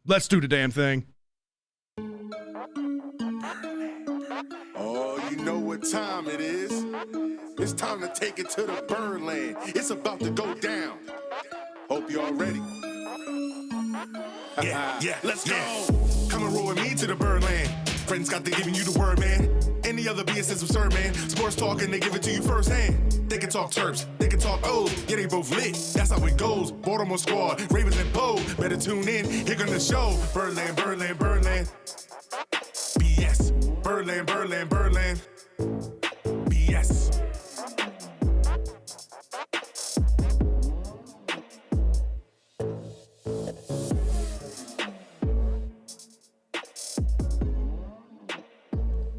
Let's do the damn thing. Oh, you know what time it is. It's time to take it to the Birdland. It's about to go down. Hope you all ready. Yeah, let's go. Come and roll with me to the Birdland. Friends got to giving you the word, man. Any other BS is absurd, man. Sports talking, they give it to you firsthand. They can talk Terps, they can talk Oweh. Yeah, they both lit. That's how it goes. Baltimore squad, Ravens and Poe. Better tune in. Here gonna show. Birdland, Birdland, Birdland. BS. Birdland, Birdland, Birdland. BS.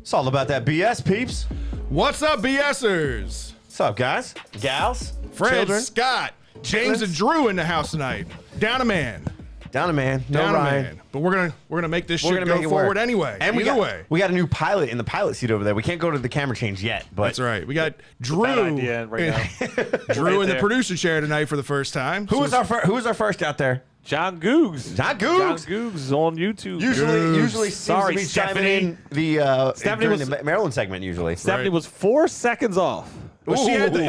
It's all about that BS, peeps. What's up, BSers? What's up, guys? Gals? Fred, Children? Scott, James, and Drew in the house tonight. Down a man. Down a man. No Down Ryan. a man. But we're gonna make this shit make go it forward work. anyway. And Either way. we got a new pilot in the pilot seat over there. We can't go to the camera change yet, but That's right. We got Drew. Bad idea right now. Drew in the there. producer chair tonight for the first time. who was our first out there? John Googs. John Googs? John Googs on YouTube. Usually seems Sorry, to be chiming in Stephanie during was- the Maryland segment usually. Stephanie Right. was 4 seconds off. Well,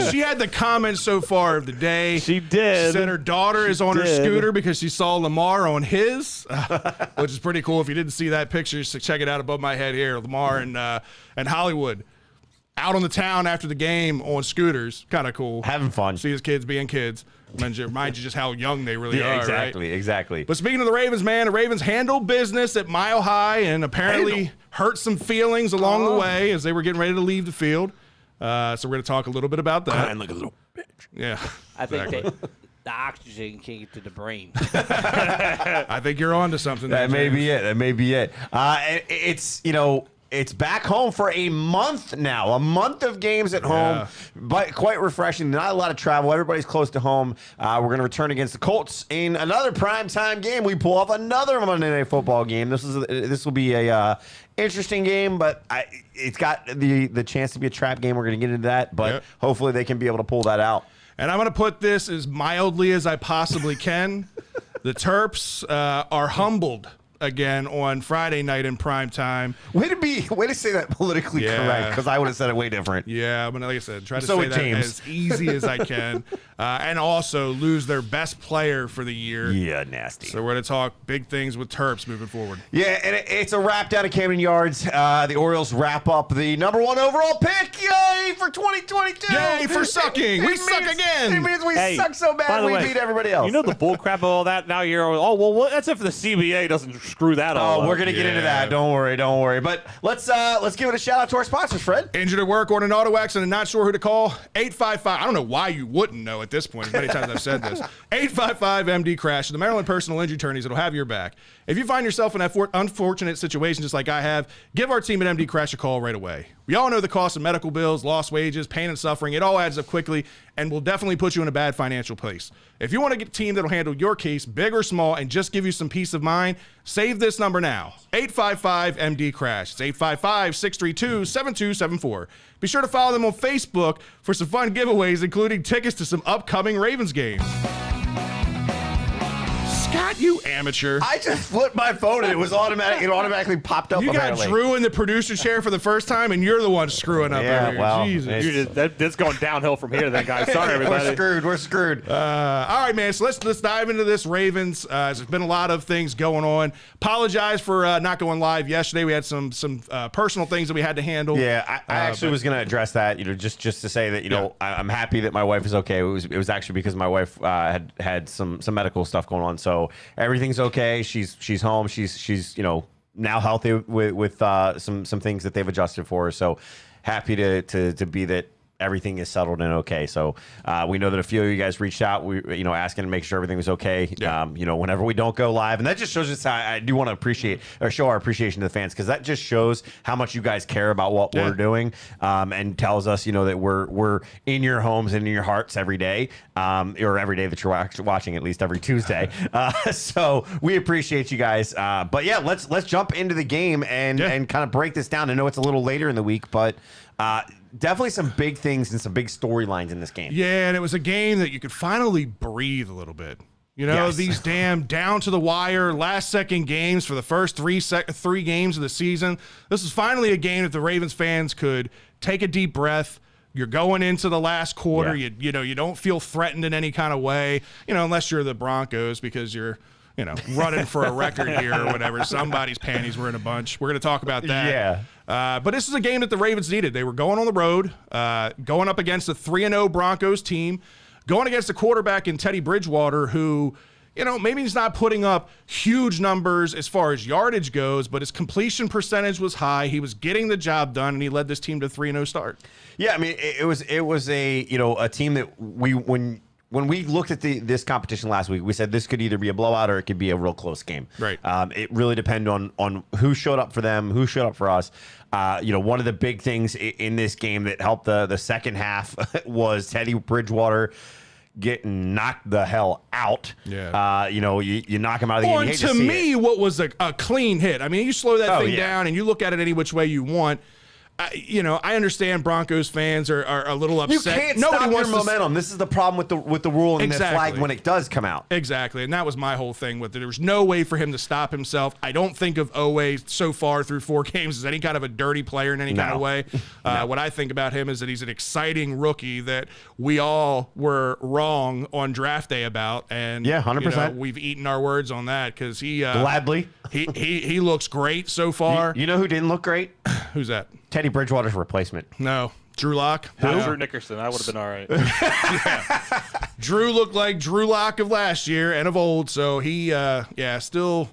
she had the comments so far of the day. She did. She said her daughter is on her did. scooter because she saw Lamar on his, which is pretty cool. If you didn't see that picture, just check it out above my head here. Lamar and Hollywood out on the town after the game on scooters. Kind of cool. Having fun. See his kids being kids. Remind you just how young they really are, exactly, right? exactly. But speaking of the Ravens, man, the Ravens handled business at Mile High and apparently hurt some feelings along the way as they were getting ready to leave the field. So we're going to talk a little bit about that. And like a little bitch. Yeah. I think the oxygen can't get to the brain. I think you're on to something there, That may James. be it. That may be it. It's it's back home for a month now. A month of games at home, but quite refreshing. Not a lot of travel. Everybody's close to home. We're going to return against the Colts in another primetime game. We pull off another Monday Night Football game. This will be a interesting game, but it's got the chance to be a trap game. We're going to get into that, but hopefully they can be able to pull that out. And I'm going to put this as mildly as I possibly can. The Terps are humbled again on Friday night in prime time. Way to say that politically correct, because I would have said it way different. Yeah, but like I said, try to So say would that James. as easy as I can. And also lose their best player for the year. Yeah, nasty. So we're going to talk big things with Terps moving forward. Yeah, and it's a wrap down at Camden Yards. The Orioles wrap up the #1 overall pick. Yay for 2022! Yay for sucking! We suck again! It means we Hey, suck so by bad the we way, beat everybody else. You know the bull crap of all that? Now you're, that's if the CBA doesn't screw that all up. we're gonna get into that. Don't worry. But let's give it a shout out to our sponsors, Fred. Injured at work or an auto accident, not sure who to call? 855. I don't know why you wouldn't know at this point. As many times I've said this. 855 MD Crash, the Maryland personal injury attorneys that'll have your back. If you find yourself in an unfortunate situation just like I have, give our team at MD Crash a call right away. We all know the cost of medical bills, lost wages, pain and suffering. It all adds up quickly and will definitely put you in a bad financial place. If you want to get a team that'll handle your case, big or small, and just give you some peace of mind, save this number now. 855 MD Crash. It's 855-632-7274. Be sure to follow them on Facebook for some fun giveaways, including tickets to some upcoming Ravens games. Scott, you amateur. I just flipped my phone and it was automatic. It automatically popped up. You got apparently. Drew in the producer chair for the first time, and you're the one screwing up. Yeah, over here. well, Jesus. That's going downhill from here then, guys. Sorry, everybody. We're screwed. All right, man. So let's dive into this Ravens. There's been a lot of things going on. Apologize for not going live yesterday. We had some personal things that we had to handle. Yeah, I actually was going to address that. Just to say that I'm happy that my wife is okay. It was actually because my wife had some medical stuff going on, so everything's okay. She's home. She's now healthy with some things that they've adjusted for her. So happy to be that everything is settled and okay. So we know that a few of you guys reached out, asking to make sure everything was okay. Yeah. Whenever we don't go live, and that just shows us how I do want to appreciate or show our appreciation to the fans, because that just shows how much you guys care about what we're doing, and tells us, that we're in your homes and in your hearts every day, or every day that you're watching, at least every Tuesday. So we appreciate you guys. But yeah, let's jump into the game and kind of break this down. I know it's a little later in the week, but definitely some big things and some big storylines in this game. Yeah, and it was a game that you could finally breathe a little bit. You know, Yes. these damn down to the wire last second games for the first three games of the season. This is finally a game that the Ravens fans could take a deep breath. You're going into the last quarter. Yeah. You don't feel threatened in any kind of way, unless you're the Broncos because you're, running for a record here or whatever. Somebody's panties were in a bunch. We're going to talk about that. Yeah. But this is a game that the Ravens needed. They were going on the road, going up against a 3-0 Broncos team, going against a quarterback in Teddy Bridgewater who, maybe he's not putting up huge numbers as far as yardage goes, but his completion percentage was high. He was getting the job done, and he led this team to a 3-0 start. Yeah, I mean, it was a team that when we looked at this competition last week, we said this could either be a blowout or it could be a real close game. Right. It really depended on who showed up for them, who showed up for us. One of the big things in this game that helped the second half was Teddy Bridgewater getting knocked the hell out. Yeah. You knock him out of the game. You hate To see me, it. what was a clean hit. I mean, you slow that thing yeah. down and you look at it any which way you want. I understand Broncos fans are a little You upset. can't Nobody stop your wants to momentum. This is the problem with the rule and Exactly. the flag when it does come out. Exactly, and that was my whole thing with it. There was no way for him to stop himself. I don't think of Oweh so far through 4 games as any kind of a dirty player in any kind of way. What I think about him is that he's an exciting rookie that we all were wrong on draft day about. And Yeah, 100%. we've eaten our words on that because he Gladly. he looks great so far. You know who didn't look great? Who's that? Teddy Bridgewater's replacement. No, Drew Lock. Drew Nickerson. I would have been all right. Drew looked like Drew Lock of last year and of old, so he, still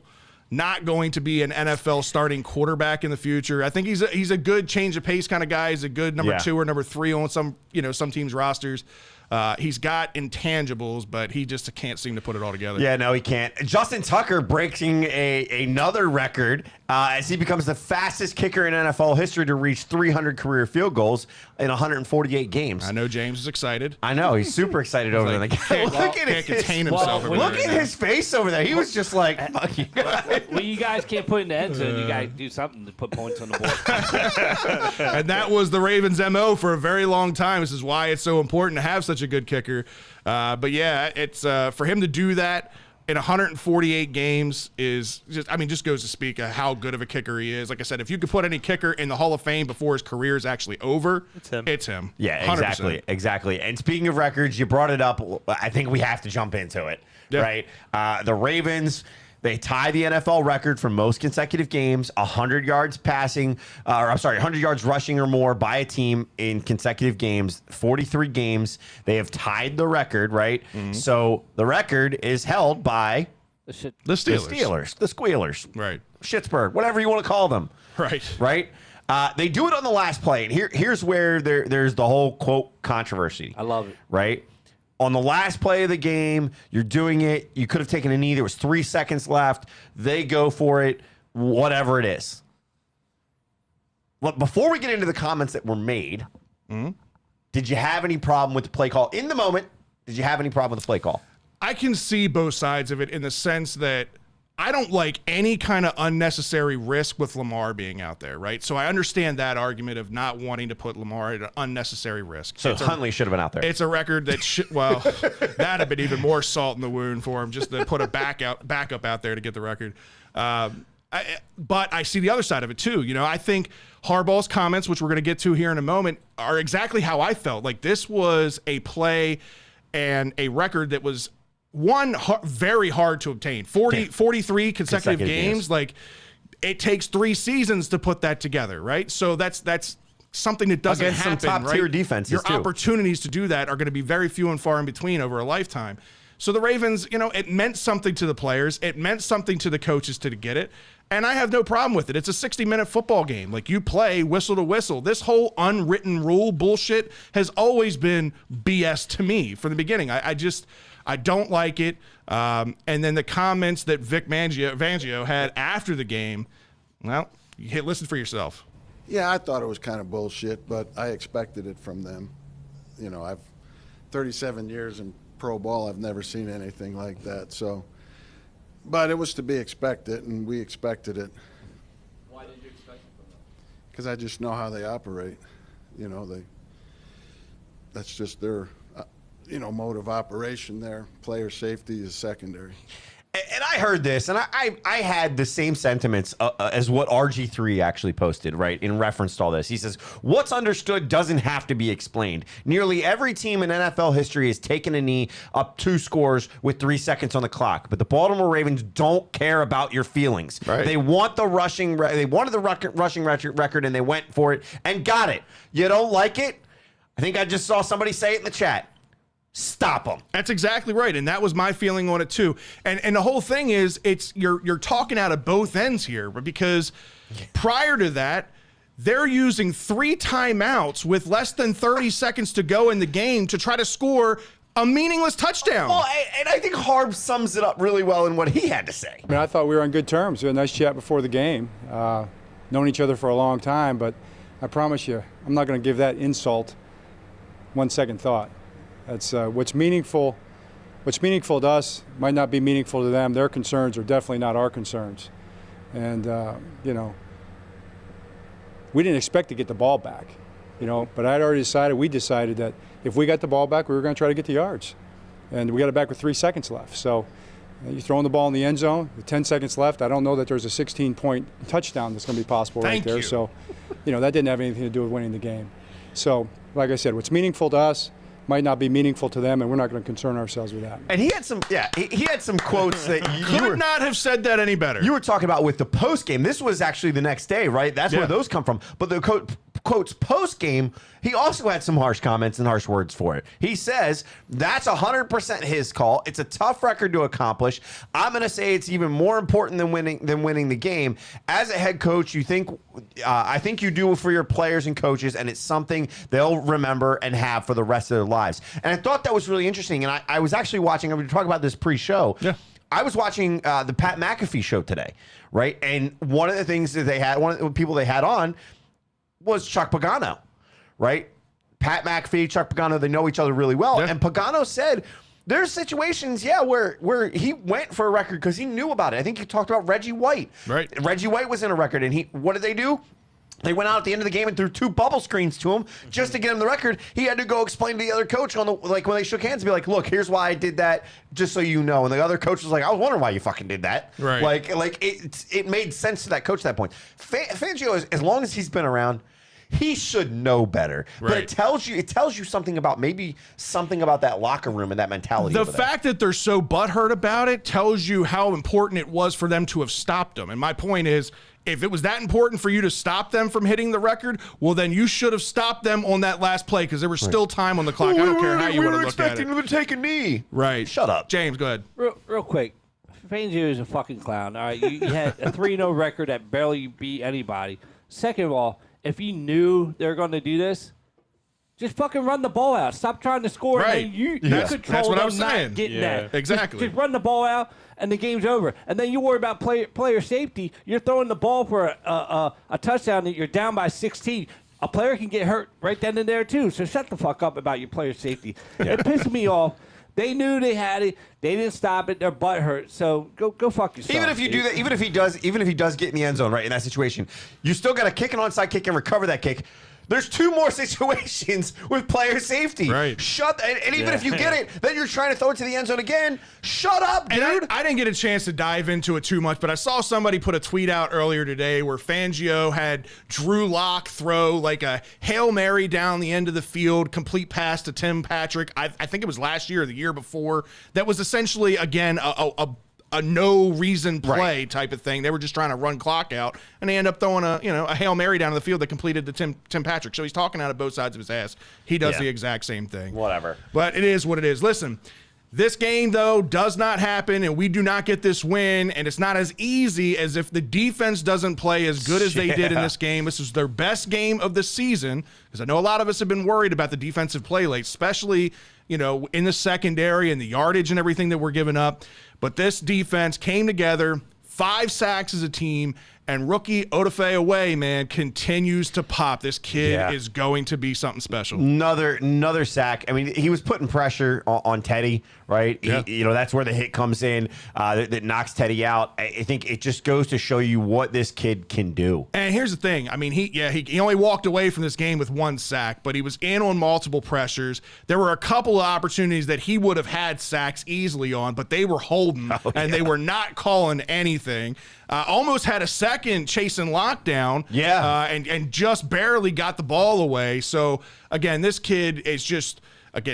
not going to be an NFL starting quarterback in the future. I think he's a good change of pace kind of guy. He's a good number 2 or number 3 on some teams' rosters. He's got intangibles, but he just can't seem to put it all together. Yeah, no, he can't. Justin Tucker breaking another record as he becomes the fastest kicker in NFL history to reach 300 career field goals in 148 games. I know James is excited. I know he's super excited over there. Like, look at Can't contain himself. over Look there at right now. his face over there. He was just like, "Fuck you guys." Well, you guys can't put in the end zone. You guys do something to put points on the board. And that was the Ravens' MO for a very long time. This is why it's so important to have such a good kicker. But yeah, it's for him to do that in 148 games is just goes to speak of how good of a kicker he is. Like I said, if you could put any kicker in the Hall of Fame before his career is actually over, it's him. Yeah, 100%. exactly. And speaking of records, you brought it up. I think we have to jump into it, right? The Ravens, they tie the NFL record for most consecutive games, 100 yards passing, 100 yards rushing or more by a team in consecutive games, 43 games. They have tied the record, right? Mm-hmm. So the record is held by The Steelers, the Squealers, Right. Schittsburg, whatever you want to call them. Right. They do it on the last play, and here's where there's the whole quote controversy. I love it. Right? On the last play of the game, you're doing it. You could have taken a knee. There was 3 seconds left. They go for it, whatever it is. But before we get into the comments that were made, did you have any problem with the play call? In the moment, did you have any problem with the play call? I can see both sides of it in the sense that I don't like any kind of unnecessary risk with Lamar being out there, right? So I understand that argument of not wanting to put Lamar at an unnecessary risk. So Huntley should have been out there. It's a record that that'd have been even more salt in the wound for him just to put a backup out there to get the record. But I see the other side of it too. I think Harbaugh's comments, which we're going to get to here in a moment, are exactly how I felt. Like this was a play and a record that was very hard to obtain. 43 consecutive games. Like it takes 3 seasons to put that together, right? So that's something that doesn't Against happen, some top-tier defenses, Your too. opportunities to do that are going to be very few and far in between over a lifetime. So the Ravens, it meant something to the players. It meant something to the coaches to get it. And I have no problem with it. It's a 60-minute football game. Like you play whistle to whistle. This whole unwritten rule bullshit has always been BS to me from the beginning. I don't like it. And then the comments that Vic Fangio had after the game, well, listen for yourself. Yeah, I thought it was kind of bullshit, but I expected it from them. I've 37 years in pro ball. I've never seen anything like that. So, but it was to be expected, and we expected it. Why did you expect it from them? Because I just know how they operate. That's just their. mode of operation there. Player safety is secondary. And I heard this, and I had the same sentiments as what RG3 actually posted, right, in reference to all this. He says, what's understood doesn't have to be explained. Nearly every team in NFL history has taken a knee up 2 scores with 3 seconds on the clock. But the Baltimore Ravens don't care about your feelings. Right. They want the rushing record, and they went for it and got it. You don't like it? I think I just saw somebody say it in the chat. Stop them. That's exactly right, and that was my feeling on it too. And the whole thing is, you're talking out of both ends here, because prior to that, they're using 3 timeouts with less than 30 seconds to go in the game to try to score a meaningless touchdown. Well, and I think Harb sums it up really well in what he had to say. I mean, I thought we were on good terms. We had a nice chat before the game. Known each other for a long time, but I promise you, I'm not going to give that insult 1 second thought. That's what's meaningful. What's meaningful to us might not be meaningful to them. Their concerns are definitely not our concerns. And we didn't expect to get the ball back, But we decided that if we got the ball back, we were going to try to get the yards, and we got it back with 3 seconds left. So you're throwing the ball in the end zone with 10 seconds left. I don't know that there's a 16-point touchdown that's going to be possible right there. So, that didn't have anything to do with winning the game. So, like I said, what's meaningful to us might not be meaningful to them, and we're not going to concern ourselves with that. And he had some quotes that you could not have said that any better. You were talking about with the post game. This was actually the next day, right? That's where those come from. But the quotes post game, he also had some harsh comments and harsh words for it. He says that's 100% his call. It's a tough record to accomplish. I'm going to say it's even more important than winning the game. As a head coach, I think you do it for your players and coaches, and it's something they'll remember and have for the rest of their lives. And I thought that was really interesting. And I was actually watching. I'm going to talk about this pre-show. Yeah. I was watching the Pat McAfee show today, right? And one of the things that one of the people they had on was Chuck Pagano, right? Pat McAfee, Chuck Pagano, they know each other really well. Yeah. And Pagano said there's situations, where he went for a record because he knew about it. I think he talked about Reggie White. Right. Reggie White was in a record, and what did they do? They went out at the end of the game and threw 2 bubble screens to him just to get him the record. He had to go explain to the other coach when they shook hands and be like, look, here's why I did that, just so you know. And the other coach was like, I was wondering why you fucking did that. Right. It made sense to that coach at that point. Fangio, as long as he's been around, he should know better. Right. But it tells you something about that locker room and that mentality. The fact that they're so butthurt about it tells you how important it was for them to have stopped them. And my point is, if it was that important for you to stop them from hitting the record, well, then you should have stopped them on that last play because there was still time on the clock. I don't care how you want to look at it. We were expecting them to take a knee. Right. Shut up. James, go ahead. Real quick. Fangio is a fucking clown. All right, you had a 3-0 record that barely beat anybody. Second of all, if you knew they were going to do this, just fucking run the ball out. Stop trying to score. Right. And you That's control what them I was saying. not getting that. Exactly. Just run the ball out, and the game's over. And then you worry about player safety. You're throwing the ball for a touchdown that you're down by 16. A player can get hurt right then and there, too. So shut the fuck up about your player safety. Yeah. It pissed me off. They knew they had it. They didn't stop it. Their butt hurt. So go fuck yourself. Even if you do that, even if he does get in the end zone, right, in that situation, you still got to kick an onside kick and recover that kick. There's 2 more situations with player safety. Right. And even if you get it, then you're trying to throw it to the end zone again. Shut up, dude. And I didn't get a chance to dive into it too much, but I saw somebody put a tweet out earlier today where Fangio had Drew Lock throw like a Hail Mary down the end of the field, complete pass to Tim Patrick. I think it was last year or the year before. That was essentially, again, a no reason play type of thing. They were just trying to run clock out, and they end up throwing a Hail Mary down the field that completed the Tim Patrick. So he's talking out of both sides of his ass. He does the exact same thing. Whatever. But it is what it is. Listen, this game, though, does not happen, and we do not get this win, and it's not as easy as if the defense doesn't play as good as they did in this game. This is their best game of the season, because I know a lot of us have been worried about the defensive play late, especially in the secondary and the yardage and everything that we're giving up. But this defense came together, 5 sacks as a team, And rookie Oweh, man, continues to pop. This kid is going to be something special. Another sack. I mean, he was putting pressure on Teddy, right? Yeah. That's where the hit comes in that knocks Teddy out. I think it just goes to show you what this kid can do. And here's the thing. I mean, he only walked away from this game with 1 sack, but he was in on multiple pressures. There were a couple of opportunities that he would have had sacks easily on, but they were holding, and they were not calling anything. Almost had a second chasing lockdown, and just barely got the ball away. So, again, this kid is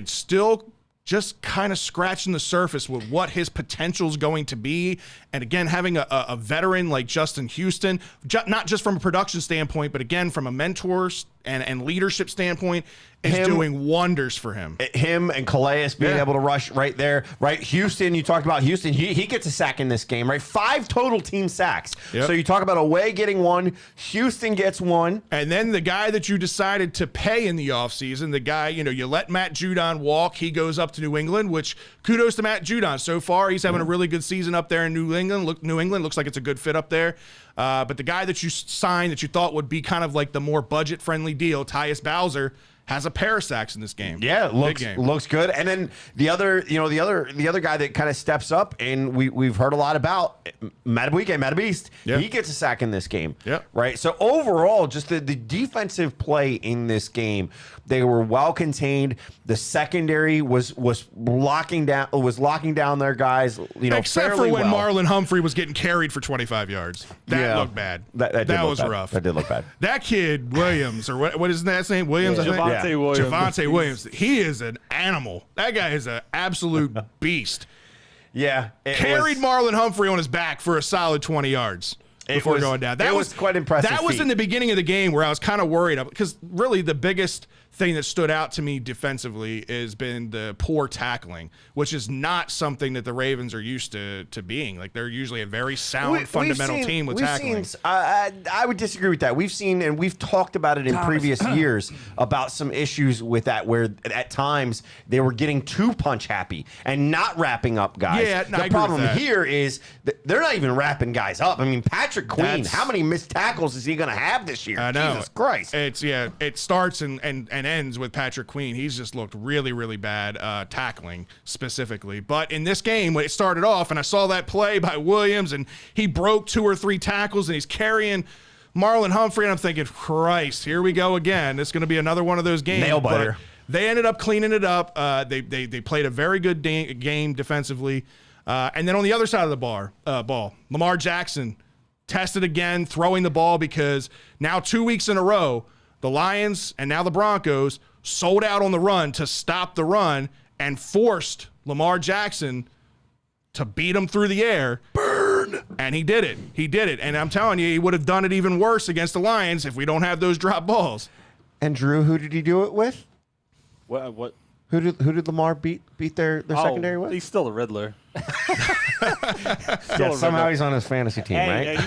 still just kind of scratching the surface with what his potential is going to be. And again, having a veteran like Justin Houston, not just from a production standpoint, but again, from a mentor and leadership standpoint, is doing wonders for him. Him and Calais being able to rush right there, right? Houston, you talked about Houston. He gets a sack in this game, right? 5 total team sacks. Yep. So you talk about Oweh getting 1, Houston gets 1. And then the guy that you decided to pay in the offseason, the guy, you let Matt Judon walk. He goes up to New England, which kudos to Matt Judon. So far, he's having a really good season up there in New England. New England looks like it's a good fit up there. But the guy that you signed that you thought would be kind of like the more budget-friendly deal, Tyus Bowser, has a pair of sacks in this game. Yeah, looks good. And then the other guy that kind of steps up, and we've heard a lot about, Matabwike, he gets a sack in this game. Yeah. Right. So overall, just the defensive play in this game, they were well contained. The secondary was locking down their guys. Except for when Marlon Humphrey was getting carried for 25 yards. That looked bad. That was bad. rough. That did look bad. That kid Williams, or what is that name? Williams, I think. Javonte Williams. He is an animal. That guy is an absolute beast. Yeah. Carried Marlon Humphrey on his back for a solid 20 yards before going down. That was quite impressive. That was in the beginning of the game where I was kind of worried because really the biggest thing that stood out to me defensively has been the poor tackling, which is not something that the Ravens are used to being. Like, they're usually a very sound, fundamental team with tackling. I would disagree with that. We've seen, and we've talked about it in previous years, about some issues with that where at times they were getting too punch happy and not wrapping up guys. Yeah, the problem here is that they're not even wrapping guys up. I mean, Patrick Queen, how many missed tackles is he going to have this year? I know. Jesus Christ. It starts and ends with Patrick Queen. He's just looked really, really bad tackling specifically. But in this game, when it started off, and I saw that play by Williams, and he broke 2 or 3 tackles, and he's carrying Marlon Humphrey, and I'm thinking, Christ, here we go again. It's going to be another one of those games. Nail biter. But they ended up cleaning it up. They played a very good game defensively. And then on the other side of the ball, Lamar Jackson tested again, throwing the ball, because now 2 weeks in a row, the Lions and now the Broncos sold out on the run to stop the run and forced Lamar Jackson to beat him through the air. Burn! And he did it. And I'm telling you, he would have done it even worse against the Lions if we don't have those drop balls. And Drew, who did he do it with? What? Who did Lamar beat their secondary with? He's still the Riddler. Somehow he's on his fantasy team, right?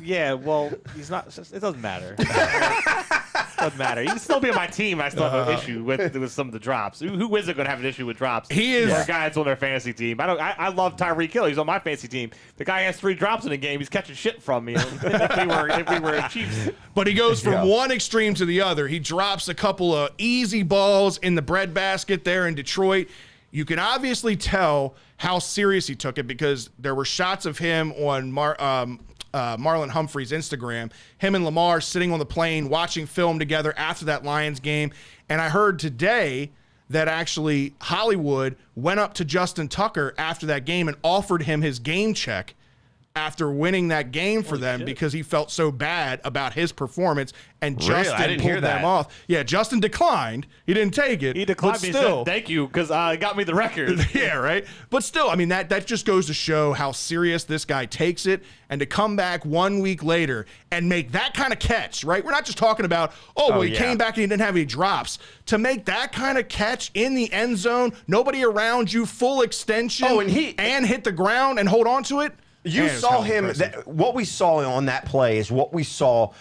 Yeah, well, he's not. It doesn't matter. It doesn't matter. He can still be on my team. I still have an issue with some of the drops. Who is it going to have an issue with drops? He is. Or a guy that's on their fantasy team. I love Tyreek Hill. He's on my fantasy team. The guy has 3 drops in a game. He's catching shit from me. if we were Chiefs. But he goes from one extreme to the other. He drops a couple of easy balls in the breadbasket there in Detroit. You can obviously tell how serious he took it because there were shots of him on Marlon Humphrey's Instagram, him and Lamar sitting on the plane watching film together after that Lions game. And I heard today that actually Hollywood went up to Justin Tucker after that game and offered him his game check after winning that game for them because he felt so bad about his performance, and Justin pulled them off. Yeah, Justin declined. He didn't take it. He declined, but still, said, thank you, because it got me the record. Yeah, right? But still, I mean, that just goes to show how serious this guy takes it, and to come back 1 week later and make that kind of catch, right? We're not just talking about, he came back and he didn't have any drops. To make that kind of catch in the end zone, nobody around you, full extension, and hit the ground and hold on to it. You saw him. What we saw on that play is what we saw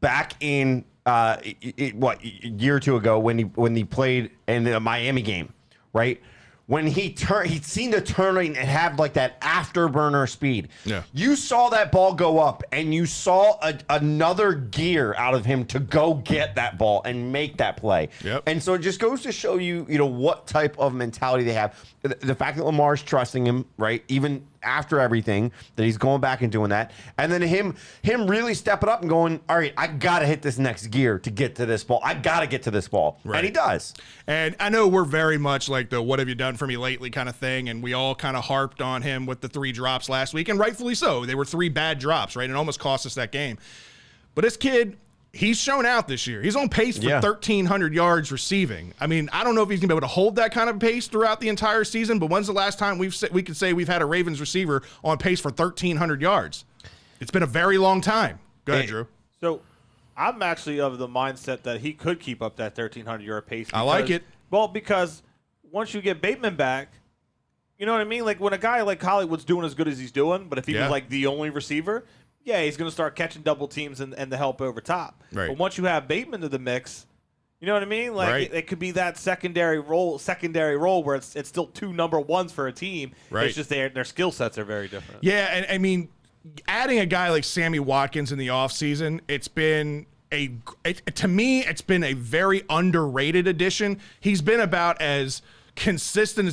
back in a year or two ago when he played in the Miami game, right? when he'd seen the turning and have like that afterburner speed. Yeah. You saw that ball go up, and you saw another gear out of him to go get that ball and make that play. Yep. And so it just goes to show you, what type of mentality they have. The fact that Lamar's trusting him, right, even after everything, that he's going back and doing that, and then him really stepping up and going, all right, I gotta hit this next gear to get to this ball. I gotta get to this ball, Right. and he does. And I know we're very much like the "what have you done for me lately" kind of thing, and we all kind of harped on him with the 3 drops last week, and rightfully so. They were 3 bad drops, right? It almost cost us that game. But this kid, he's shown out this year. He's on pace for 1,300 yards receiving. I mean, I don't know if he's going to be able to hold that kind of pace throughout the entire season, but when's the last time we could say we've had a Ravens receiver on pace for 1,300 yards? It's been a very long time. Go ahead, Drew. So I'm actually of the mindset that he could keep up that 1,300-yard pace. I like it. Well, because once you get Bateman back, you know what I mean? Like when a guy like Hollywood's doing as good as he's doing, but if he was like the only receiver, he's going to start catching double teams and the help over top. Right. But once you have Bateman to the mix, you know what I mean? Like it could be that secondary role where it's still 2 number ones for a team. Right. It's just their skill sets are very different. Yeah, and I mean, adding a guy like Sammy Watkins in the offseason, to me, it's been a very underrated addition. He's been about as consistent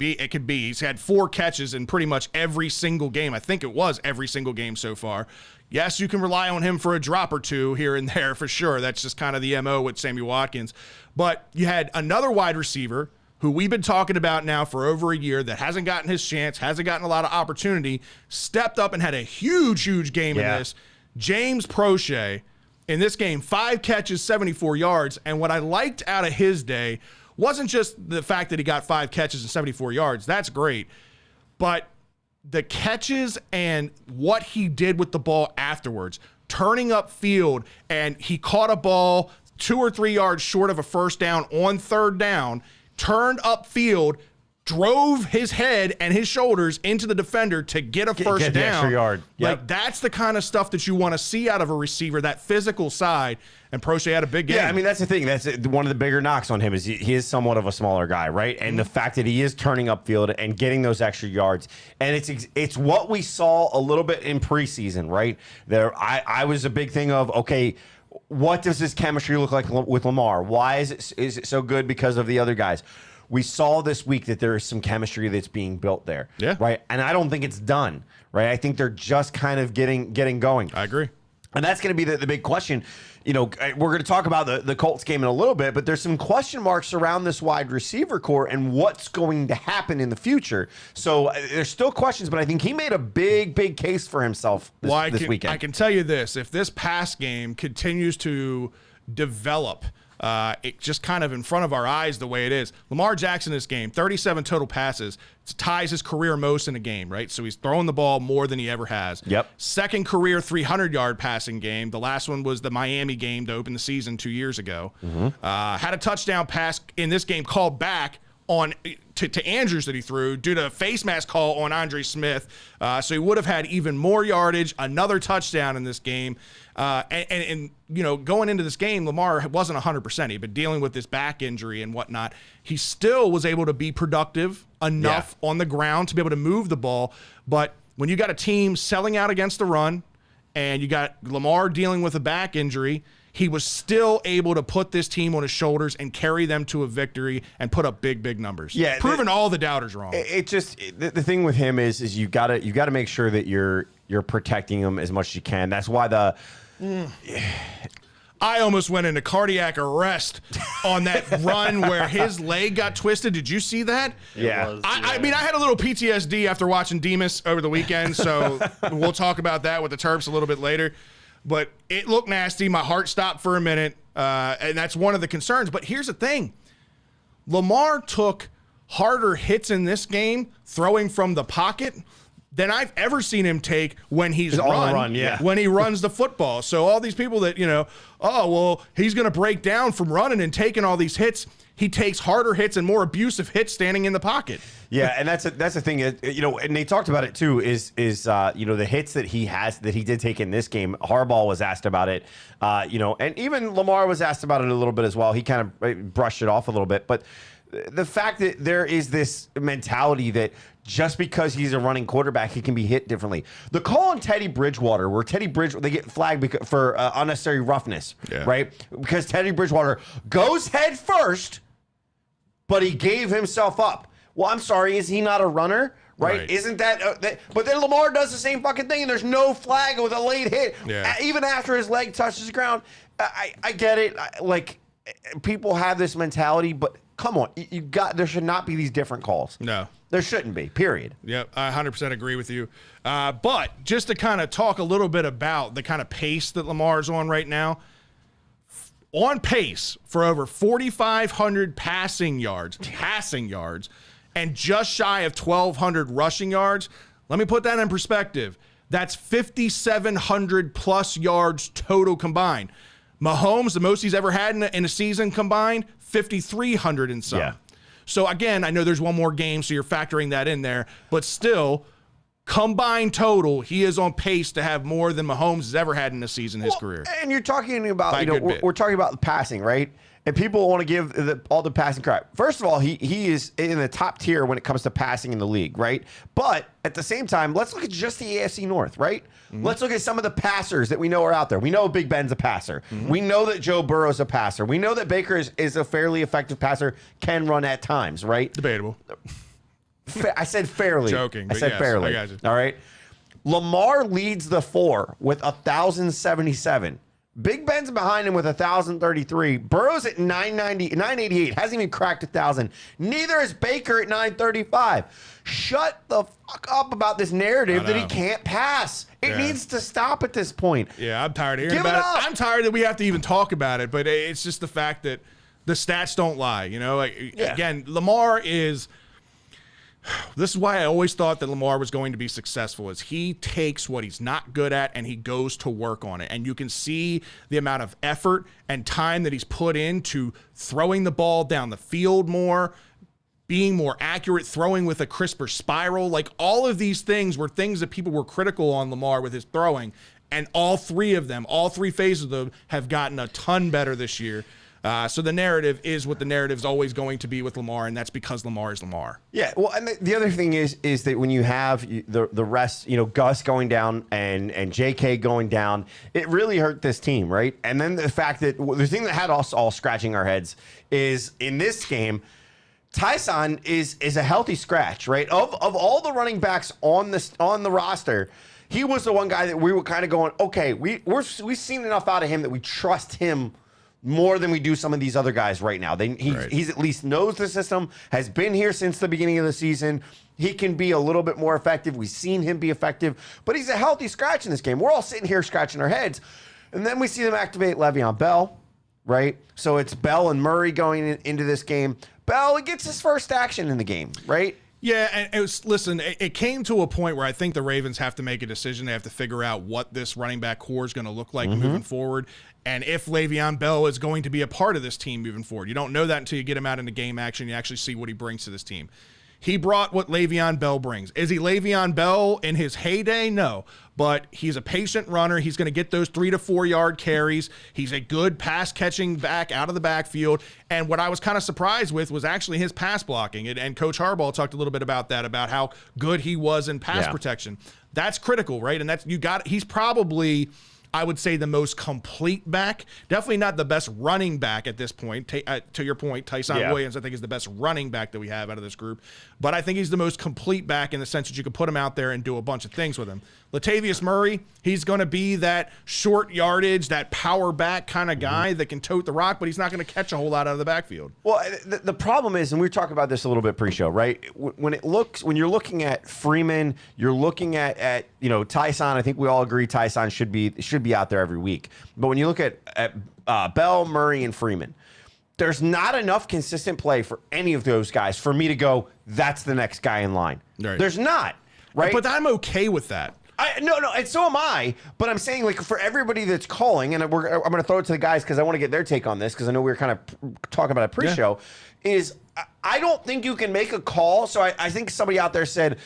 it could be. He's had 4 catches in pretty much every single game. I think it was every single game so far. Yes, you can rely on him for a drop or 2 here and there for sure. That's just kind of the MO with Sammy Watkins. But you had another wide receiver who we've been talking about now for over a year that hasn't gotten his chance, hasn't gotten a lot of opportunity, stepped up and had a huge game in this. James Prochet in this game, 5 catches, 74 yards. And what I liked out of his day wasn't just the fact that he got 5 catches and 74 yards. That's great. But the catches and what he did with the ball afterwards, turning up field, and he caught a ball 2 or 3 yards short of a first down on 3rd down, turned up field, drove his head and his shoulders into the defender to get a first get the down. extra yard. Yep. Like, that's the kind of stuff that you want to see out of a receiver, that physical side. And Prochet had a big game. Yeah, I mean, that's the thing. That's one of the bigger knocks on him is he is somewhat of a smaller guy, right? And the fact that he is turning upfield and getting those extra yards. And it's what we saw a little bit in preseason, right? I was a big thing of, okay, what does this chemistry look like with Lamar? Why is it so good because of the other guys? We saw this week that there is some chemistry that's being built there. Yeah. Right. And I don't think it's done. Right. I think they're just kind of getting going. I agree. And that's going to be the big question. We're going to talk about the Colts game in a little bit, but there's some question marks around this wide receiver core and what's going to happen in the future. So there's still questions, but I think he made a big case for himself this weekend. I can tell you this. If this pass game continues to develop, it just kind of in front of our eyes the way it is. Lamar Jackson this game, 37 total passes, ties his career most in a game, right? So he's throwing the ball more than he ever has. Yep. Second career 300-yard passing game. The last one was the Miami game to open the season 2 years ago. Had a touchdown pass in this game called back on to Andrews that he threw due to a face mask call on Andre Smith. So he would have had even more yardage, another touchdown in this game. And going into this game, Lamar wasn't 100%. He'd been dealing with this back injury and whatnot. He still was able to be productive enough on the ground to be able to move the ball. But when you got a team selling out against the run and you got Lamar dealing with a back injury, he was still able to put this team on his shoulders and carry them to a victory and put up big numbers. Yeah, proving all the douters wrong. The thing with him is you got to make sure that you're protecting him as much as you can. That's why I almost went into cardiac arrest on that run where his leg got twisted. Did you see that? Yeah. I mean, I had a little PTSD after watching Demas over the weekend, so we'll talk about that with the Terps a little bit later. But it looked nasty. My heart stopped for a minute, and that's one of the concerns. But here's the thing. Lamar took harder hits in this game throwing from the pocket than I've ever seen him take when he's when he runs the football. So all these people that, he's going to break down from running and taking all these hits. He takes harder hits and more abusive hits standing in the pocket. Yeah, and that's the thing. And they talked about it too. Is the hits that he did take in this game. Harbaugh was asked about it. And even Lamar was asked about it a little bit as well. He kind of brushed it off a little bit, but the fact that there is this mentality that just because he's a running quarterback, he can be hit differently. The call on Teddy Bridgewater, where they get flagged for unnecessary roughness, right? Because Teddy Bridgewater goes head first, but he gave himself up. Well, I'm sorry, is he not a runner? Right? Isn't that, but then Lamar does the same fucking thing, and there's no flag with a late hit, even after his leg touches the ground. I get it. People have this mentality, but come on, there should not be these different calls. No. There shouldn't be, period. Yep, I 100% agree with you. But just to kind of talk a little bit about the kind of pace that Lamar's on right now, on pace for over 4,500 passing yards, and just shy of 1,200 rushing yards. Let me put that in perspective. That's 5,700 plus yards total combined. Mahomes, the most he's ever had in a season combined, 5,300 and some. Yeah. So, again, I know there's one more game, so you're factoring that in there. But still, combined total, he is on pace to have more than Mahomes has ever had in a season in his career. And you're talking about, we're talking about the passing, right? And people want to give all the passing crap. First of all, he is in the top tier when it comes to passing in the league, right? But at the same time, let's look at just the AFC North, right? Mm-hmm. Let's look at some of the passers that we know are out there. We know Big Ben's a passer. Mm-hmm. We know that Joe Burrow's a passer. We know that Baker is a fairly effective passer, can run at times, right? Debatable. I said fairly. Joking. I said fairly. I got you. All right. Lamar leads the 4 with 1,077. Big Ben's behind him with 1,033. Burrow's at 988. Hasn't even cracked 1,000. Neither is Baker at 935. Shut the fuck up about this narrative that he can't pass. It needs to stop at this point. Yeah, I'm tired of hearing about it. I'm tired that we have to even talk about it, but it's just the fact that the stats don't lie. Again, Lamar is... This is why I always thought that Lamar was going to be successful, is he takes what he's not good at and he goes to work on it. And you can see the amount of effort and time that he's put into throwing the ball down the field more, being more accurate, throwing with a crisper spiral. Like, all of these things were things that people were critical on Lamar with his throwing. And all three phases of them have gotten a ton better this year. So the narrative is what the narrative's always going to be with Lamar, and that's because Lamar is Lamar. Yeah, well, and the other thing is that when you have the rest, Gus going down and JK going down, it really hurt this team, right? And then the fact that the thing that had us all scratching our heads is in this game, Tyson is a healthy scratch, right? Of all the running backs on the roster, he was the one guy that we were kind of going, okay, we've seen enough out of him that we trust him more than we do some of these other guys right now. He's at least knows the system, has been here since the beginning of the season. He can be a little bit more effective. We've seen him be effective, but he's a healthy scratch in this game. We're all sitting here scratching our heads. And then we see them activate Le'Veon Bell, right? So it's Bell and Murray going into this game. Bell gets his first action in the game, right? Yeah, and it came to a point where I think the Ravens have to make a decision. They have to figure out what this running back core is going to look like moving forward, and if Le'Veon Bell is going to be a part of this team moving forward. You don't know that until you get him out into game action. You actually see what he brings to this team. He brought what Le'Veon Bell brings. Is he Le'Veon Bell in his heyday? No. But he's a patient runner. He's going to get those 3 to 4 yard carries. He's a good pass catching back out of the backfield. And what I was kind of surprised with was actually his pass blocking. And Coach Harbaugh talked a little bit about that, about how good he was in pass protection. That's critical, right? And he's probably, I would say, the most complete back. Definitely not the best running back at this point. To your point, Tyson Williams, I think, is the best running back that we have out of this group. But I think he's the most complete back in the sense that you can put him out there and do a bunch of things with him. Latavius Murray, he's going to be that short yardage, that power back kind of guy that can tote the rock, but he's not going to catch a whole lot out of the backfield. Well, the problem is, and we were talking about this a little bit pre-show, right? When you're looking at Freeman, you're looking at Tyson. I think we all agree Tyson should be out there every week. But when you look at Bell, Murray, and Freeman, there's not enough consistent play for any of those guys for me to go, that's the next guy in line. Right. There's not, right? But I'm okay with that. No, and so am I. But I'm saying, like, for everybody that's calling, and I'm going to throw it to the guys because I want to get their take on this because I know we were kind of talking about it pre-show, is I don't think you can make a call. So I think somebody out there said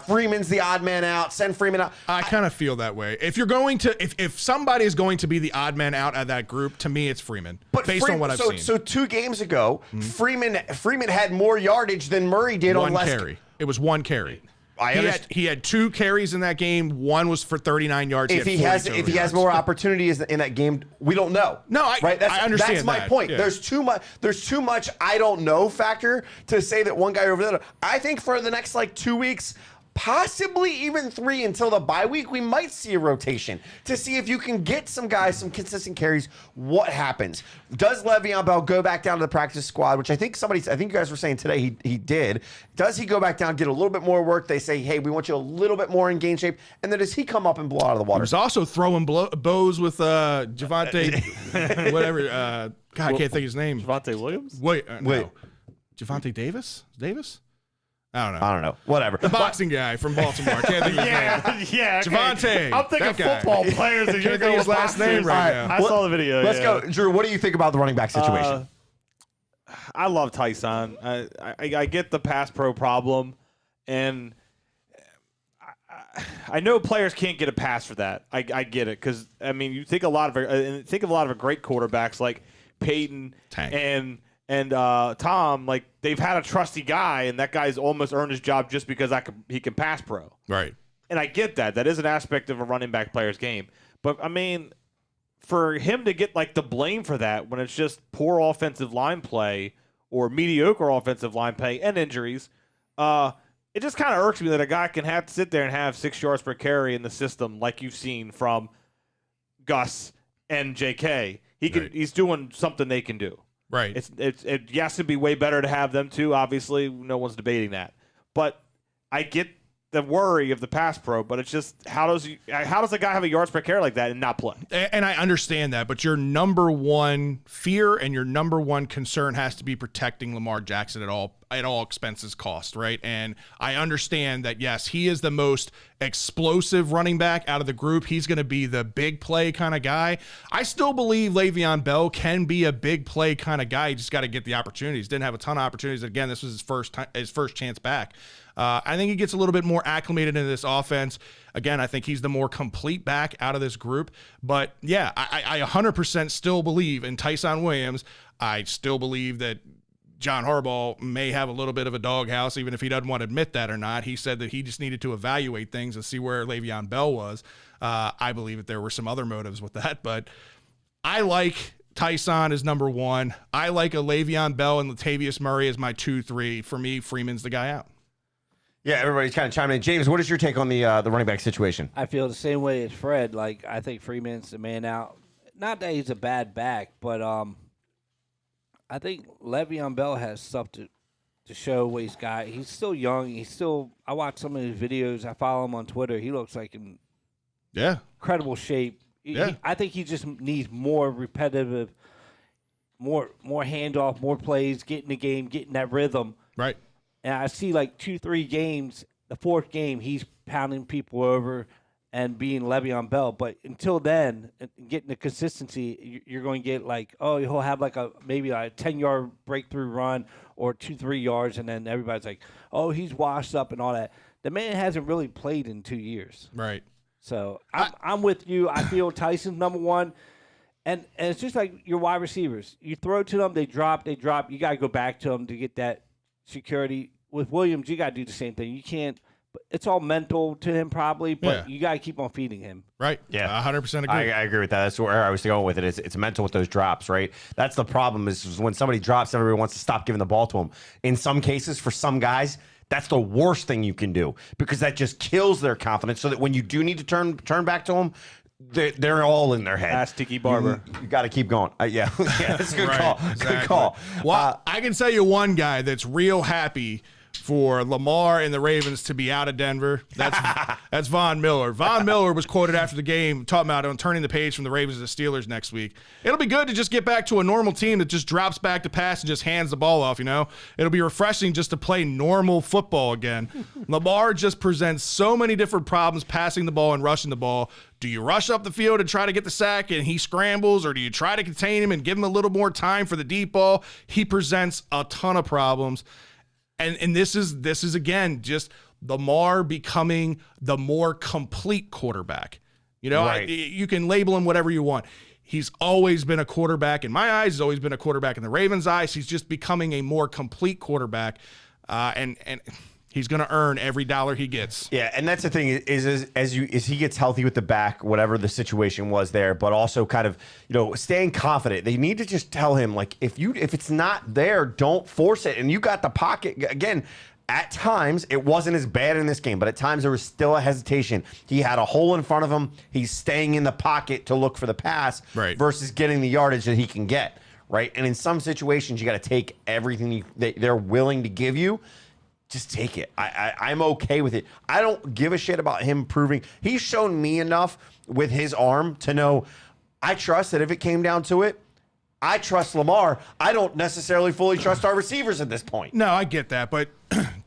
Freeman's the odd man out. Send Freeman out. I kind of feel that way. If you're going to, if somebody is going to be the odd man out of that group, to me, it's Freeman. But based on what I've seen. So 2 games ago, Freeman had more yardage than Murray did on less carry. It was 1 carry. He had 2 carries in that game. 1 was for 39 yards. If he has more opportunities in that game, we don't know. No, I understand. That's my point. Yeah. There's too much I don't know factor to say that one guy over the other. I think for the next 2 weeks, possibly even 3 until the bye week, we might see a rotation to see if you can get some guys some consistent carries. What happens? Does Le'Veon Bell go back down to the practice squad, which I think you guys were saying today he did. Does he go back down, get a little bit more work? They say, hey, we want you a little bit more in game shape. And then does he come up and blow out of the water? He was also throwing bows with Javonte, whatever. God, I can't think of his name. Javonte Williams? Wait. No. Javonte Davis? I don't know. Whatever. The boxing guy from Baltimore. I can't think of his name. Yeah. Javonte. I'm thinking football players and you're Can't think going his last name right now. I saw the video. Let's go. Drew, what do you think about the running back situation? I love Tyson. I get the pass pro problem, and I know players can't get a pass for that. I get it because you think a lot of great quarterbacks like Peyton Tank. and Tom, they've had a trusty guy, and that guy's almost earned his job just because he can pass pro. Right. And I get that. That is an aspect of a running back player's game. But, for him to get, the blame for that when it's just poor offensive line play or mediocre offensive line play and injuries, it just kind of irks me that a guy can have to sit there and have 6 yards per carry in the system like you've seen from Gus and J.K. He's doing something they can do. Right. It has to be way better to have them too. Obviously, no one's debating that. But I get the worry of the pass pro, but it's just how does a guy have a yards per carry like that and not play? And I understand that, but your number one fear and your number one concern has to be protecting Lamar Jackson at all expenses cost, right? And I understand that, yes, he is the most explosive running back out of the group. He's going to be the big play kind of guy. I still believe Le'Veon Bell can be a big play kind of guy. He just got to get the opportunities. Didn't have a ton of opportunities. Again, this was his first chance back. I think he gets a little bit more acclimated into this offense. Again, I think he's the more complete back out of this group. But, yeah, I 100% still believe in Tyson Williams. I still believe that John Harbaugh may have a little bit of a doghouse, even if he doesn't want to admit that or not. He said that he just needed to evaluate things and see where Le'Veon Bell was. I believe that there were some other motives with that. But I like Tyson as number 1. I like a Le'Veon Bell and Latavius Murray as my 2-3. For me, Freeman's the guy out. Yeah, everybody's kind of chiming in. James, what is your take on the running back situation? I feel the same way as Fred. I think Freeman's the man out. Not that he's a bad back, but I think Le'Veon Bell has stuff to show what he's got. He's still young. I watch some of his videos. I follow him on Twitter. He looks like in incredible shape. Yeah. I think he just needs more repetitive, more handoff, more plays, get in the game, getting that rhythm. Right. And I see 2-3 games, the 4th game, he's pounding people over and being Le'Veon Bell. But until then, getting the consistency, you're going to get he'll have maybe a 10-yard breakthrough run or 2-3 yards, and then everybody's like, oh, he's washed up and all that. The man hasn't really played in 2 years. Right. So I'm with you. I feel Tyson's number 1. And it's just like your wide receivers. You throw to them, they drop. You got to go back to them to get that security. With Williams, you got to do the same thing. You can't. It's all mental to him probably, but you got to keep on feeding him. Right. Yeah. 100% agree. I agree with that. That's where I was going with it. It's mental with those drops, right? That's the problem is when somebody drops, everybody wants to stop giving the ball to them. In some cases, for some guys, that's the worst thing you can do because that just kills their confidence so that when you do need to turn back to them, they're all in their head. Ask Tiki Barber. You got to keep going. Yeah, that's a good call. Exactly. Good call. Well, I can tell you one guy that's real happy for Lamar and the Ravens to be out of Denver. That's Von Miller. Von Miller was quoted after the game talking about on turning the page from the Ravens to the Steelers next week. It'll be good to just get back to a normal team that just drops back to pass and just hands the ball off, It'll be refreshing just to play normal football again. Lamar just presents so many different problems passing the ball and rushing the ball. Do you rush up the field and try to get the sack and he scrambles, or do you try to contain him and give him a little more time for the deep ball? He presents a ton of problems. And this is again just Lamar becoming the more complete quarterback. You know, Right. you can label him whatever you want. He's always been a quarterback in my eyes. He's always been a quarterback in the Ravens' eyes. He's just becoming a more complete quarterback, and he's going to earn every dollar he gets. Yeah, and that's the thing is as he gets healthy with the back, whatever the situation was there, but also kind of staying confident. They need to just tell him like if it's not there, don't force it. And you got the pocket again. At times, it wasn't as bad in this game, but at times there was still a hesitation. He had a hole in front of him. He's staying in the pocket to look for the pass versus getting the yardage that he can get, right? And in some situations, you got to take everything they're willing to give you. Just take it. I'm okay with it. I don't give a shit about him proving. He's shown me enough with his arm to know I trust that if it came down to it, I trust Lamar. I don't necessarily fully trust our receivers at this point. No, I get that, but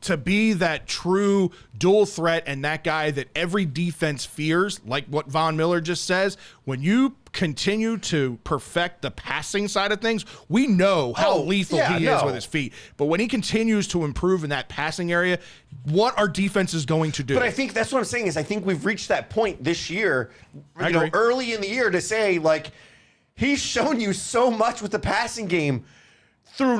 to be that true dual threat and that guy that every defense fears, like what Von Miller just says, when you continue to perfect the passing side of things, we know how lethal he is with his feet. But when he continues to improve in that passing area, what our defense is going to do. But I think that's what I'm saying is I think we've reached that point this year, I agree. early in the year to say like, he's shown you so much with the passing game through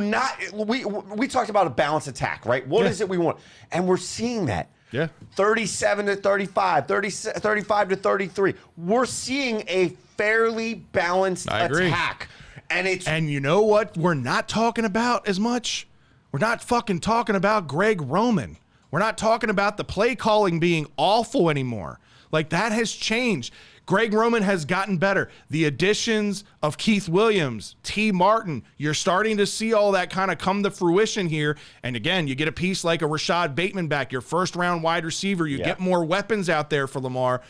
we talked about a balanced attack, right? What is it we want? And we're seeing that. Yeah. 37 to 35, 35 to 33. We're seeing a fairly balanced attack. And you know what we're not talking about as much? We're not fucking talking about Greg Roman. We're not talking about the play calling being awful anymore. Like that has changed. Greg Roman has gotten better. The additions of Keith Williams, T. Martin, you're starting to see all that kind of come to fruition here. And again, you get a piece like a Rashad Bateman back, your first-round wide receiver. You get more weapons out there for Lamar.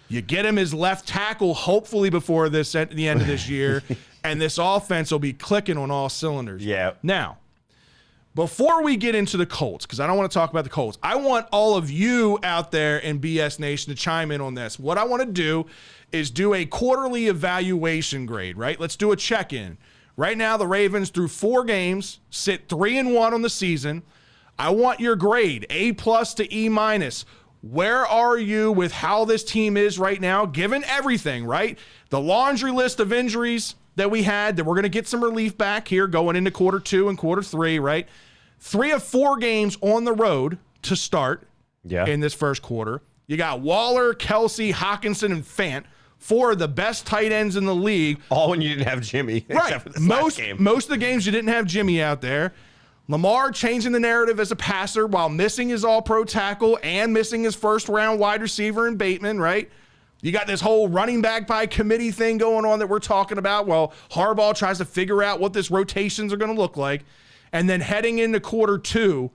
You get him his left tackle, hopefully before the end of this year, and this offense will be clicking on all cylinders. Yeah. Now, before we get into the Colts, because I don't want to talk about the Colts, I want all of you out there in BS Nation to chime in on this. What I want to do is do a quarterly evaluation grade, right? Let's do a check-in. Right now, the Ravens, through 4 games, sit 3-1 on the season. I want your grade, A+ to E-. Where are you with how this team is right now, given everything, right? The laundry list of injuries that we had, that we're going to get some relief back here going into quarter 2 and quarter 3, right? 3 of 4 games on the road to start in this first quarter. You got Waller, Kelsey, Hockenson, and Fant, 4 of the best tight ends in the league. All when you didn't have Jimmy. Right. Except for this last game. Most of the games you didn't have Jimmy out there. Lamar changing the narrative as a passer while missing his all-pro tackle and missing his first-round wide receiver in Bateman, right? You got this whole running back by committee thing going on that we're talking about while Harbaugh tries to figure out what this rotations are going to look like. And then heading into quarter 2,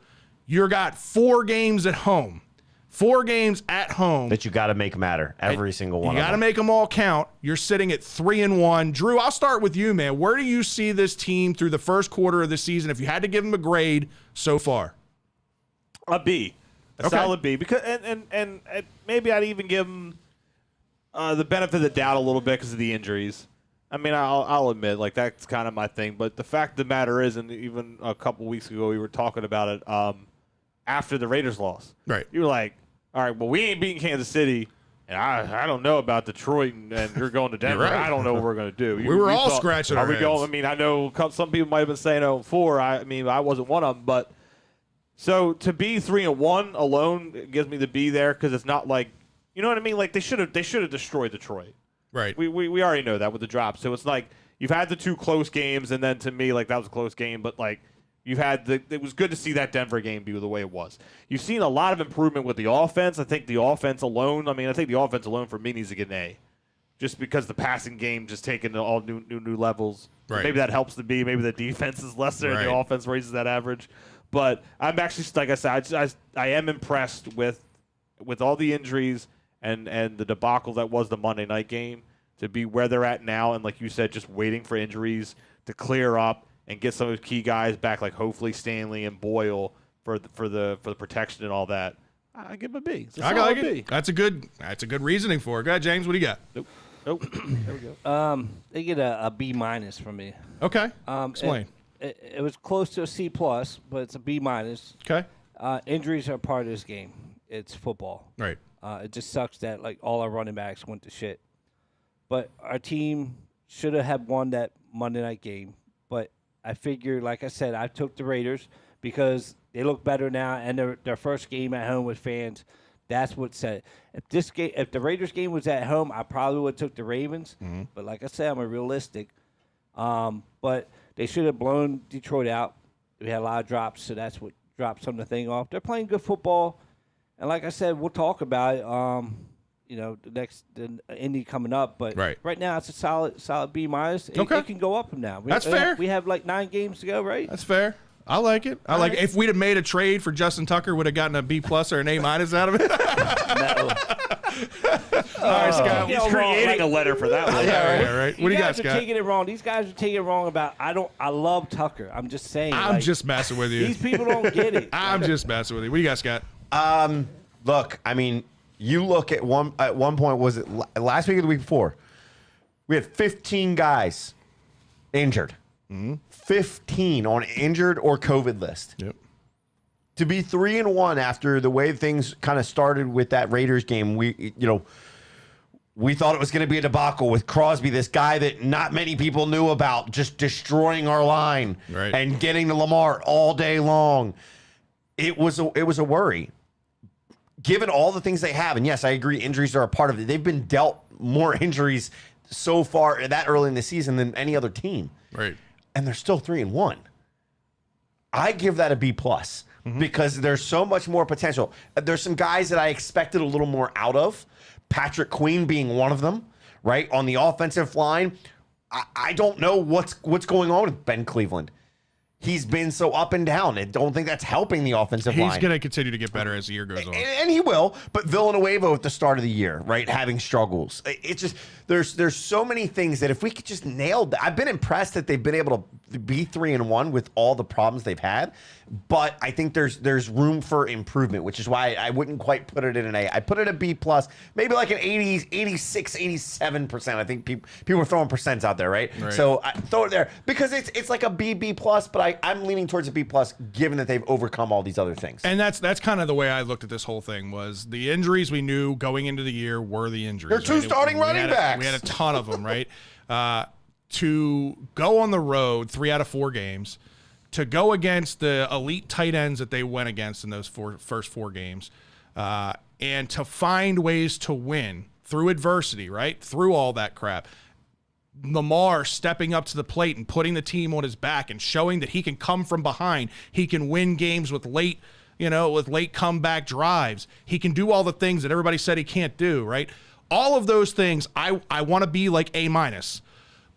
you got 4 games at home. 4 games at home. That you got to make matter. Every single one of them. You got to make them all count. You're sitting at 3-1. Drew, I'll start with you, man. Where do you see this team through the first quarter of the season if you had to give them a grade so far? A B. A solid B. Because and maybe I'd even give them the benefit of the doubt a little bit because of the injuries. I mean, I'll admit, like, that's kind of my thing. But the fact of the matter is, and even a couple weeks ago we were talking about it after the Raiders loss. Right. You were like, all right, well, we ain't beating Kansas City, and I don't know about Detroit, and you're going to Denver. Right. I don't know what we're going to do. We were all scratching our heads. I mean, I know some people might have been saying 0-4. I mean, I wasn't one of them. But so to be 3-1 alone gives me the B there because it's not like, you know what I mean? Like, they should have destroyed Detroit. Right. We already know that with the drop. So it's like you've had the 2 close games, and then to me, like, that was a close game. But, like, it was good to see that Denver game be the way it was. You've seen a lot of improvement with the offense. I think the offense alone for me needs to get an A. Just because the passing game just taken to all new levels. Right. Maybe that helps the B. Maybe the defense is lesser and the offense raises that average. But I'm actually, like I said, I am impressed with all the injuries and the debacle that was the Monday night game to be where they're at now. And like you said, just waiting for injuries to clear up and get some of the key guys back, like hopefully Stanley and Boyle for the protection and all that. I give him a B. I like it. That's a good reasoning for it. Go ahead, James. What do you got? Nope. There we go. They get a B- from me. Okay. Explain. it was close to a C+, but it's a B-. Okay. Injuries are part of this game. It's football. Right. It just sucks that like all our running backs went to shit. But our team should have won that Monday night game. But I figured, like I said, I took the Raiders because they look better now, and their first game at home with fans. That's what said. If the Raiders game was at home, I probably would have took the Ravens. Mm-hmm. But like I said, I'm a realistic. But they should have blown Detroit out. We had a lot of drops, so that's what dropped some of the thing off. They're playing good football, and like I said, we'll talk about it. The Indy coming up, but right now it's a solid B-. It can go up from now. That's fair. We have like 9 games to go, right? That's fair. I like it. I like it. If we'd have made a trade for Justin Tucker, would have gotten a B+ or an A- out of it. No. All right, Scott. He's creating a letter for that one. Yeah, right. What do you got, Scott? Scott? Taking it wrong. These guys are taking it wrong about. I love Tucker. I'm just saying. I'm just messing with you. These people don't get it. I'm just messing with you. What do you got, Scott? Look, I mean, you look at one point, was it last week or the week before? We had 15 guys injured. Mm-hmm. 15 on injured or COVID list. Yep. To be 3-1 after the way things kind of started with that Raiders game, we thought it was going to be a debacle with Crosby, this guy that not many people knew about, just destroying our line and getting to Lamar all day long. It was a worry. Given all the things they have, and yes, I agree, injuries are a part of it. They've been dealt more injuries so far that early in the season than any other team. Right. And they're still 3-1. I give that a B+ because there's so much more potential. There's some guys that I expected a little more out of. Patrick Queen being one of them, right? On the offensive line, I don't know what's going on with Ben Cleveland. He's been so up and down. I don't think that's helping the offensive line. He's going to continue to get better as the year goes on. And he will. But Villanueva at the start of the year, right, having struggles. It's just there's so many things that if we could just nail that. I've been impressed that they've been able to be 3-1 with all the problems they've had. But I think there's room for improvement, which is why I wouldn't quite put it in an A. I put it a B+, maybe like an 80, 86, 87%. I think people are throwing percents out there, right? So I throw it there because it's like a B+, but I'm leaning towards a B+, given that they've overcome all these other things. And that's kind of the way I looked at this whole thing. Was the injuries we knew going into the year were the injuries. They're two starting running backs. We had a ton of them, right? To go on the road 3 out of 4 games, to go against the elite tight ends that they went against in those first 4 games, and to find ways to win through adversity, right? Through all that crap. Lamar stepping up to the plate and putting the team on his back and showing that he can come from behind. He can win games with late comeback drives. He can do all the things that everybody said he can't do, right? All of those things, I want to be like A-.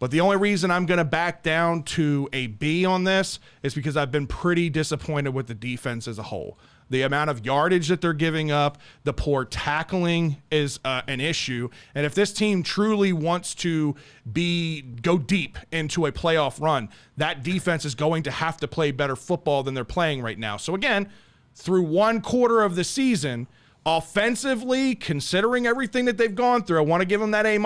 But the only reason I'm going to back down to a B on this is because I've been pretty disappointed with the defense as a whole. The amount of yardage that they're giving up, the poor tackling is an issue. And if this team truly wants to go deep into a playoff run, that defense is going to have to play better football than they're playing right now. So again, through 1 quarter of the season, offensively, considering everything that they've gone through, I want to give them that A-.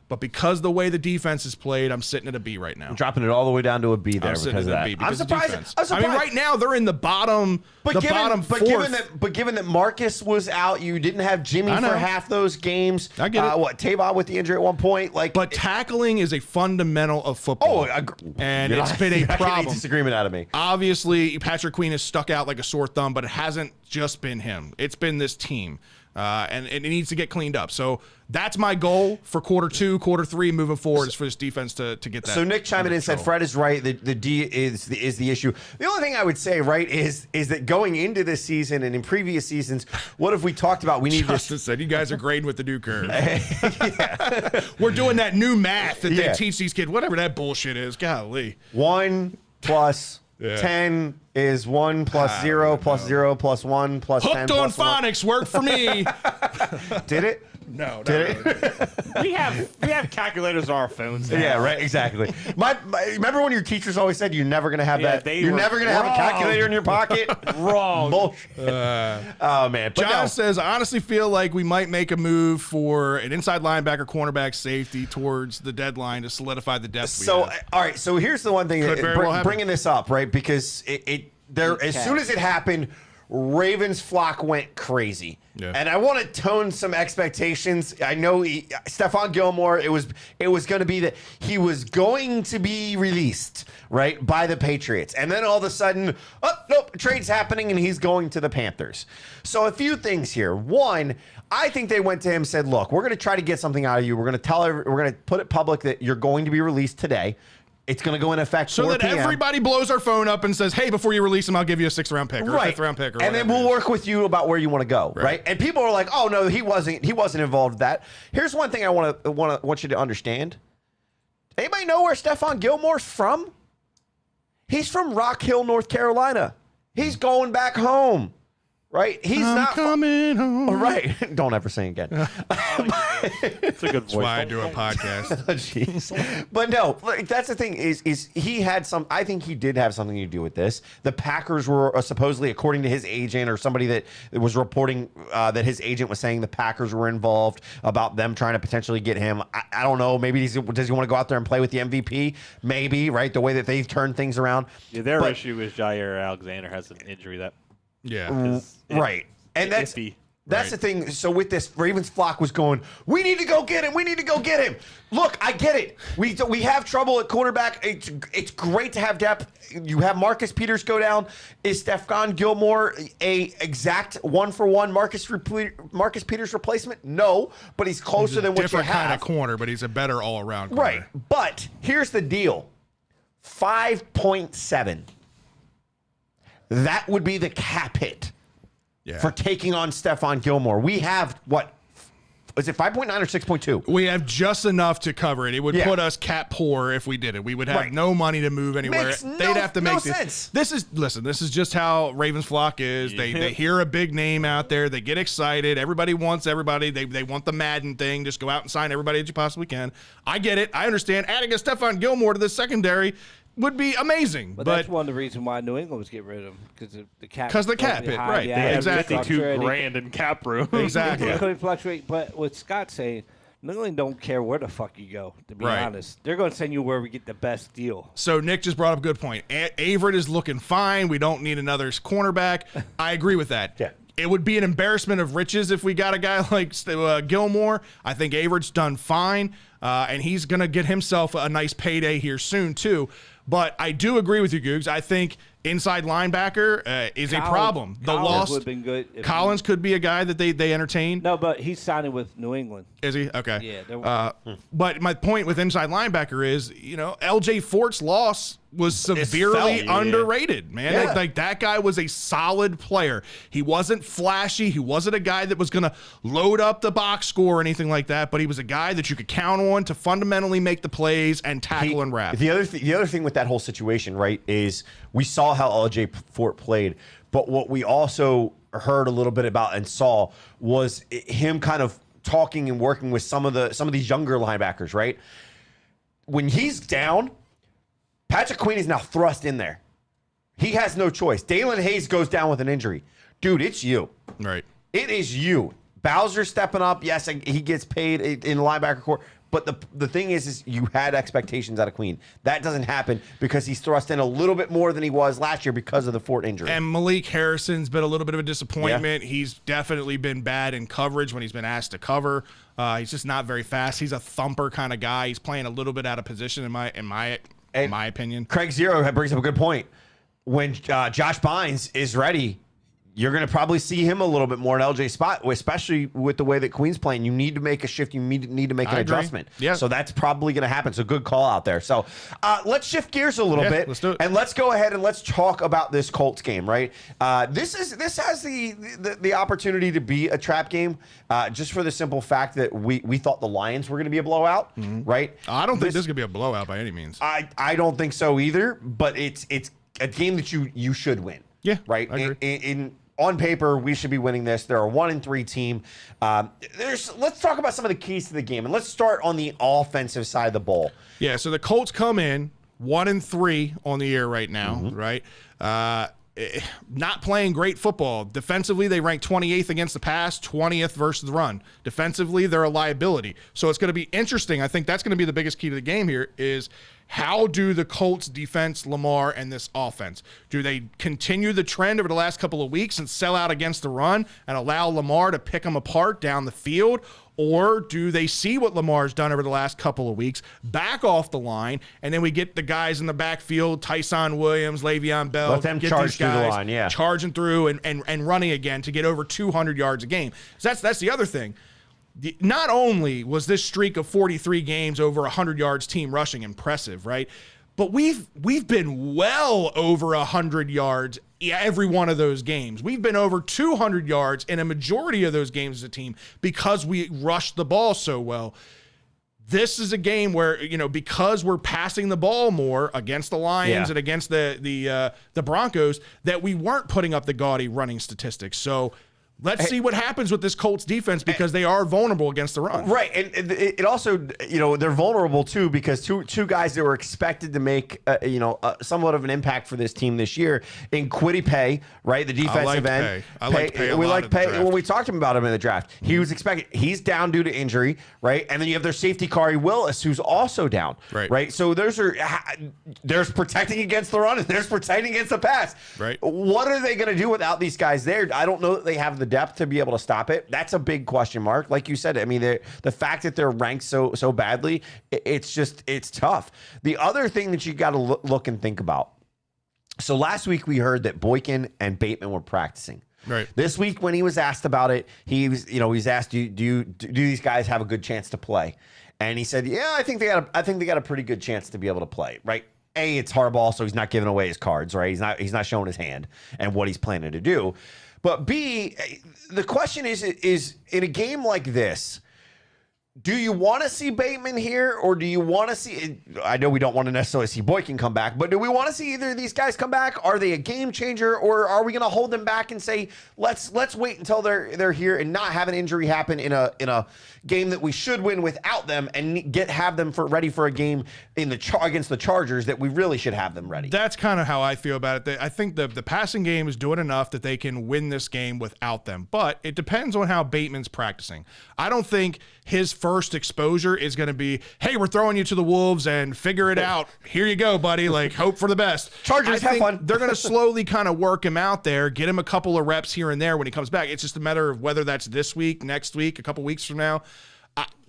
But because the way the defense is played, I'm sitting at a B right now. I'm dropping it all the way down to a B there I'm because of that. I'm surprised. I mean, right now they're in the bottom. Bottom fourth. But given that Marcus was out, you didn't have Jimmy for half those games. I get it. Tavon with the injury at one point, but tackling is a fundamental of football. And it's been a problem. Any disagreement out of me. Obviously, Patrick Queen has stuck out like a sore thumb, but it hasn't just been him. It's been this team. And it needs to get cleaned up. So that's my goal for quarter 2, quarter 3, moving forward, is for this defense to get that. So Nick chimed in and said Fred is right. The D is the issue. The only thing I would say, right, is that going into this season and in previous seasons, what have we talked about? We need Justin said you guys are grading with the new curve. We're doing that new math that they teach these kids, whatever that bullshit is. Golly. 1 + 10 is 1 plus 0 plus 0 plus 1 plus 10 Hooked on plus 1. phonics worked for me. Did it? No, Did it? We have calculators on our phones now. Yeah, right. Exactly. Remember when your teachers always said you're never gonna have Yeah, that? You're never gonna have a calculator in your pocket. Wrong. Bullshit. Oh man. But John no. says, I honestly feel like we might make a move for an inside linebacker, cornerback, safety towards the deadline to solidify the depth. So all right. So here's the one thing. Could very well happen. Bringing this up, right? Because as soon as it happened, Ravens flock went crazy. Yeah. And I want to tone some expectations. I know Stephon Gilmore, it was going to be that he was going to be released, right, by the Patriots. And then all of a sudden, oh, nope, trade's happening and he's going to the Panthers. So a few things here. One, I think they went to him and said, look, we're going to try to get something out of you. We're going to put it public that you're going to be released today. It's going to go in effect so 4 that p.m. everybody blows our phone up and says, hey, before you release him, I'll give you a 6th-round pick or a 5th-round pick. Or and then whatever we'll it is. work with you about where you want to go, right? And people are like, oh, no, he wasn't involved in that. Here's one thing I want you to understand. Anybody know where Stephon Gilmore's from? He's from Rock Hill, North Carolina. He's going back home. Right? He's I'm not coming home. Right. Don't ever sing again. It's a good voice. That's why I do a podcast. Jeez. But no, like, that's the thing is he had some, I think he did have something to do with this. The Packers were supposedly, according to his agent or somebody that was reporting that his agent was saying the Packers were involved about them trying to potentially get him. I don't know. Maybe does he want to go out there and play with the MVP? Maybe, right? The way that they've turned things around. Yeah, their issue is Jair Alexander has an injury that Yeah. Right. And that's iffy. the thing. So with this, Ravens flock was going, we need to go get him. We need to go get him. Look, I get it. We have trouble at quarterback. It's great to have depth. You have Marcus Peters go down. Is Stephon Gilmore a exact 1-for-1 Marcus Peters replacement? No, but he's closer than what you different kind have. of corner, but he's a better all-around corner. Right. But here's the deal. 5.7. That would be the cap hit for taking on Stephon Gilmore. We have, what, is it 5.9 or 6.2? We have just enough to cover it. It would put us cap poor if we did it. We would have no money to move anywhere. Makes They'd have to make sense. This is just how Ravens flock is. They hear a big name out there. They get excited. Everybody wants everybody. They want the Madden thing. Just go out and sign everybody that you possibly can. I get it. I understand. Adding a Stephon Gilmore to the secondary would be amazing. But that's one of the reasons why New England was getting rid of him, because the cap. Because the cap hit, right. Yeah, exactly. $52,000 in cap room. Exactly. It couldn't fluctuate. But what Scott's saying, New England don't care where the fuck you go, to be honest. They're going to send you where we get the best deal. So Nick just brought up a good point. Averett is looking fine. We don't need another cornerback. I agree with that. Yeah. It would be an embarrassment of riches if we got a guy like Gilmore. I think Averett's done fine, and he's going to get himself a nice payday here soon, too. But I do agree with you, Googs. I think inside linebacker is a problem. The loss. Would have been good. Collins could be a guy that they entertain. No, but he's signing with New England. Is he? Okay. Yeah. But my point with inside linebacker is, LJ Fort's loss was severely underrated, man. Yeah. Like that guy was a solid player. He wasn't flashy. He wasn't a guy that was going to load up the box score or anything like that, but he was a guy that you could count on to fundamentally make the plays and tackle and wrap. The other thing with that whole situation, right, is we saw how LJ Fort played, but what we also heard a little bit about and saw was him kind of talking and working with some of these younger linebackers, right? When he's down, Patrick Queen is now thrust in there. He has no choice. Dalen Hayes goes down with an injury. Dude, it's you. Right. It is you. Bowser stepping up. Yes, he gets paid in the linebacker court. But the thing is you had expectations out of Queen. That doesn't happen because he's thrust in a little bit more than he was last year because of the Fort injury. And Malik Harrison's been a little bit of a disappointment. Yeah. He's definitely been bad in coverage when he's been asked to cover. He's just not very fast. He's a thumper kind of guy. He's playing a little bit out of position in my opinion. Craig Zero brings up a good point. When Josh Bynes is ready, you're going to probably see him a little bit more in LJ's spot, especially with the way that Queen's playing. You need to make a shift. You need to make an adjustment. Yeah. So that's probably going to happen. So good call out there. So let's shift gears a little bit. Let's do it. And let's go ahead and let's talk about this Colts game, right? This has the opportunity to be a trap game just for the simple fact that we thought the Lions were going to be a blowout, right? I don't think this is going to be a blowout by any means. I don't think so either, but a game that you should win. Yeah, right. I agree. On paper, we should be winning this. They're a 1-3 team. Let's talk about some of the keys to the game, and let's start on the offensive side of the ball. Yeah, so the Colts come in 1-3 on the year right now, right? Not playing great football. Defensively, they rank 28th against the pass, 20th versus the run. Defensively, they're a liability. So it's going to be interesting. I think that's going to be the biggest key to the game here is how do the Colts defense Lamar and this offense? Do they continue the trend over the last couple of weeks and sell out against the run and allow Lamar to pick them apart down the field? Or do they see what Lamar's done over the last couple of weeks, back off the line, and then we get the guys in the backfield, Tyson Williams, Le'Veon Bell, let them get charge these through the guys line, yeah, charging through and running again to get over 200 yards a game. So that's the other thing. Not only was this streak of 43 games over 100 yards team rushing impressive, right? But we've been well over 100 yards every one of those games. We've been over 200 yards in a majority of those games as a team because we rushed the ball so well. This is a game where, because we're passing the ball more against the Lions and against the Broncos, that we weren't putting up the gaudy running statistics. So let's see what happens with this Colts defense because they are vulnerable against the run. Right, and it also, they're vulnerable too because two guys that were expected to make, somewhat of an impact for this team this year in Kwity Paye, right, the defensive end. I like Paye. We like Paye when we talked about him in the draft. He was expected. He's down due to injury, right, and then you have their safety Kari Willis, who's also down, right. So there's protecting against the run and there's protecting against the pass. Right. What are they going to do without these guys there? I don't know that they have the depth to be able to stop it. That's a big question mark. Like you said, I mean, the fact that they're ranked so badly, it's tough. The other thing that you got to look and think about. So last week we heard that Boykin and Bateman were practicing. Right. This week when he was asked about it, he's asked, do these guys have a good chance to play? And he said, yeah, I think they got a pretty good chance to be able to play. Right. A, it's Harbaugh, so he's not giving away his cards. Right. He's not showing his hand and what he's planning to do. But B, the question is in a game like this, do you want to see Bateman here or do you want to see – I know we don't want to necessarily see Boykin come back, but do we want to see either of these guys come back? Are they a game changer or are we going to hold them back and say let's wait until they're here and not have an injury happen in a game that we should win without them and have them ready for a game against the Chargers that we really should have them ready? That's kind of how I feel about it. I think the passing game is doing enough that they can win this game without them, but it depends on how Bateman's practicing. I don't think his first exposure is going to be, hey, we're throwing you to the Wolves and figure it out. Here you go, buddy. Like, hope for the best. Chargers, have fun. They're going to slowly kind of work him out there, get him a couple of reps here and there when he comes back. It's just a matter of whether that's this week, next week, a couple weeks from now.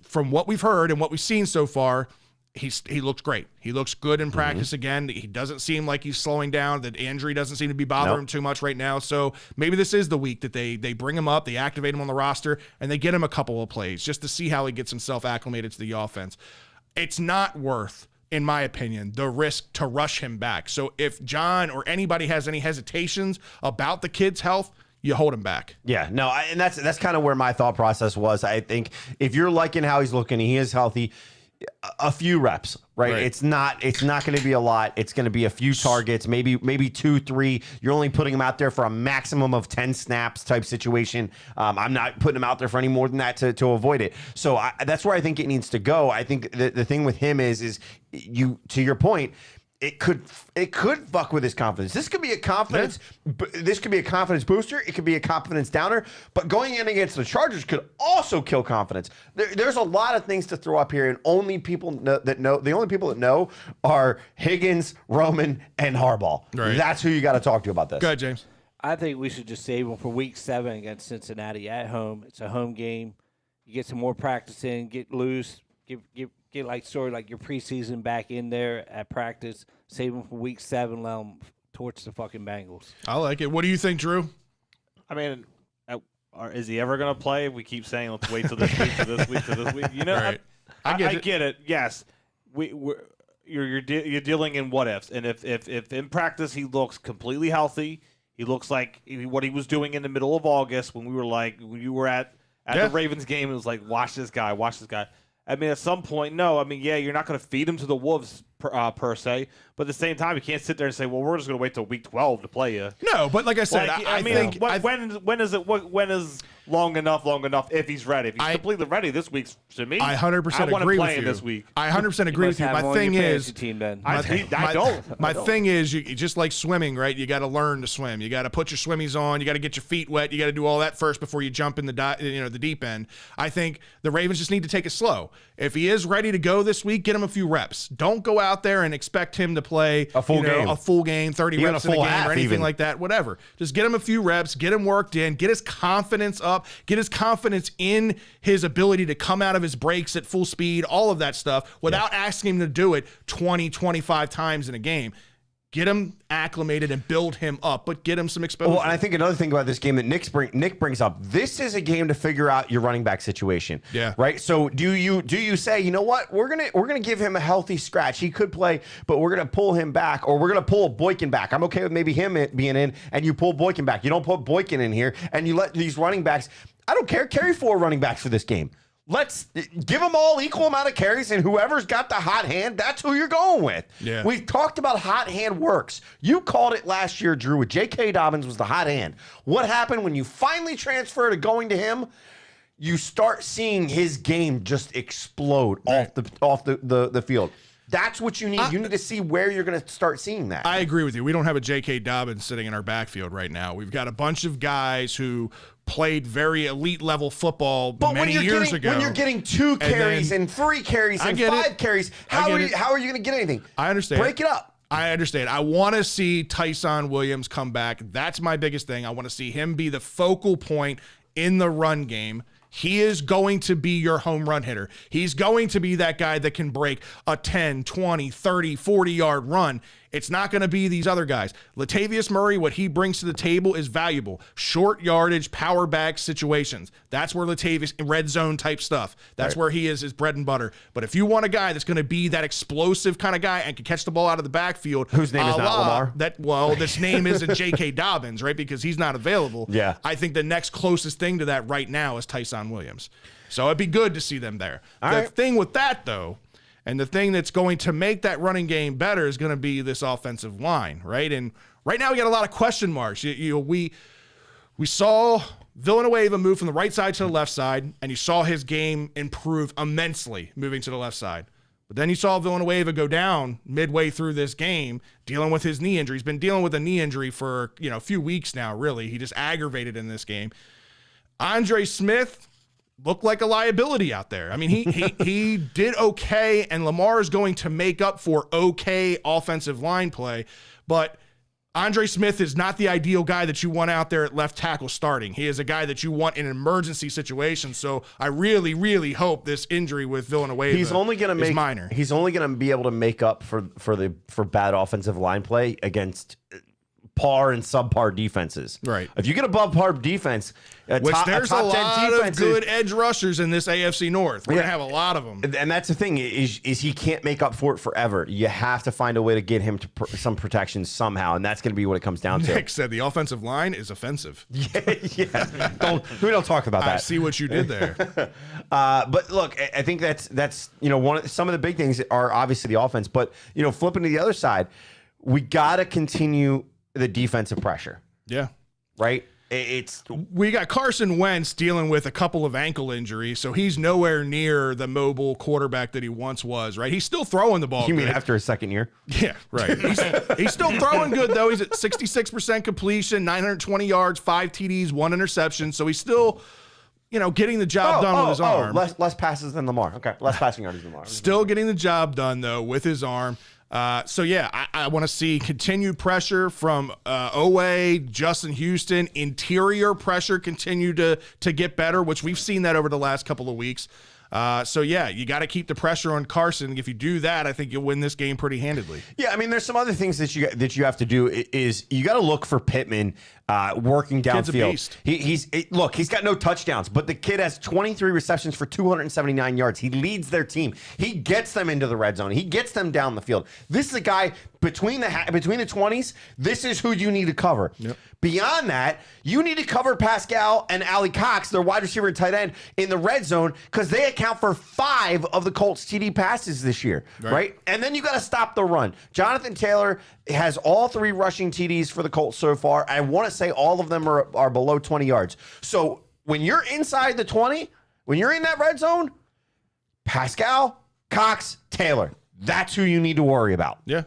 From what we've heard and what we've seen so far, he looks great. He looks good in practice again. He doesn't seem like he's slowing down. The injury doesn't seem to be bothering him too much right now. So maybe this is the week that they bring him up, they activate him on the roster, and they get him a couple of plays just to see how he gets himself acclimated to the offense. It's not worth, in my opinion, the risk to rush him back. So if John or anybody has any hesitations about the kid's health, you hold him back. Yeah, no, and that's kind of where my thought process was. I think if you're liking how he's looking, he is healthy. A few reps, right? It's not going to be a lot. It's going to be a few targets, maybe 2, 3. You're only putting him out there for a maximum of 10 snaps type situation. I'm not putting him out there for any more than that to avoid it. So that's where I think it needs to go. I think the thing with him is you, to your point, it could fuck with his confidence. This could be a confidence. This could be a confidence booster. It could be a confidence downer. But going in against the Chargers could also kill confidence. There's a lot of things to throw up here, and the only people that know are Higgins, Roman, and Harbaugh. Right. That's who you got to talk to about this. Go ahead, James. I think we should just save him for Week 7 against Cincinnati at home. It's a home game. You get some more practice in, get loose, get like your preseason back in there at practice, save them for Week 7, let them torch the fucking Bengals. I like it. What do you think, Drew? I mean, is he ever going to play? We keep saying, let's wait till this week, to this week, to this week. You know, right. I get it. Yes, you're dealing in what ifs, and if in practice he looks completely healthy, he looks like what he was doing in the middle of August when you were at the Ravens game. It was like, watch this guy. I mean, at some point, no. I mean, yeah, you're not going to feed him to the wolves per se, but at the same time, you can't sit there and say, "Well, we're just going to wait till week 12 to play you." No, but like I said, I think when is long enough if he's ready? If he's completely ready this week, to me, I 100% agree with you. This week. I 100% agree with you. My thing is, my thing is, you just like swimming, right? You got to learn to swim. You got to put your swimmies on. You got to get your feet wet. You got to do all that first before you jump in the deep end. I think the Ravens just need to take it slow. If he is ready to go this week, get him a few reps. Don't go out there and expect him to play a full game, 30 reps in a game or anything like that. Whatever. Just get him a few reps. Get him worked in. Get his confidence up. Get his confidence in his ability to come out of his breaks at full speed. All of that stuff without asking him to do it 20, 25 times in a game. Get him acclimated and build him up, but get him some exposure. Well, and I think another thing about this game that Nick brings up, this is a game to figure out your running back situation. Yeah. Right. So do you say, you know what, we're gonna give him a healthy scratch. He could play, but we're gonna pull him back, or we're gonna pull Boykin back. I'm okay with maybe him being in, and you pull Boykin back. You don't put Boykin in here, and you let these running backs. I don't care. Carry 4 running backs for this game. Let's give them all equal amount of carries, and whoever's got the hot hand, that's who you're going with. Yeah. We've talked about hot hand works. You called it last year, Drew, with J.K. Dobbins was the hot hand. What happened when you finally transfer to going to him? You start seeing his game just explode off the field. That's what you need. You need to see where you're going to start seeing that. I agree with you. We don't have a J.K. Dobbins sitting in our backfield right now. We've got a bunch of guys who played very elite level football many years ago. When you're getting 2 carries and 3 carries and 5 carries, how are you going to get anything? I understand. Break it up. I understand. I want to see Tyson Williams come back. That's my biggest thing. I want to see him be the focal point in the run game. He is going to be your home run hitter. He's going to be that guy that can break a 10, 20, 30, 40-yard run. It's not going to be these other guys. Latavius Murray, what he brings to the table is valuable. Short yardage, power back situations. That's where Latavius, red zone type stuff. That's where he is his bread and butter. But if you want a guy that's going to be that explosive kind of guy and can catch the ball out of the backfield. Whose name is not Lamar? This name isn't J.K. Dobbins, right? Because he's not available. Yeah. I think the next closest thing to that right now is Tyson Williams. So it'd be good to see them there. The thing with that, though, and the thing that's going to make that running game better is going to be this offensive line, right? And right now we got a lot of question marks. We saw Villanueva move from the right side to the left side, and you saw his game improve immensely moving to the left side. But then you saw Villanueva go down midway through this game, dealing with his knee injury. He's been dealing with a knee injury for a few weeks now, really. He just aggravated in this game. Andre Smith looked like a liability out there. I mean, he did okay, and Lamar is going to make up for okay offensive line play, but Andre Smith is not the ideal guy that you want out there at left tackle starting. He is a guy that you want in an emergency situation. So I really, really hope this injury with Villanueva is minor. He's only going to be able to make up for bad offensive line play against par and subpar defenses. Right. If you get above par defense, there's a lot of good edge rushers in this AFC North. We're going to have a lot of them. And that's the thing is he can't make up for it forever. You have to find a way to get him to some protection somehow, and that's going to be what it comes down to. Nick said the offensive line is offensive. Yeah. We don't talk about that. I see what you did there. But look, I think that's some of the big things are obviously the offense, but flipping to the other side, we got to continue the defensive pressure. Yeah. Right? We got Carson Wentz dealing with a couple of ankle injuries, so he's nowhere near the mobile quarterback that he once was, right? He's still throwing the ball. You mean after his second year? Yeah, right. He's still throwing good, though. He's at 66% completion, 920 yards, 5 TDs, 1 interception, so he's still getting the job done with his arm. Less passes than Lamar. Okay, less passing yards than Lamar. Still getting the job done, though, with his arm. I want to see continued pressure from Oweh, Justin Houston, interior pressure continue to get better, which we've seen that over the last couple of weeks. You got to keep the pressure on Carson. If you do that, I think you'll win this game pretty handedly. Yeah, I mean, there's some other things that you have to do is you got to look for Pittman working Kid's a downfield. beast. He's got no touchdowns, but the kid has 23 receptions for 279 yards. He leads their team. He gets them into the red zone. He gets them down the field. This is a guy between the 20s. This is who you need to cover. Yep. Beyond that, you need to cover Pascal and Ali Cox, their wide receiver and tight end, in the red zone because they account for 5 of the Colts' TD passes this year, right? And then you got to stop the run. Jonathan Taylor has all 3 rushing TDs for the Colts so far. I want to say all of them are below 20 yards. So when you're inside the 20, when you're in that red zone, Pascal, Cox, Taylor, that's who you need to worry about. Yeah.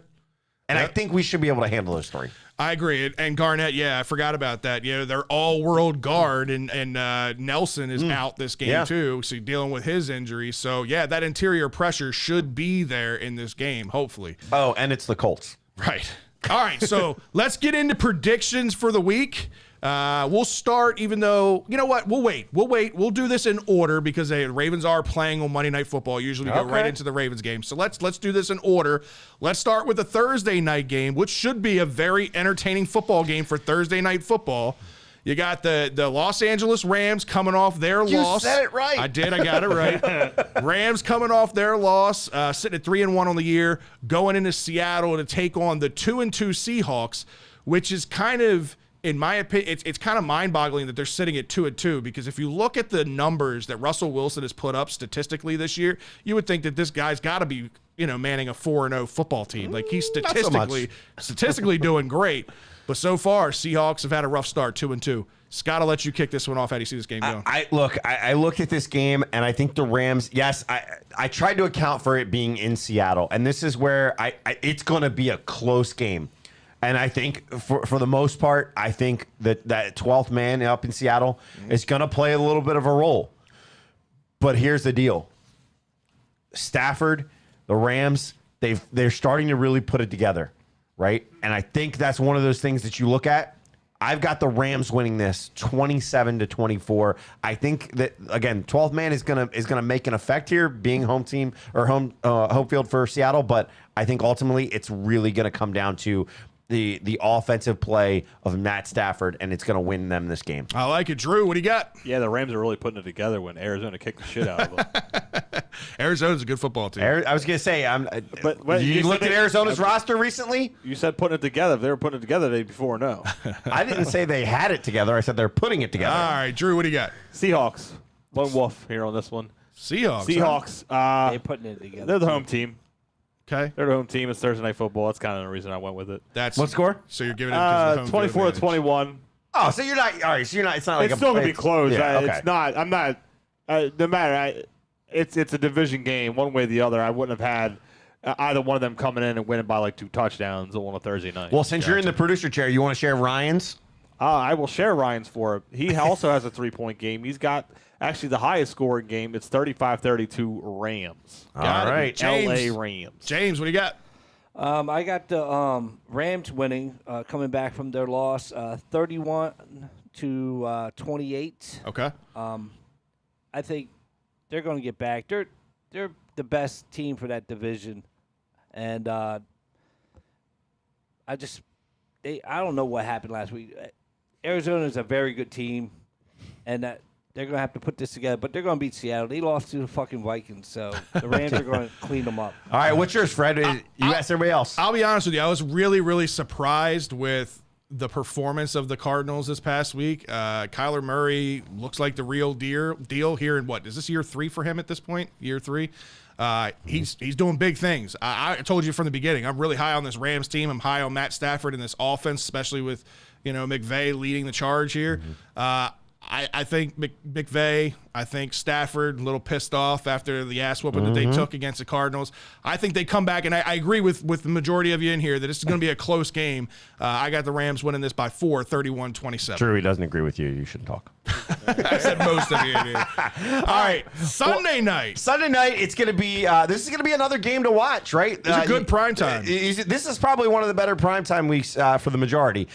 And I think we should be able to handle those 3. I agree. And Garnett, yeah, I forgot about that. You know, they're all-world guard, and Nelson is out this game too, so dealing with his injury. So, yeah, that interior pressure should be there in this game, hopefully. Oh, and it's the Colts. Right. All right, so let's get into predictions for the week. We'll start, even though, you know what, we'll wait. We'll do this in order because the Ravens are playing on Monday Night Football. Usually we go right into the Ravens game. So let's do this in order. Let's start with the Thursday night game, which should be a very entertaining football game for Thursday Night Football. You got the Los Angeles Rams coming off their loss. You said it right. I did. I got it right. Rams coming off their loss, sitting at 3-1 on the year, going into Seattle to take on the 2-2 Seahawks, which is kind of, in my opinion, it's kind of mind-boggling that they're sitting at 2-2 because if you look at the numbers that Russell Wilson has put up statistically this year, you would think that this guy's got to be, manning a 4-0 football team. Like he's statistically doing great. But so far, Seahawks have had a rough start, 2-2. Scott, I'll let you kick this one off. How do you see this game going? I looked at this game, and I think the Rams, yes, I tried to account for it being in Seattle. And this is where it's going to be a close game. And I think for the most part, I think that 12th man up in Seattle is going to play a little bit of a role. But here's the deal. Stafford, the Rams, they're starting to really put it together, right? And I think that's one of those things that you look at. I've got the Rams winning this 27-24. I think that, again, 12th man is gonna make an effect here, being home team or home field for Seattle. But I think ultimately it's really going to come down to the offensive play of Matt Stafford, and it's going to win them this game. I like it. Drew, what do you got? Yeah, the Rams are really putting it together when Arizona kicked the shit out of them. Arizona's a good football team. I was going to say, but you looked at Arizona's roster recently? You said putting it together. If they were putting it together, they'd be 4-0. I didn't say they had it together. I said they're putting it together. All right, Drew, what do you got? Seahawks. Lone wolf here on this one. Seahawks. They're putting it together. They're the home team. Okay. They're the home team. It's Thursday Night Football. That's kind of the reason I went with it. That's what score? So you're giving it because 24-21. Oh, so you're not. All right, so you're not. It's not like It's still gonna be close. Yeah, okay. It's not. I'm not. No matter. It's a division game. One way or the other. I wouldn't have had either one of them coming in and winning by like 2 touchdowns on a Thursday night. Well, since you're in the producer chair, you want to share Ryan's? I will share Ryan's for it. He also has a 3-point game. He's got actually the highest scoring game. It's 35-32 Rams. All right, James. LA Rams. James, what do you got? I got the Rams winning, coming back from their loss, 31-28. Okay. I think they're going to get back. They're the best team for that division, and I don't know what happened last week. Arizona is a very good team, and that they're going to have to put this together. But they're going to beat Seattle. They lost to the fucking Vikings, so the Rams are going to clean them up. All right, what's yours, Fred? You asked everybody else. I'll be honest with you. I was really, really surprised with the performance of the Cardinals this past week. Kyler Murray looks like the real deal here in what? Is this year 3 for him at this point? Year 3? He's doing big things. I told you from the beginning, I'm really high on this Rams team. I'm high on Matt Stafford and this offense, especially with McVay leading the charge here. I think McVay, I think Stafford, a little pissed off after the ass whooping that they took against the Cardinals. I think they come back, and I agree with the majority of you in here that this is going to be a close game. I got the Rams winning this by 4, 31-27. True, he doesn't agree with you. You shouldn't talk. I said most of you did. All right, Sunday night. Sunday night, it's going to be. This is going to be another game to watch, right? It's a good prime time. This is probably one of the better primetime weeks for the majority.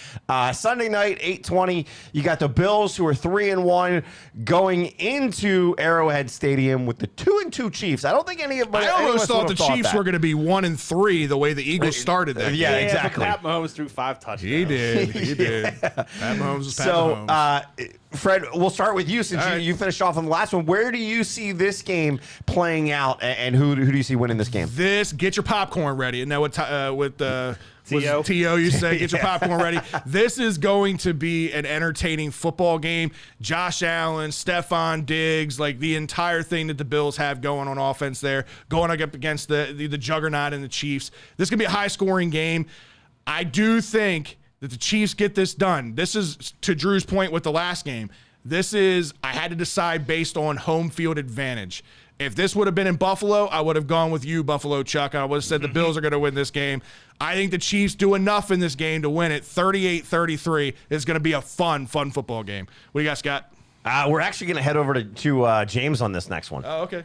Sunday night, 8:20. You got the Bills, who are 3-1, going into Arrowhead Stadium with the 2-2 Chiefs. I don't think any of. I almost thought the Chiefs were going to be 1-3 the way the Eagles started that. Yeah, game. exactly. Pat Mahomes threw 5 touchdowns. He did. He did. Pat Mahomes was Pat Mahomes. Fred, we'll start with you since you finished off on the last one. Where do you see this game playing out, and who do you see winning this game? Get your popcorn ready. And now with T.O. you say, get your popcorn ready. This is going to be an entertaining football game. Josh Allen, Stephon Diggs, like the entire thing that the Bills have going on offense there, going up against the juggernaut and the Chiefs. This is going to be a high-scoring game. I do think that the Chiefs get this done. This is, to Drew's point with the last game, I had to decide based on home field advantage. If this would have been in Buffalo, I would have gone with you, Buffalo Chuck. I would have said the Bills are going to win this game. I think the Chiefs do enough in this game to win it. 38-33 is going to be a fun football game. What do you guys got? We're actually going to head over to James on this next one. Oh, okay.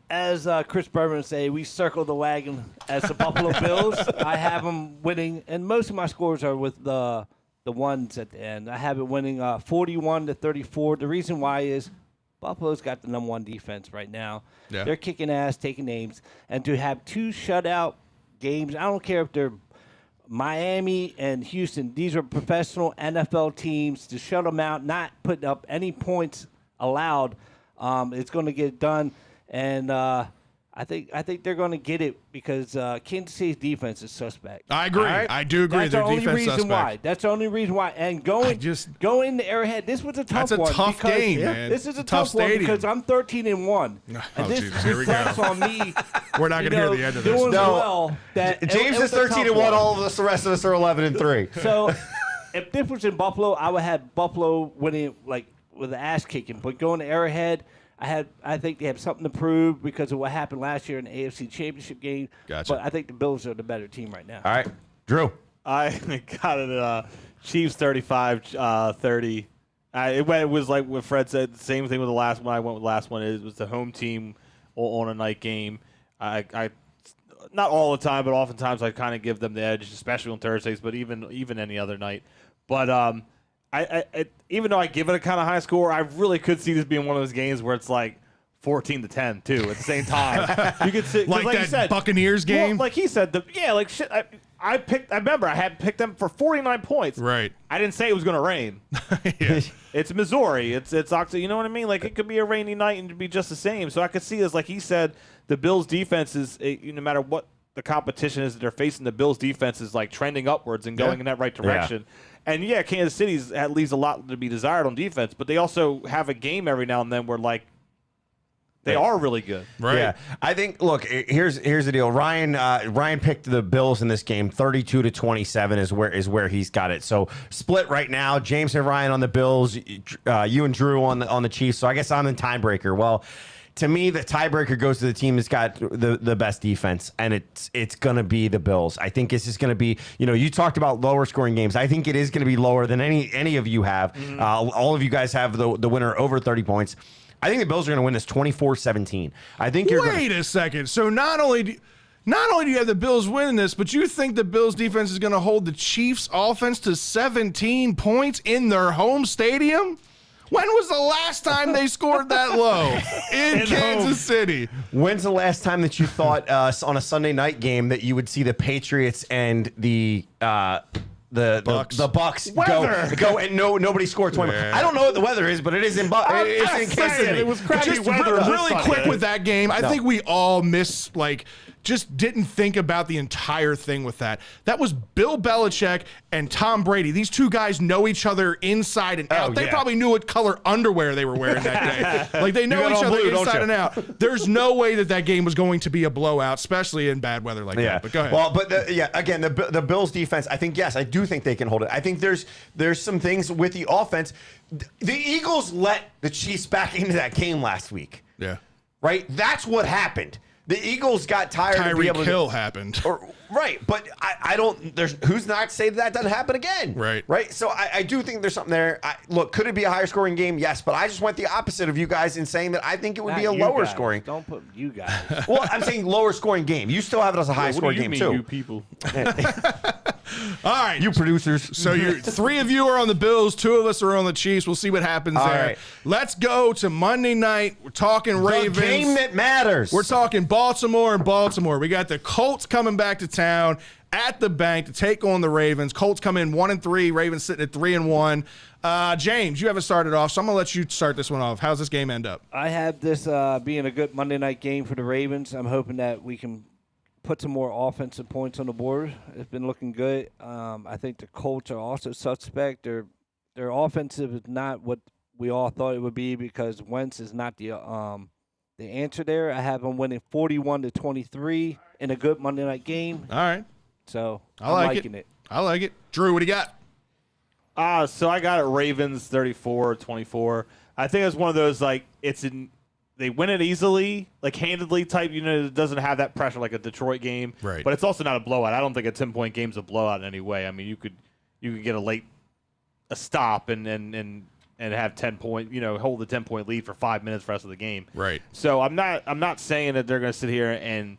As Chris Berman would say, we circle the wagon as the Buffalo Bills. I have them winning, and most of my scores are with the ones at the end. I have it winning 41-34. The reason why is Buffalo's got the number 1 defense right now. Yeah. They're kicking ass, taking names, and to have 2 shutout games, I don't care if they're Miami and Houston. These are professional NFL teams. To shut them out, not putting up any points allowed, it's going to get done. And I think they're going to get it because Kansas City's defense is suspect. I agree. Right? I do agree. That's Their the only defense reason suspect. why. That's the only reason why. And going to Arrowhead, this was a tough one. That's a tough game, man. This is a tough tough one stadium. because I'm 13-1, and this Jesus, here we go. reflects on me. We're not going to hear the end of this. Doing No. well. That James it is was a tough 13-1. one. All of us, the rest of us, are 11-3. So, if this was in Buffalo, I would have Buffalo winning like with an ass kicking. But going to Arrowhead, I think they have something to prove because of what happened last year in the AFC Championship game. Gotcha. But I think the Bills are the better team right now. All right, Drew. I got it. Chiefs 35-30. It was like what Fred said. The same thing with the last one. I went with the last one. It was the home team on a night game. I not all the time, but oftentimes I kind of give them the edge, especially on Thursdays, but even any other night. But I even though I give it a kind of high score, I really could see this being one of those games where it's like 14-10 too at the same time. You could see like that you said, Buccaneers game. Well, like he said, I remember I had picked them for 49 points. Right. I didn't say it was going to rain. Yeah. It's Missouri. It's you know what I mean? Like it could be a rainy night and it'd be just the same. So I could see as like he said, the Bills defense is no matter what the competition is that they're facing, the Bills defense is like trending upwards and going in that right direction. Yeah. And yeah, Kansas City's leaves a lot to be desired on defense, but they also have a game every now and then where like they are really good. Right. Yeah. I think, look, here's the deal. Ryan picked the Bills in this game. 32-27 is where he's got it. So split right now. James and Ryan on the Bills, you and Drew on the Chiefs. So I guess I'm the tiebreaker. Well, to me, the tiebreaker goes to the team that's got the best defense, and it's going to be the Bills. I think this is going to be, you talked about lower scoring games. I think it is going to be lower than any of you have. Mm-hmm. All of you guys have the winner over 30 points. I think the Bills are going to win this 24-17. I think Wait a second. So not only do you have the Bills winning this, but you think the Bills defense is going to hold the Chiefs offense to 17 points in their home stadium? When was the last time they scored that low in Kansas City? When's the last time that you thought on a Sunday night game that you would see the Patriots and the Bucks go and nobody scored 20? Yeah. I don't know what the weather is, but it is in Kansas City. It was crappy Just weather. really quick with that game. I think we all just didn't think about the entire thing with that. That was Bill Belichick and Tom Brady. These two guys know each other inside and out. They probably knew what color underwear they were wearing that day. Like, they know each other inside and out. There's no way that game was going to be a blowout, especially in bad weather like that. But go ahead. Well, but again, the Bills defense, I think, yes, I do think they can hold it. I think there's some things with the offense. The Eagles let the Chiefs back into that game last week. Yeah. Right? That's what happened. The Eagles got tired of being Tyreek able Hill happened. Right, but I don't. There's who's not to say that doesn't happen again. Right. So I do think there's something there. Look, could it be a higher scoring game? Yes, but I just went the opposite of you guys in saying that I think it would be a lower scoring. Don't put you guys. Well, I'm saying lower scoring game. You still have it as a high scoring game too. You people. All right, you producers. So you 3 of you are on the Bills, 2 of us are on the Chiefs. We'll see what happens there. Right. Let's go to Monday night. We're talking Ravens. The game that matters. We're talking Baltimore and Baltimore. We got the Colts coming back to town at the bank to take on the Ravens. Colts come in 1-3. Ravens sitting at 3-1. James, you haven't started off, so I'm gonna let you start this one off. How's this game end up? I have this being a good Monday night game for the Ravens. I'm hoping that we can put some more offensive points on the board. It's been looking good. I think the Colts are also suspect. Their offensive is not what we all thought it would be because Wentz is not the answer there. I have them winning 41-23 in a good Monday night game. All right. So I'm liking it. I like it. Drew, what do you got? So I got it Ravens 34-24. I think it's one of those like they win it easily, like handedly type. It doesn't have that pressure like a Detroit game. Right. But it's also not a blowout. I don't think a 10-point game's a blowout in any way. I mean, you could get a stop and have 10 point, hold the 10-point lead for 5 minutes for the rest of the game. Right. So I'm not saying that they're going to sit here and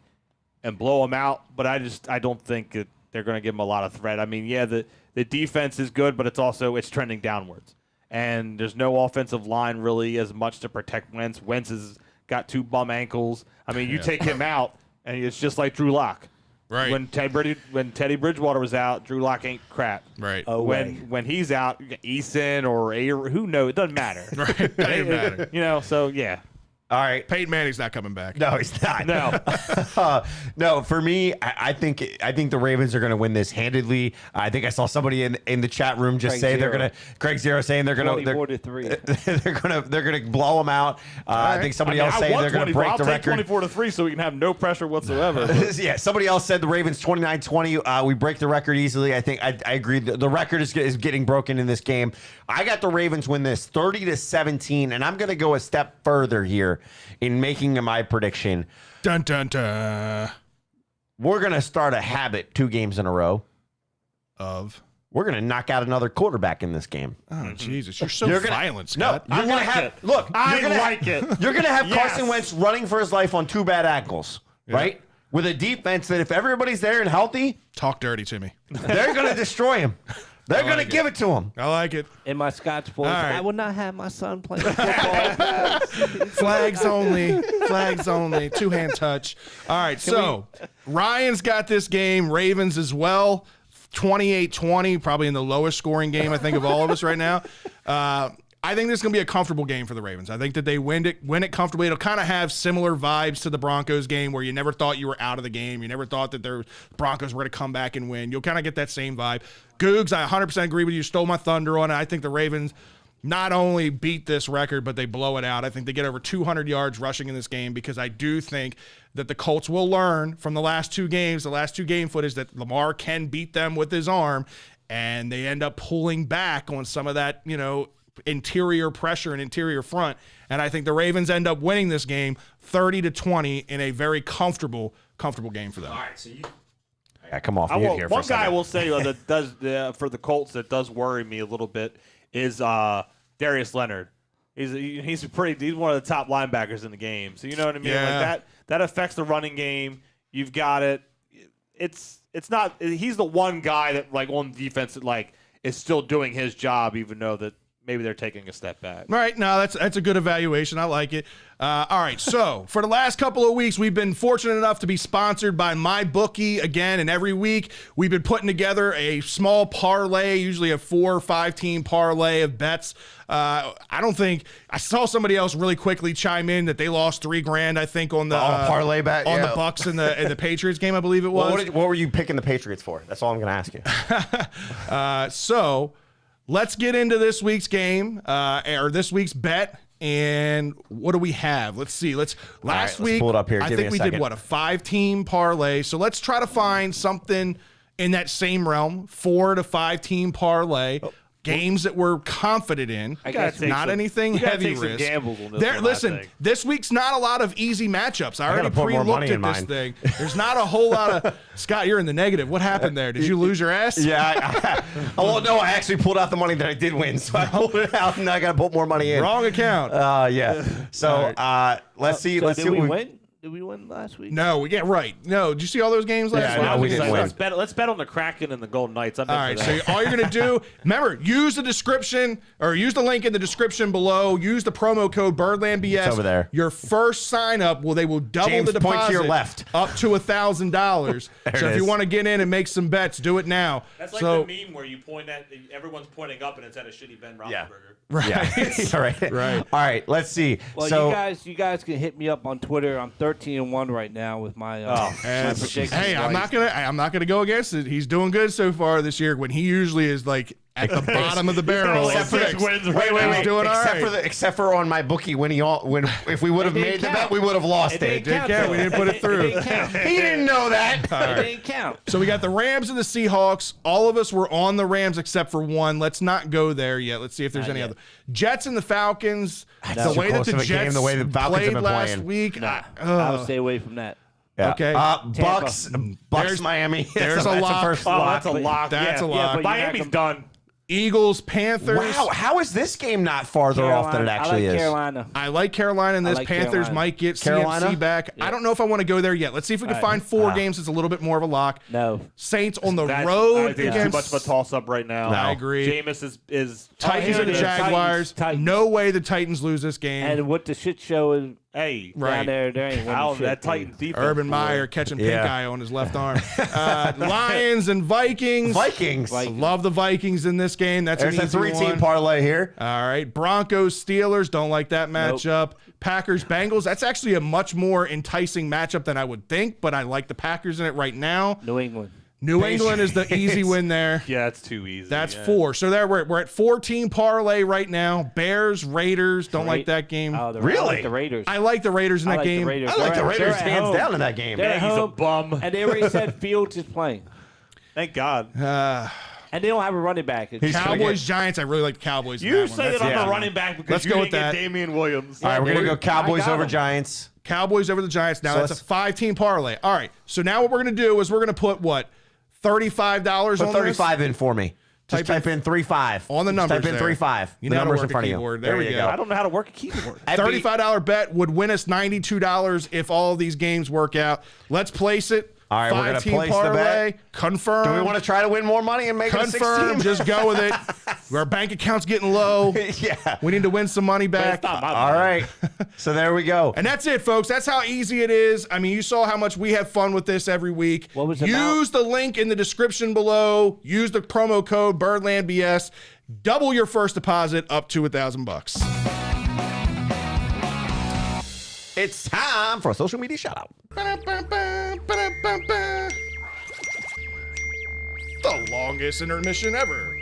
blow them out, but I don't think that they're going to give them a lot of threat. I mean, yeah, the defense is good, but it's trending downwards. And there's no offensive line really as much to protect Wentz. Wentz has got 2 bum ankles. I mean, you take him out, and it's just like Drew Lock. Right. When Teddy Bridgewater was out, Drew Lock ain't crap. Right. When he's out, you got Eason or A, who knows? It doesn't matter. Right. It doesn't matter. So yeah. All right. Peyton Manning's not coming back. No, he's not. No. No, for me, I think the Ravens are going to win this handedly. I think I saw somebody in the chat room just say they're going to Craig Zero saying they're going to 24-3. they're going to blow them out. I think somebody else saying they're going to break the record. I'll take 24-3 so we can have no pressure whatsoever. Yeah, somebody else said the Ravens 29-20. We break the record easily. I think I agree. The record is getting broken in this game. I got the Ravens win this 30-17, and I'm going to go a step further here in making my prediction. Dun, dun, dun. We're going to start a habit 2 games in a row. We're going to knock out another quarterback in this game. Oh, Jesus. You're so violent, Scott. No, you're going to have – look. You're going to have Carson Wentz running for his life on 2 bad ankles, right? With a defense that if everybody's there and healthy – talk dirty to me. They're going to destroy him. They're going to give it to him. I like it. In my Scotch voice, right. I would not have my son playing football. Flags only. Flags only. 2-hand touch. All right, Ryan's got this game. Ravens as well. 28-20, probably in the lowest scoring game, I think, of all of us right now. I think this is going to be a comfortable game for the Ravens. I think that they win it comfortably. It'll kind of have similar vibes to the Broncos game where you never thought you were out of the game. You never thought that the Broncos were going to come back and win. You'll kind of get that same vibe. Googs, I 100% agree with you. Stole my thunder on it. I think the Ravens not only beat this record, but they blow it out. I think they get over 200 yards rushing in this game because I do think that the Colts will learn from the last 2 games, the last 2 game footage, that Lamar can beat them with his arm, and they end up pulling back on some of that, interior pressure and interior front. And I think the Ravens end up winning this game 30-20 in a very comfortable game for them. All right, so come off mute here for one a second. guy I will say that does for the Colts that does worry me a little bit is Darius Leonard. He's one of the top linebackers in the game. So you know what I mean? Yeah. Like that affects the running game. You've got it. It's not. He's the one guy that like on defense that like is still doing his job, even though that maybe they're taking a step back. Right. No, that's a good evaluation. I like it. All right. So for the last couple of weeks, we've been fortunate enough to be sponsored by MyBookie again. And every week we've been putting together a small parlay, usually a 4 or 5 team parlay of bets. I saw somebody else really quickly chime in that they lost $3,000, I think, on the parlay bet on the Bucks and the Patriots game, I believe it was. What were you picking the Patriots for? That's all I'm going to ask you. So let's get into this week's game, or this week's bet. And what do we have? Let's see. Last week, pull it up here. I think we did a 5-team parlay. So let's try to find something in that same realm, 4 to 5 team parlay. games that we're confident in. Not anything heavy risk. Gambles on this one, listen, this week's not a lot of easy matchups. I already put more pre-looked money at in this mine. thing. There's not a whole lot of Scott. You're in the negative. What happened there? Did you lose your ass? Yeah. Well, no, I actually pulled out the money that I did win, so I pulled it out, and I got to put more money in. Wrong account. Yeah. So let's see. So Let's did see. we What win? Did we win last week? No, we get right. No, did you see all those games last Yeah, night? no, we didn't win. Let's bet on the Kraken and the Golden Knights. I'm All right, so all you're going to do, remember, use the description or use the link in the description below. Use the promo code Birdland BS. It's over there. Your first sign up, they will double James, the point deposit to your left. up to $1,000. So if you want to get in and make some bets, do it now. That's like so, the meme where you point at everyone's pointing up and it's at a shitty Ben Roethlisberger. Yeah. right. Yeah. Right. All right. Let's see. Well, so you guys can hit me up on Twitter. I'm 13-1 right now with my my And, predictions. hey, I'm not gonna go against it. He's doing good so far this year. When he usually is like at the bottom of the barrel. Except for Six. wait. He's doing all Except right. except for on my bookie when if we would have didn't made the count. bet, we would have lost it. didn't count. We didn't put it through. It didn't count. He didn't know that. It didn't count. So we got the Rams and the Seahawks. All of us were on the Rams except for one. Let's not go there yet. Let's see if there's any other. Jets and the Falcons. That's The way too that close the of a game, Jets the way the Falcons have played been last playing. week. I would stay away from that. Yeah. Okay. Bucks, There's- Miami. there's that's a lock. first Oh, lock. that's a lock. That's yeah. a lock. but you're Miami's not done. Eagles, Panthers. Wow, how is this game not farther off than it actually I like is? Carolina. I like Carolina in this. like Panthers Carolina. might get Carolina? CMC back. I don't know if I want to go there yet. Let's see if we can find four games that's a little bit more of a lock. No. Saints on the I road think it's too against much of a toss-up right now. I agree. Jameis is Titans here and it the is. Jaguars. Titans. No way the Titans lose this game. And what the shit show is Hey, Right. down there ain't winning Al, shit. that Titan defense. Urban boy. Meyer catching pink Yeah. eye on his left arm. Lions and Vikings. Vikings. I love the Vikings in this game. That's There's an a easy three-team one. parlay here. All right. Broncos, Steelers. Don't like that matchup. Packers, Bengals. That's actually a much more enticing matchup than I would think, but I like the Packers in it right now. New England. New England is the easy win there. Yeah, it's too easy. That's yeah. 4. So there we're at 14 parlay right now. Bears, Raiders. Don't like that game. Oh, I Really? like the Raiders. I like the Raiders in I that like game. the Raiders. I like the They're Raiders at hands home. down in that game. They're Yeah, at he's a home, bum. And they already said Fields is playing. Thank God. And they don't have a running back. It's Cowboys, Giants. I really like the Cowboys. in You that one. say that That's- I'm a running back because Let's you go didn't with get that. Damian Williams. All right, we're going to go Cowboys I got over him. Giants. Cowboys over the Giants. Now So that's a let's- 5-team parlay. All right. So now what we're going to do is we're going to put what? $35 Put on 35 in for me. Just Type type in 3-5. On the Just numbers Type in there. 3-5. You The know how to numbers work in a front of you. keyboard. There we you go. I don't know how to work a keyboard. That'd be- $35 bet would win us $92 if all of these games work out. Let's place it. All right, we're gonna 5-team place the parlay. bet. Confirm. Do we want to try to win more money and make it a confirm? 16? Just go with it. Our bank account's getting low. Yeah. We need to win some money back. It's not my All right. So there we go. And that's it, folks. That's how easy it is. I mean, you saw how much we have fun with this every week. What was it Use the link in the description below. Use the promo code Birdland BS. Double your first deposit up to $1,000. It's time for a social media shout out. The longest intermission ever.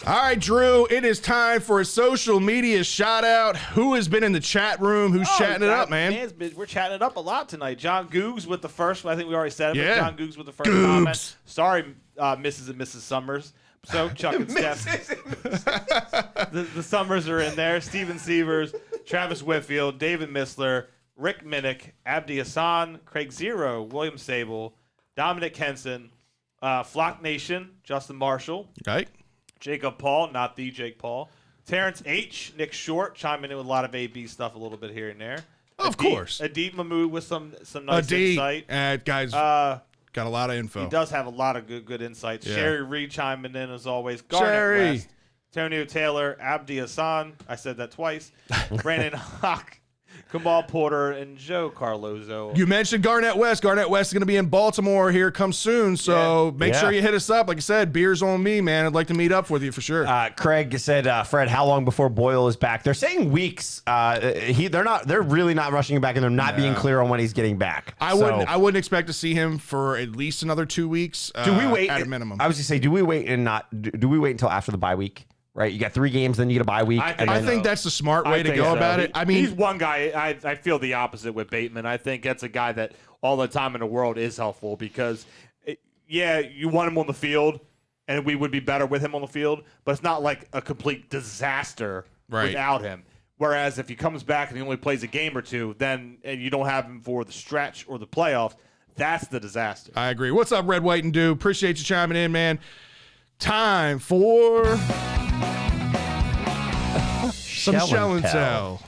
All right, Drew, it is time for a social media shout out. Who has been in the chat room? Who's chatting it up, man? We're chatting it up a lot tonight. John Googs with the first one. I think we already said it, Yeah. but John Googs with the first Googs. comment. Sorry, Mrs. and Mrs. Summers. So Chuck and Steph. the Summers are in there. Steven Severs, Travis Whitfield, David Missler, Rick Minnick, Abdi Hassan, Craig Zero, William Sable, Dominic Henson, Flock Nation, Justin Marshall, Okay. Jacob Paul, not the Jake Paul. Terrence H. Nick Short, chiming in with a lot of AB stuff a little bit here and there. Of course. Adib Mahmood with some nice D, insight. guys, Uh, got a lot of info. he does have a lot of good insights. Yeah. Sherry Reed chiming in as always. Garnet Sherry. West, Antonio Taylor, Abdi Hassan. I said that twice. Brandon Hawk, Kamal Porter, and Joe Carlozo. You mentioned Garnett West. Garnett West is going to be in Baltimore here come soon, so make Yeah. sure you hit us up. Like I said, beer's on me, man. I'd like to meet up with you for sure. Craig said, Fred, how long before Boyle is back? They're saying weeks. They're really not rushing him back, and they're not being clear on when he's getting back. I wouldn't expect to see him for at least another 2 weeks. Do we wait at a minimum? I was just say, do we wait until after the bye week? right? You got 3 games, then you get a bye week. I think that's the smart way to think go so. about it. I mean, he's one guy. I feel the opposite with Bateman. I think that's a guy that all the time in the world is helpful because, you want him on the field, and we would be better with him on the field, but it's not like a complete disaster without him. Whereas if he comes back and he only plays a game or two, then and you don't have him for the stretch or the playoffs, that's the disaster. I agree. What's up, Red, White, and Dew? Appreciate you chiming in, man. Time for some shell and tell.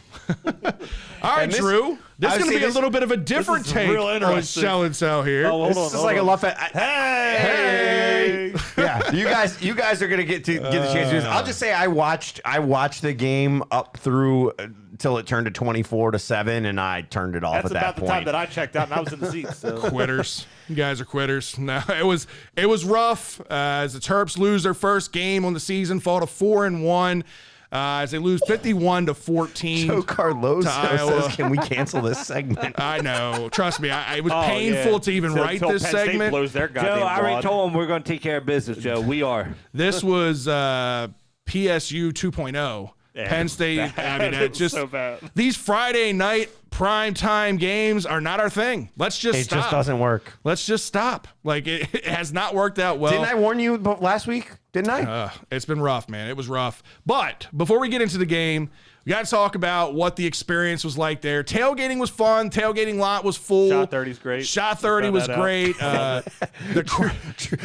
All right, Drew. This is going to be a little bit of a different take on shell and tell here. This is like a love. Hey! Yeah, you guys are going to get the chance to do this. I'll just say I watched the game up through till it turned to 24-7, and I turned it off That's at that about the point. time that I checked out, and I was in the seats. So. Quitters. You guys are quitters. No, it was rough as the Terps lose their first game on the season, fall to 4-1. As they lose 51-14. Joe Carlos Iowa. says, "Can we cancel this segment?" I know. Trust me. It was painful to even write this Penn State segment. blows their goddamn Joe, I already wad. told him we're going to take care of business, Joe. We are. This was PSU 2.0. Penn State. I mean, it's just so bad. These Friday night primetime games are not our thing. Let's just stop. It just doesn't work. Let's just stop. Like it has not worked out well. Didn't I warn you last week? Didn't I? It's been rough, man. It was rough. But before we get into the game, we got to talk about what the experience was like there. Tailgating was fun. Tailgating lot was full. Shot 30's great. Shot 30 was great.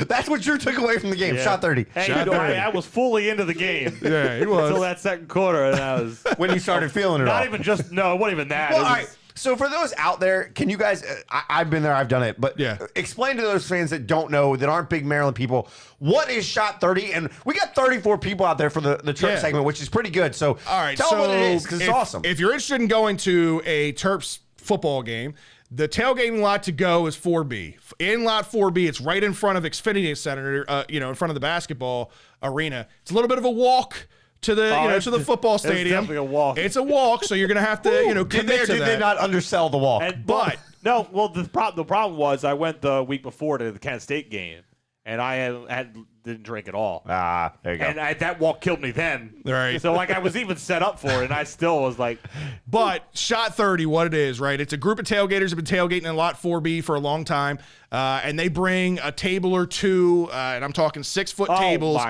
That's what Drew took away from the game. Yeah. Shot 30. Hey, Shot 30. I was fully into the game. Yeah, he was. Until that second quarter, and I was When you started feeling it all. not even just no, it wasn't even that. Well, It was- all right. So for those out there, can you guys? I've been there. I've done it. But Yeah. explain to those fans that don't know, that aren't big Maryland people, what is Shot 30? And we got 34 people out there for the Terps segment, which is pretty good. So all right, tell them what it is because it's awesome. If you're interested in going to a Terps football game, the tailgating lot to go is 4B. In lot 4B, it's right in front of Xfinity Center, in front of the basketball arena. It's a little bit of a walk to the to the football stadium. It's definitely a walk. It's a walk, so you're gonna have to did commit to they that. not undersell the walk? But no, well the problem was I went the week before to the Kent State game, and I didn't drink at all. There you go. And that walk killed me then. Right. So I was even set up for it, and I still was like. But Shot 30, what it is, right? It's a group of tailgaters have been tailgating in lot 4B for a long time, and they bring a table or two, and I'm talking 6-foot tables,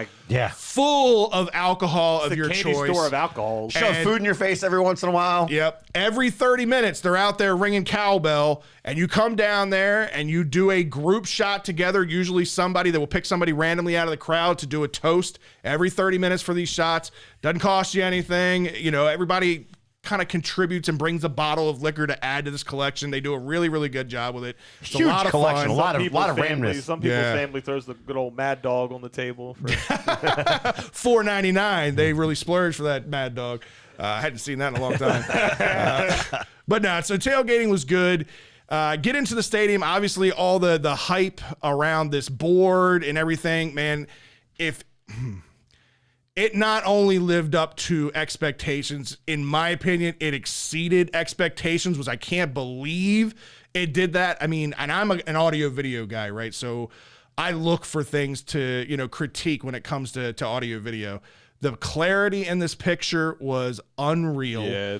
full of alcohol of your candy choice. Store of alcohol. Shove food in your face every once in a while. Yep. Every 30 minutes, they're out there ringing cowbell, and you come down there and you do a group shot together. Usually somebody that will pick somebody randomly out of the crowd to do a toast every 30 minutes for these shots. Doesn't cost you anything. Everybody kind of contributes and brings a bottle of liquor to add to this collection. They do a really, really good job with it. It's Huge a lot of collection, fun. a lot of Family, randomness. some people's family throws the good old Mad Dog on the table. For $4.99. They really splurged for that Mad Dog. I hadn't seen that in a long time. But no, so tailgating was good. Get into the stadium. Obviously, all the hype around this board and everything, man. If it not only lived up to expectations, in my opinion, it exceeded expectations. I can't believe it did that. I mean, and I'm an audio video guy, right? So I look for things to critique when it comes to audio video. The clarity in this picture was unreal. Yeah.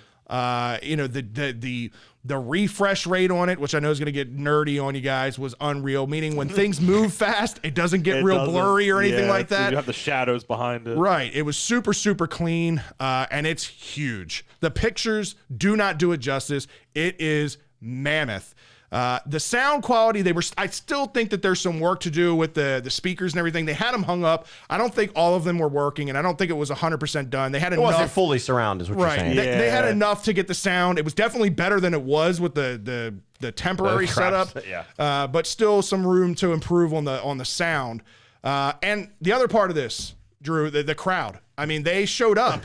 The refresh rate on it, which I know is going to get nerdy on you guys, was unreal. Meaning when things move fast, it doesn't get blurry or anything like that. You have the shadows behind it. Right. It was super, super clean, and it's huge. The pictures do not do it justice. It is mammoth. The sound quality, I still think that there's some work to do with the speakers and everything. They had them hung up. I don't think all of them were working, and I don't think it was 100% done. They had enough. It wasn't fully surround, is what you're saying. They had enough to get the sound. It was definitely better than it was with the temporary setup. But still some room to improve on the sound. And the other part of this, Drew, the crowd. I mean, they showed up.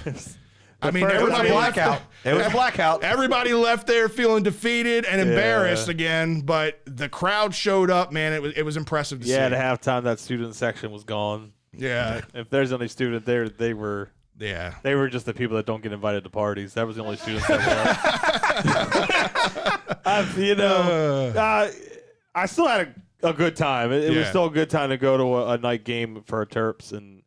Everybody left. It was a blackout. Everybody left there feeling defeated and embarrassed again, but the crowd showed up, man. It was impressive to see. Yeah, at halftime, that student section was gone. Yeah. If there's any student there, they were just the people that don't get invited to parties. That was the only students that were up. I still had a good time. It was still a good time to go to a night game for Terps, and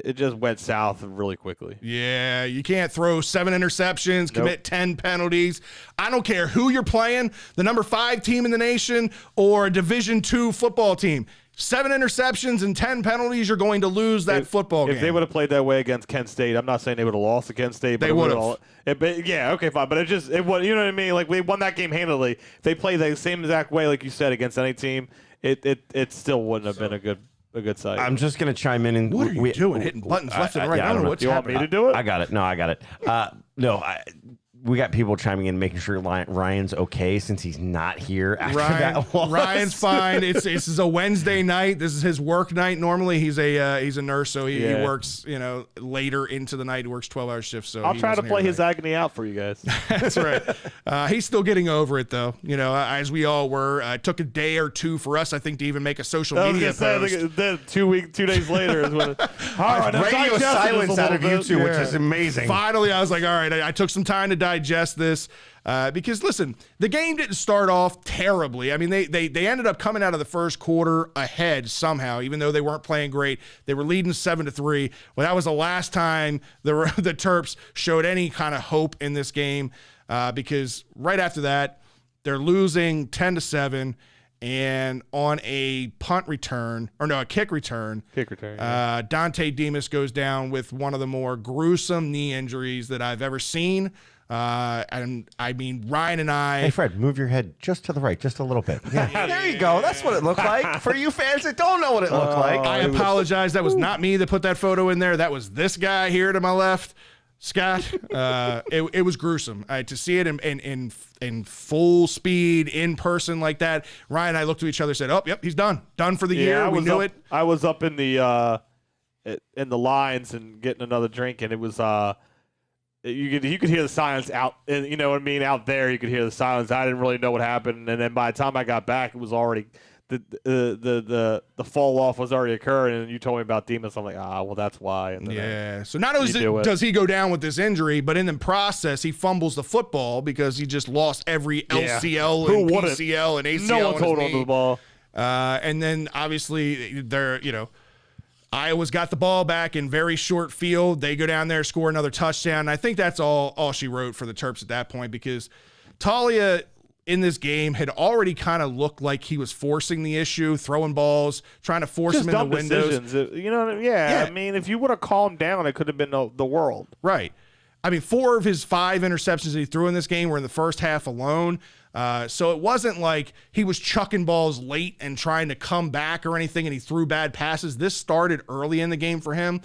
it just went south really quickly. Yeah, you can't throw 7 interceptions, commit 10 penalties. I don't care who you're playing, the number 5 team in the nation or a Division II football team. 7 interceptions and 10 penalties, you're going to lose that football game. If they would have played that way against Kent State, I'm not saying they would have lost to Kent State. But they would have. Yeah, okay, fine. But it was, you know what I mean? Like, we won that game handily. If they played the same exact way, like you said, against any team, it still wouldn't have been a good sight. I'm just going to chime in. And what are you doing? Hitting buttons left and right. I don't know what's happening. You want me to do it? I got it. No, I got it. No, we got people chiming in, making sure Ryan's okay since he's not here after that loss. Ryan's fine. This is a Wednesday night. This is his work night. Normally, he's a nurse, so he works later into the night. He works 12-hour shifts. So I'll try to play his agony out for you guys. That's right. He's still getting over it, though. As we all were. It took a day or two for us, I think, to even make a social media post. Then 2 days later is when radio silence out of YouTube, which is amazing. Finally, I was like, all right, I took some time to digest this because, listen, the game didn't start off terribly. I mean, they ended up coming out of the first quarter ahead somehow, even though they weren't playing great. They were leading 7-3. Well, that was the last time the Terps showed any kind of hope in this game because right after that, they're losing 10-7. And on a kick return, Dante Demas goes down with one of the more gruesome knee injuries that I've ever seen. And I mean, Ryan and I. Hey, Fred, move your head just to the right, just a little bit. Yeah. There you go. That's what it looked like. For you fans that don't know what it looked like. I apologize. That was not me that put that photo in there. That was this guy here to my left. Scott, it was gruesome to see it in full speed in person like that. Ryan and I looked at each other and said, "Oh, yep, he's done for the year." We knew it. I was up in the lines and getting another drink, and it was you could hear the silence out, and you know what I mean, out there. You could hear the silence. I didn't really know what happened, and then by the time I got back, it was already. The fall off was already occurring, and you told me about Demas. I'm like, well, that's why. And then so not only does he go down with this injury, but in the process, he fumbles the football because he just lost every LCL and PCL and ACL. No one told him the ball. And then obviously Iowa's got the ball back in very short field. They go down there, score another touchdown. And I think that's all she wrote for the Terps at that point because Talia in this game had already kind of looked like he was forcing the issue, throwing balls, trying to force him in the windows. Decisions. You know what I mean? Yeah. I mean, if you would have calmed down, it could have been the world. Right. I mean, 4 of his 5 interceptions that he threw in this game were in the first half alone. So it wasn't like he was chucking balls late and trying to come back or anything, and he threw bad passes. This started early in the game for him.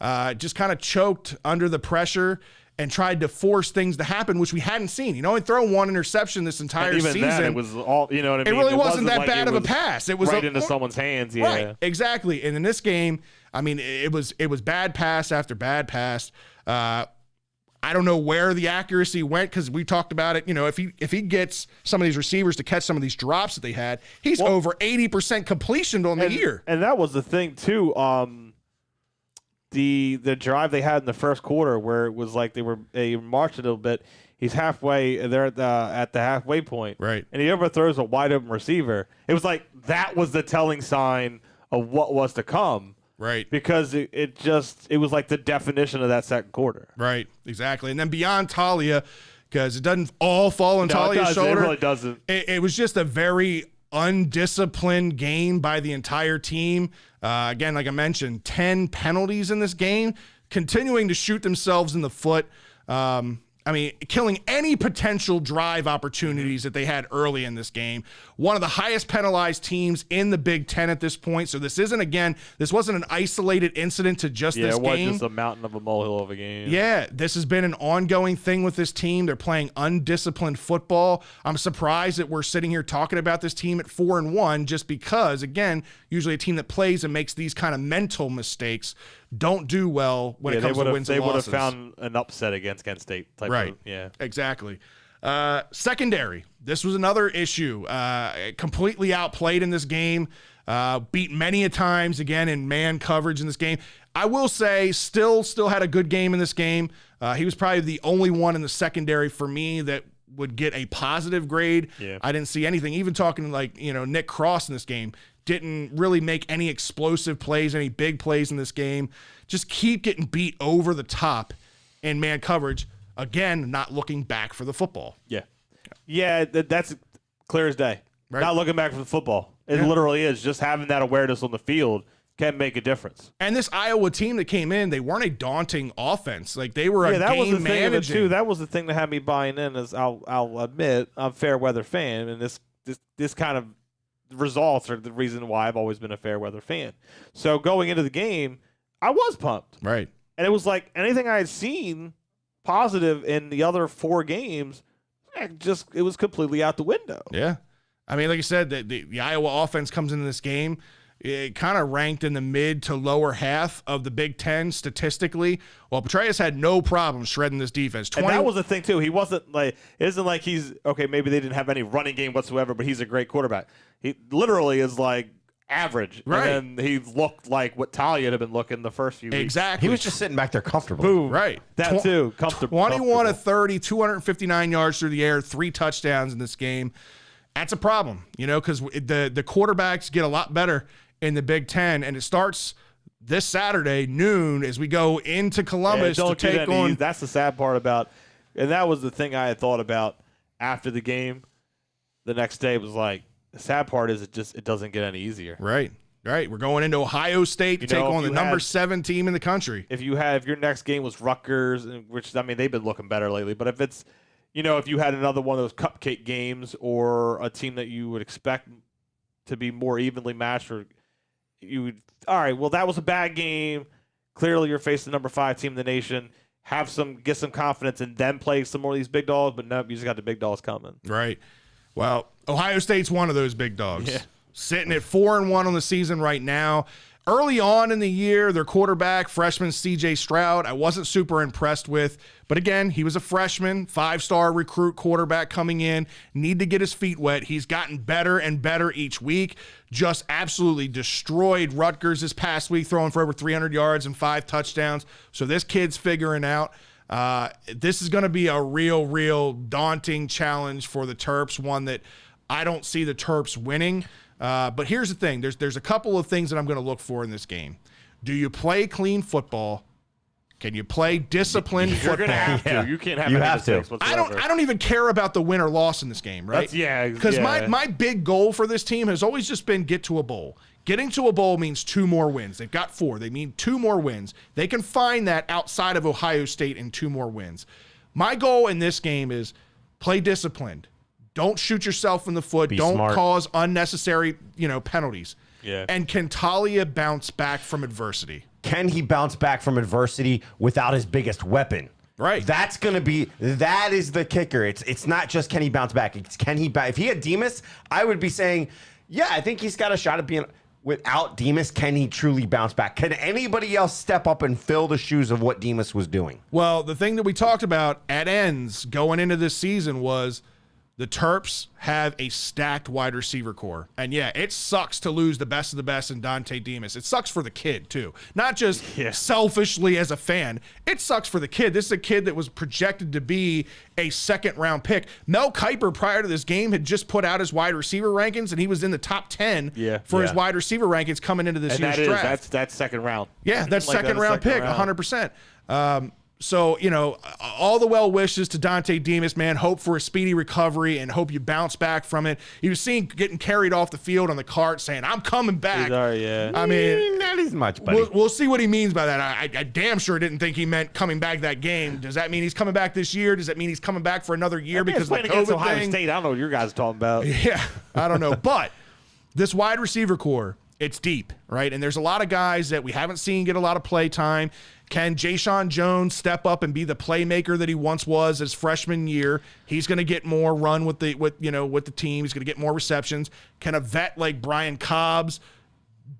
Just kind of choked under the pressure and tried to force things to happen, which we hadn't seen. He thrown 1 interception this entire season. Then, it was all, you know what I mean? It really wasn't that bad of a pass. It was right into someone's hands. Yeah, right, exactly. And in this game, I mean, it was bad pass after bad pass. I don't know where the accuracy went because we talked about it. If he gets some of these receivers to catch some of these drops that they had, he's over 80% completion on the year. And that was the thing too. The drive they had in the first quarter where it was like they marched a little bit. He's halfway. They're at the halfway point, right? And he overthrows a wide open receiver. It was like that was the telling sign of what was to come, right? Because it was like the definition of that second quarter, right? Exactly. And then beyond Talia, because it doesn't all fall on Talia's shoulder. It really doesn't. It was just a very undisciplined game by the entire team. Again, like I mentioned, 10 penalties in this game, continuing to shoot themselves in the foot. I mean, killing any potential drive opportunities that they had early in this game. One of the highest penalized teams in the Big Ten at this point. So this wasn't an isolated incident to just this game. Yeah, it wasn't just a mountain of a molehill of a game. Yeah, this has been an ongoing thing with this team. They're playing undisciplined football. I'm surprised that we're sitting here talking about this team at 4-1 just because, again, usually a team that plays and makes these kind of mental mistakes don't do well when it comes to wins and losses. They would have found an upset against Kent State. Right. Yeah. Exactly. Secondary. This was another issue. Completely outplayed in this game. Beat many a times again in man coverage in this game. I will say still had a good game in this game. He was probably the only one in the secondary for me that would get a positive grade. Yeah. I didn't see anything. Even talking like, Nick Cross in this game didn't really make any explosive plays, any big plays in this game. Just keep getting beat over the top in man coverage. Again, not looking back for the football. Yeah, that's clear as day. Right. Not looking back for the football. It literally is. Just having that awareness on the field can make a difference. And this Iowa team that came in, they weren't a daunting offense. Like, they were a that was game the thing of it managing. too. That was the thing that had me buying in. Is I'll admit I'm a fair weather fan, and this kind of results are the reason why I've always been a fair weather fan. So going into the game, I was pumped. Right. And it was like anything I had seen positive in the other 4 games, it was completely out the window. Yeah. I mean, like I said, the Iowa offense comes into this game. It kind of ranked in the mid to lower half of the Big Ten statistically. Well, Petraeus had no problem shredding this defense. And that was the thing, too. He wasn't like, it isn't like he's, okay, maybe they didn't have any running game whatsoever, but he's a great quarterback. He literally is like average. Right. And then he looked like what Talia had been looking the first few weeks. Exactly. He was just sitting back there comfortably. Boom. Right. That too. Comfortable. 21 of 30, 259 yards through the air, 3 touchdowns in this game. That's a problem, because the quarterbacks get a lot better in the Big Ten, and it starts this Saturday, noon, as we go into Columbus to take on. That's the sad part about, and that was the thing I had thought about after the game. The next day was like, the sad part is it doesn't get any easier. Right. We're going into Ohio State to take on the number 7 team in the country. If your next game was Rutgers, which, I mean, they've been looking better lately, but if it's, if you had another one of those cupcake games or a team that you would expect to be more evenly matched, or you would, all right, well, that was a bad game. Clearly, you're facing the number 5 team in the nation. Get some confidence and then play some more of these big dogs, but nope, you just got the big dogs coming. Right. Well, Ohio State's one of those big dogs. Yeah. Sitting at 4-1 on the season right now. Early on in the year, their quarterback, freshman C.J. Stroud, I wasn't super impressed with. But again, he was a freshman, 5-star recruit quarterback coming in. Need to get his feet wet. He's gotten better and better each week. Just absolutely destroyed Rutgers this past week, throwing for over 300 yards and 5 touchdowns. So this kid's figuring out. This is going to be a real daunting challenge for the Terps, one that I don't see the Terps winning. But here's the thing. There's a couple of things that I'm going to look for in this game. Do you play clean football? Can you play disciplined football? You're going to have to. You can't have You any have to. mistakes whatsoever. I don't even care about the win or loss in this game, right? Because my big goal for this team has always just been get to a bowl. Getting to a bowl means 2 more wins. They've got 4. They mean 2 more wins. They can find that outside of Ohio State in 2 more wins. My goal in this game is play disciplined. Don't shoot yourself in the foot. Don't smart. cause unnecessary, penalties. Yeah. And can Talia bounce back from adversity? Can he bounce back from adversity without his biggest weapon? Right. That is the kicker. It's not just can he bounce back. It's can he if he had Demas, I would be saying, yeah, I think he's got a shot at being. Without Demas, can he truly bounce back? Can anybody else step up and fill the shoes of what Demas was doing? Well, the thing that we talked about at ends going into this season was the Terps have a stacked wide receiver core. And yeah, it sucks to lose the best of the best in Dante Demas. It sucks for the kid, too. Not just selfishly as a fan. It sucks for the kid. This is a kid that was projected to be a 2nd-round pick. Mel Kiper, prior to this game, had just put out his wide receiver rankings, and he was in the top 10 for his wide receiver rankings coming into this year's draft. That's 2nd round. Yeah, that's Like second-round pick, 100%. So, all the well wishes to Dante Demas, man. Hope for a speedy recovery and hope you bounce back from it. He was seen getting carried off the field on the cart saying, I'm coming back. I mean, not as much, buddy. We'll see what he means by that. I damn sure didn't think he meant coming back that game. Does that mean he's coming back this year? Does that mean he's coming back for another year because of the against COVID Ohio thing? State. I don't know what you guys are talking about. Yeah, I don't know. But this wide receiver core, it's deep, right? And there's a lot of guys that we haven't seen get a lot of play time. Can Jayshon Jones step up and be the playmaker that he once was his freshman year? He's going to get more run with the team. He's going to get more receptions. Can a vet like Brian Cobbs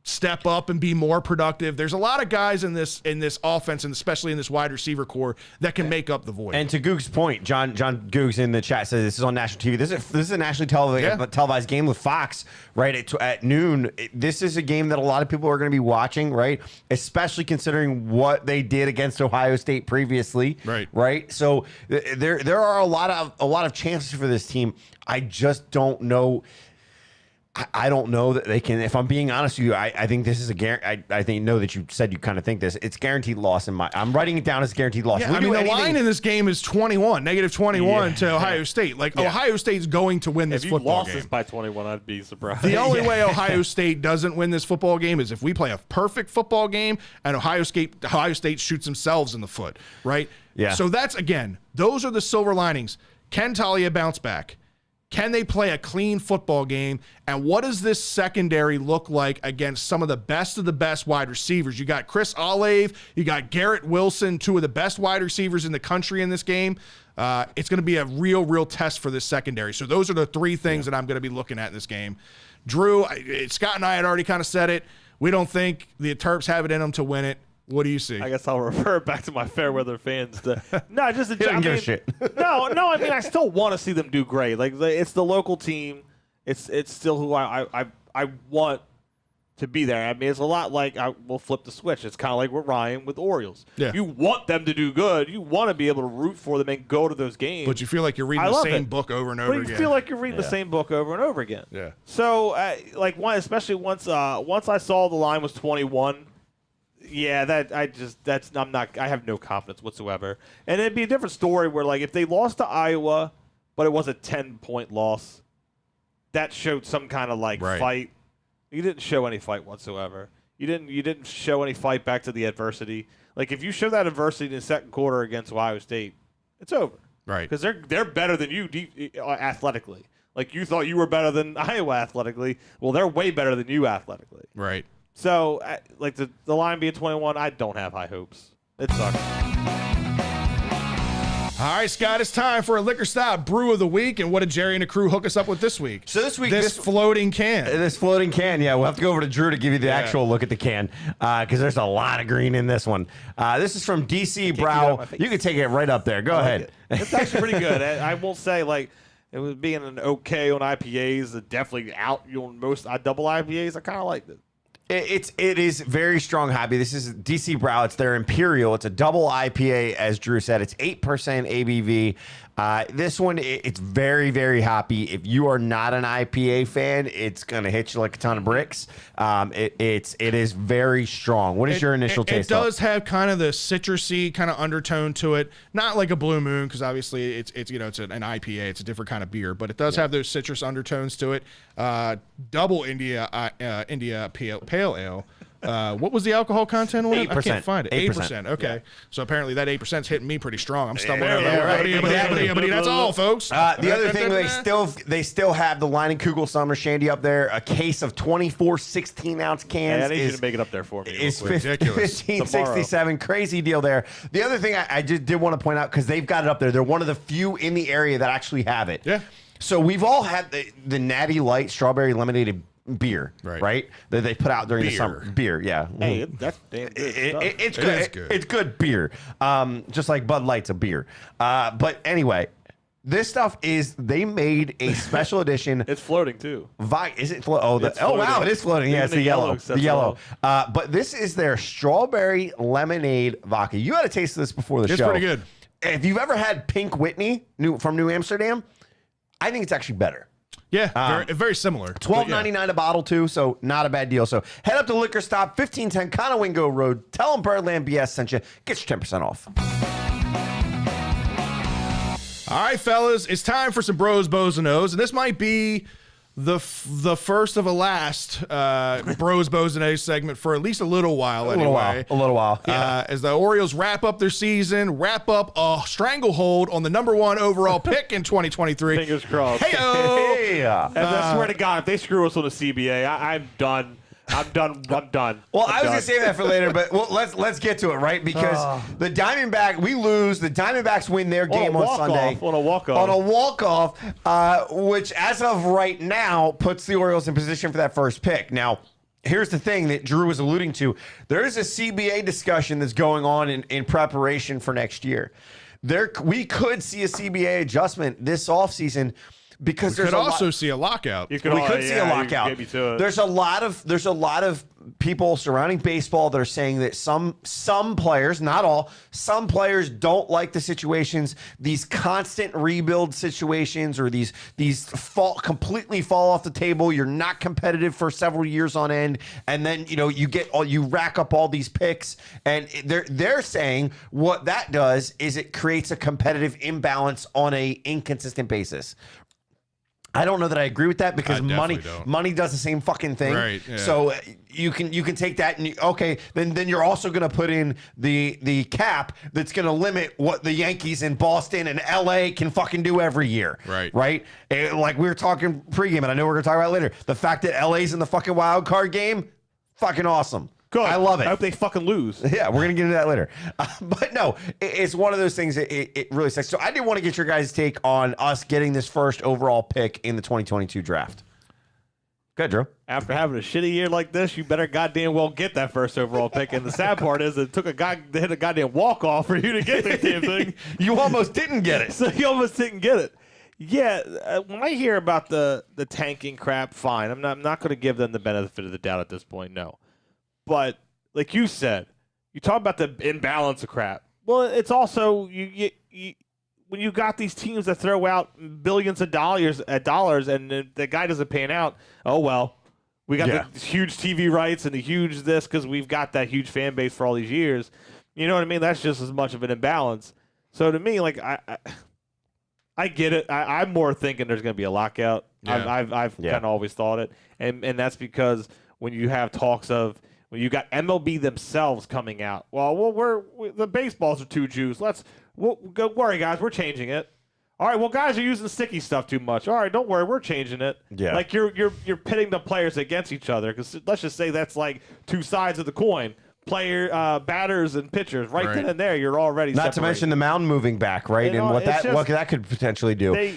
step up and be more productive? There's a lot of guys in this offense, and especially in this wide receiver core, that can make up the void. And to Goog's point, John Goog's in the chat says this is on national TV. This is a nationally televised game with Fox, right, at noon. This is a game that a lot of people are going to be watching, right, especially considering what they did against Ohio State previously, right. So there are a lot of chances for this team. I just don't know. I don't know that they can. If I'm being honest with you, I think this is a guarantee. I think know that you said you kind of think this. It's guaranteed loss in my. I'm writing it down as guaranteed loss. Yeah, I mean, the line in this game is 21, negative 21 to Ohio State. Like, Ohio State's going to win this If you football lost game. this by 21, I'd be surprised. The only way Ohio State doesn't win this football game is if we play a perfect football game and Ohio State shoots themselves in the foot, right? Yeah. So that's, again, those are the silver linings. Can Talia bounce back? Can they play a clean football game? And what does this secondary look like against some of the best wide receivers? You got Chris Oweh, you got Garrett Wilson, two of the best wide receivers in the country in this game. It's going to be a real test for this secondary. So those are the three things that I'm going to be looking at in this game. Drew, Scott and I had already kind of said it. We don't think the Terps have it in them to win it. What do you see? I guess I'll refer back to my fair weather fans. No, just He doesn't give a shit. no. I mean, I still want to see them do great. Like, it's the local team. It's still who I want to be there. I mean, it's a lot like we'll flip the switch. It's kind of like with Ryan with Orioles. Yeah. You want them to do good. You want to be able to root for them and go to those games. But you feel like you're reading the same book over and over But again. you feel like you're reading the same book over and over again. Yeah. So, especially once I saw the line was 21. Yeah, I have no confidence whatsoever. And it'd be a different story where, like, if they lost to Iowa, but it was a 10-point loss, that showed some kind of fight. You didn't show any fight whatsoever. You didn't show any fight back to the adversity. Like, if you show that adversity in the second quarter against Ohio State, it's over. Right. Because they're better than you athletically. Like, you thought you were better than Iowa athletically. Well, they're way better than you athletically. Right. So, like, the line being 21, I don't have high hopes. It sucks. All right, Scott, it's time for a Liquor Stop Brew of the Week. And what did Jerry and the crew hook us up with this week? So this week, this floating can. This floating can, yeah. We'll have to go over to Drew to give you the actual look at the can because there's a lot of green in this one. This is from DC Brow. You can take it right up there. Go ahead. It's actually pretty good. I will say, like, it was being an okay on IPAs, definitely out on most double IPAs. I kind of liked it. It is very strong hoppy. This is DC Brow. It's their Imperial. It's a double IPA, as Drew said. It's 8% ABV. This one, it's very, very hoppy. If you are not an IPA fan, it's going to hit you like a ton of bricks. It is very strong. What is your initial taste? It does have kind of the citrusy kind of undertone to it. Not like a Blue Moon, because obviously it's an IPA. It's a different kind of beer, but it does have those citrus undertones to it. Double India Pale Ale. What was the alcohol content on it? 8%. I can't find it. 8%. Okay. Yeah. So apparently that 8% is hitting me pretty strong. I'm stumbling over. That's all, folks. The other thing, they still have the Line and Kugel Summer Shandy up there. A case of 24 16-ounce cans. I need you to make it up there for me. It's ridiculous. $15.67. Crazy deal there. The other thing I just did want to point out, because they've got it up there, they're one of the few in the area that actually have it. Yeah. So we've all had the Natty Light strawberry lemonade beer, right? That they put out during the summer. Beer, yeah. Hey, that's damn good. It's good. It's good beer. Just like Bud Light's a beer. But anyway, this stuff they made a special edition. It's floating too. Is it? Oh wow, it is floating. Yeah, it's the yellow. The yellow. But this is their strawberry lemonade vodka. You had a taste of this before the show. It's pretty good. If you've ever had Pink Whitney from New Amsterdam, I think it's actually better. Yeah, very similar. $12.99 a bottle too, so not a bad deal. So head up to Liquor Stop, 1510 Conowingo Road. Tell them Birdland BS sent you. Get your 10% off. All right, fellas, it's time for some Bros, Bows, and O's, and this might be the first of a last Bros, Bows, and O's segment for at least a little while. A little while. Yeah. As the Orioles wrap up their season, wrap up a stranglehold on the number 1 overall pick in 2023. Fingers crossed. Hey-o! I swear to God, if they screw us on the CBA, I'm done. I'm done. Well, I was going to save that for later, but let's get to it, right? Because the we lose. The Diamondbacks win their game on Sunday. On a walk-off. On a walk-off, which as of right now puts the Orioles in position for that first pick. Now, here's the thing that Drew was alluding to. There is a CBA discussion that's going on in preparation for next year. We could see a CBA adjustment this offseason. Because we could also see a lockout. We could see a lockout. There's a lot of people surrounding baseball that are saying that some players, not all, some players don't like the situations, these constant rebuild situations, or these completely fall off the table. You're not competitive for several years on end, and then you rack up all these picks, and they're saying what that does is it creates a competitive imbalance on a inconsistent basis. I don't know that I agree with that, because money does the same fucking thing. Right, yeah. So you can take that and then you're also going to put in the cap that's going to limit what the Yankees in Boston and LA can fucking do every year. Right. Like we were talking pregame, and I know we're going to talk about it later. The fact that LA's in the fucking wild card game, fucking awesome. Good. I love it. I hope they fucking lose. Yeah, we're going to get into that later. But no, it's one of those things that it really sucks. So I did want to get your guys' take on us getting this first overall pick in the 2022 draft. Good, Drew. After having a shitty year like this, you better goddamn well get that first overall pick. And the sad part is it took to hit a goddamn walk-off for you to get that damn thing. You almost didn't get it. So you almost didn't get it. Yeah, when I hear about the tanking crap, fine. I'm not going to give them the benefit of the doubt at this point, no. But like you said, you talk about the imbalance of crap. Well, it's also you when you got these teams that throw out billions of dollars and the guy doesn't pan out. Oh well, we got the huge TV rights and the huge this because we've got that huge fan base for all these years. You know what I mean? That's just as much of an imbalance. So to me, like I get it. I'm more thinking there's going to be a lockout. Yeah. I've kind of always thought it, and that's because when you have talks of when you got MLB themselves coming out, the baseballs are too juiced. Don't worry, guys, we're changing it. All right, well, guys are using sticky stuff too much. All right, don't worry, we're changing it. Yeah, like you're pitting the players against each other because let's just say that's like two sides of the coin. Batters and pitchers, right then and there, you're already not separated. to mention the mound moving back, right, and what that could potentially do.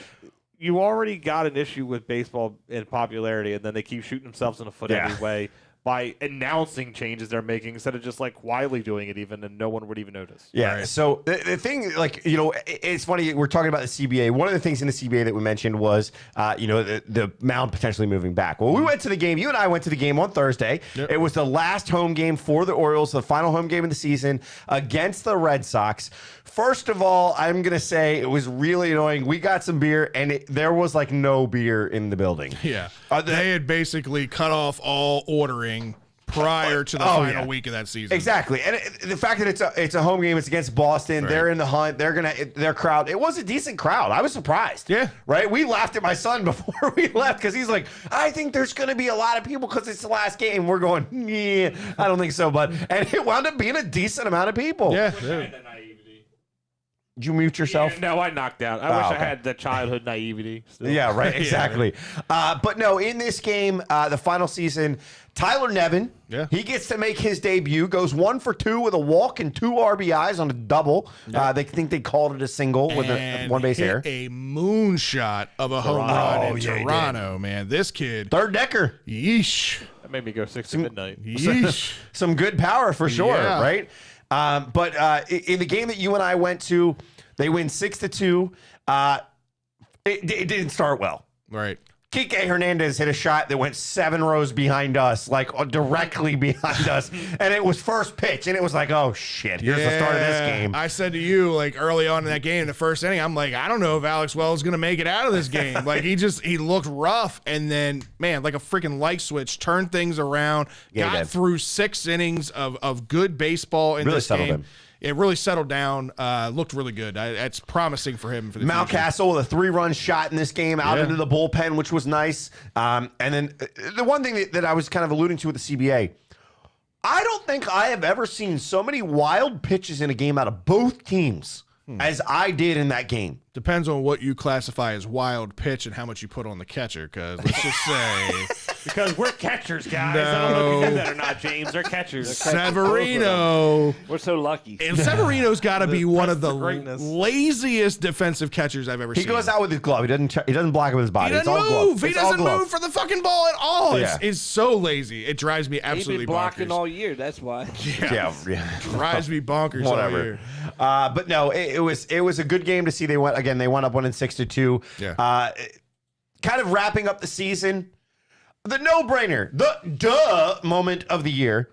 You already got an issue with baseball in popularity, and then they keep shooting themselves in the foot every way by announcing changes they're making instead of just like quietly doing it even, and no one would even notice. Yeah. Right. So the thing, like, it's funny, we're talking about the CBA. One of the things in the CBA that we mentioned was, the mound potentially moving back. Well, we went to the game. You and I went to the game on Thursday. Yep. It was the last home game for the Orioles, the final home game of the season against the Red Sox. First of all, I'm going to say it was really annoying. We got some beer, and there was like no beer in the building. Yeah. They had basically cut off all ordering prior to the final week of that season. Exactly. And the fact that it's a home game, it's against Boston, they're in the hunt, their crowd, it was a decent crowd. I was surprised. Yeah. Right? We laughed at my son before we left because he's like, I think there's going to be a lot of people because it's the last game. We're going, yeah, I don't think so, bud. And it wound up being a decent amount of people. Yeah. Did you mute yourself? Yeah, no, I knocked out. I wish I had the childhood naivety still. Yeah, right, exactly. But no, in this game, the final season, Tyler Nevin, he gets to make his debut, goes 1 for 2 with a walk and 2 RBIs on a double. They think they called it a single with a one base error. A moonshot of a home run in Toronto, man. This kid. Third decker. Yeesh. That made me go 6 to midnight. Yeesh. Some good power for sure, right? But in the game that you and I went to, they win 6-2. It didn't start well. Right. Kike Hernandez hit a shot that went 7 rows behind us, like directly behind us. And it was first pitch. And it was like, oh, shit, here's the start of this game. I said to you, like, early on in that game, in the first inning, I'm like, I don't know if Alex Wells is going to make it out of this game. Like, he looked rough. And then, man, like a freaking light switch, turned things around, got through 6 innings of good baseball in this game. It really settled down. Looked really good. It's promising for him for the future. Mountcastle with a 3-run shot in this game out into the bullpen, which was nice. And then the one thing that I was kind of alluding to with the CBA, I don't think I have ever seen so many wild pitches in a game out of both teams as I did in that game. Depends on what you classify as wild pitch and how much you put on the catcher, because let's just say... Because we're catchers, guys. No. I don't know if you knew that or not, James. They're catchers. Severino. We're so lucky. And Severino's got to be one of the laziest defensive catchers I've ever seen. He goes out with his glove. He doesn't block it with his body. He doesn't move. He doesn't move for the fucking ball at all. Yeah. It's so lazy. It drives me absolutely bonkers. He's been blocking bonkers. all year. That's why. Yeah. Drives me bonkers all year. But no, it was a good game to see. They wound up winning 6-2. Yeah. Kind of wrapping up the season. the no-brainer, the duh moment of the year.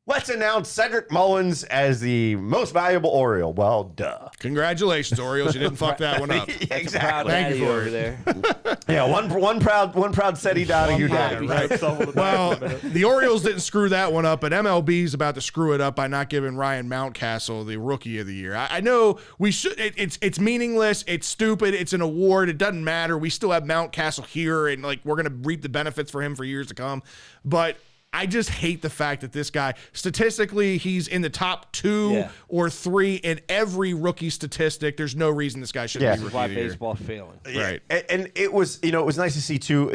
Let's announce Cedric Mullins as the most valuable Oriole. Well, duh. Congratulations, Orioles. You didn't fuck that one up. Yeah, exactly. Thank you for over it. there. Yeah, one proud Seti Donahue dad. Right. Well, the Orioles didn't screw that one up, but MLB's about to screw it up by not giving Ryan Mountcastle the Rookie of the Year. I know we should. It's meaningless. It's stupid. It's an award. It doesn't matter. We still have Mountcastle here, and like we're gonna reap the benefits for him for years to come. But I just hate the fact that this guy, statistically, he's in the top 2 or 3 in every rookie statistic. There's no reason this guy shouldn't be Rookie Why of the Year. baseball's failing. Right. And it was, it was nice to see too.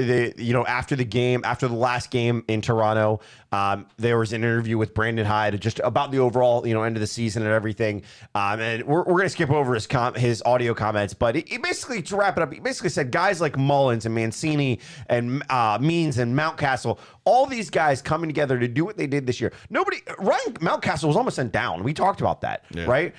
After the last game in Toronto, there was an interview with Brandon Hyde just about the overall, end of the season and everything. And we're gonna skip over his audio comments, but he basically, to wrap it up, he basically said guys like Mullins and Mancini and Means and Mountcastle, all these guys coming together to do what they did this year. Ryan Mountcastle was almost sent down. We talked about that, right?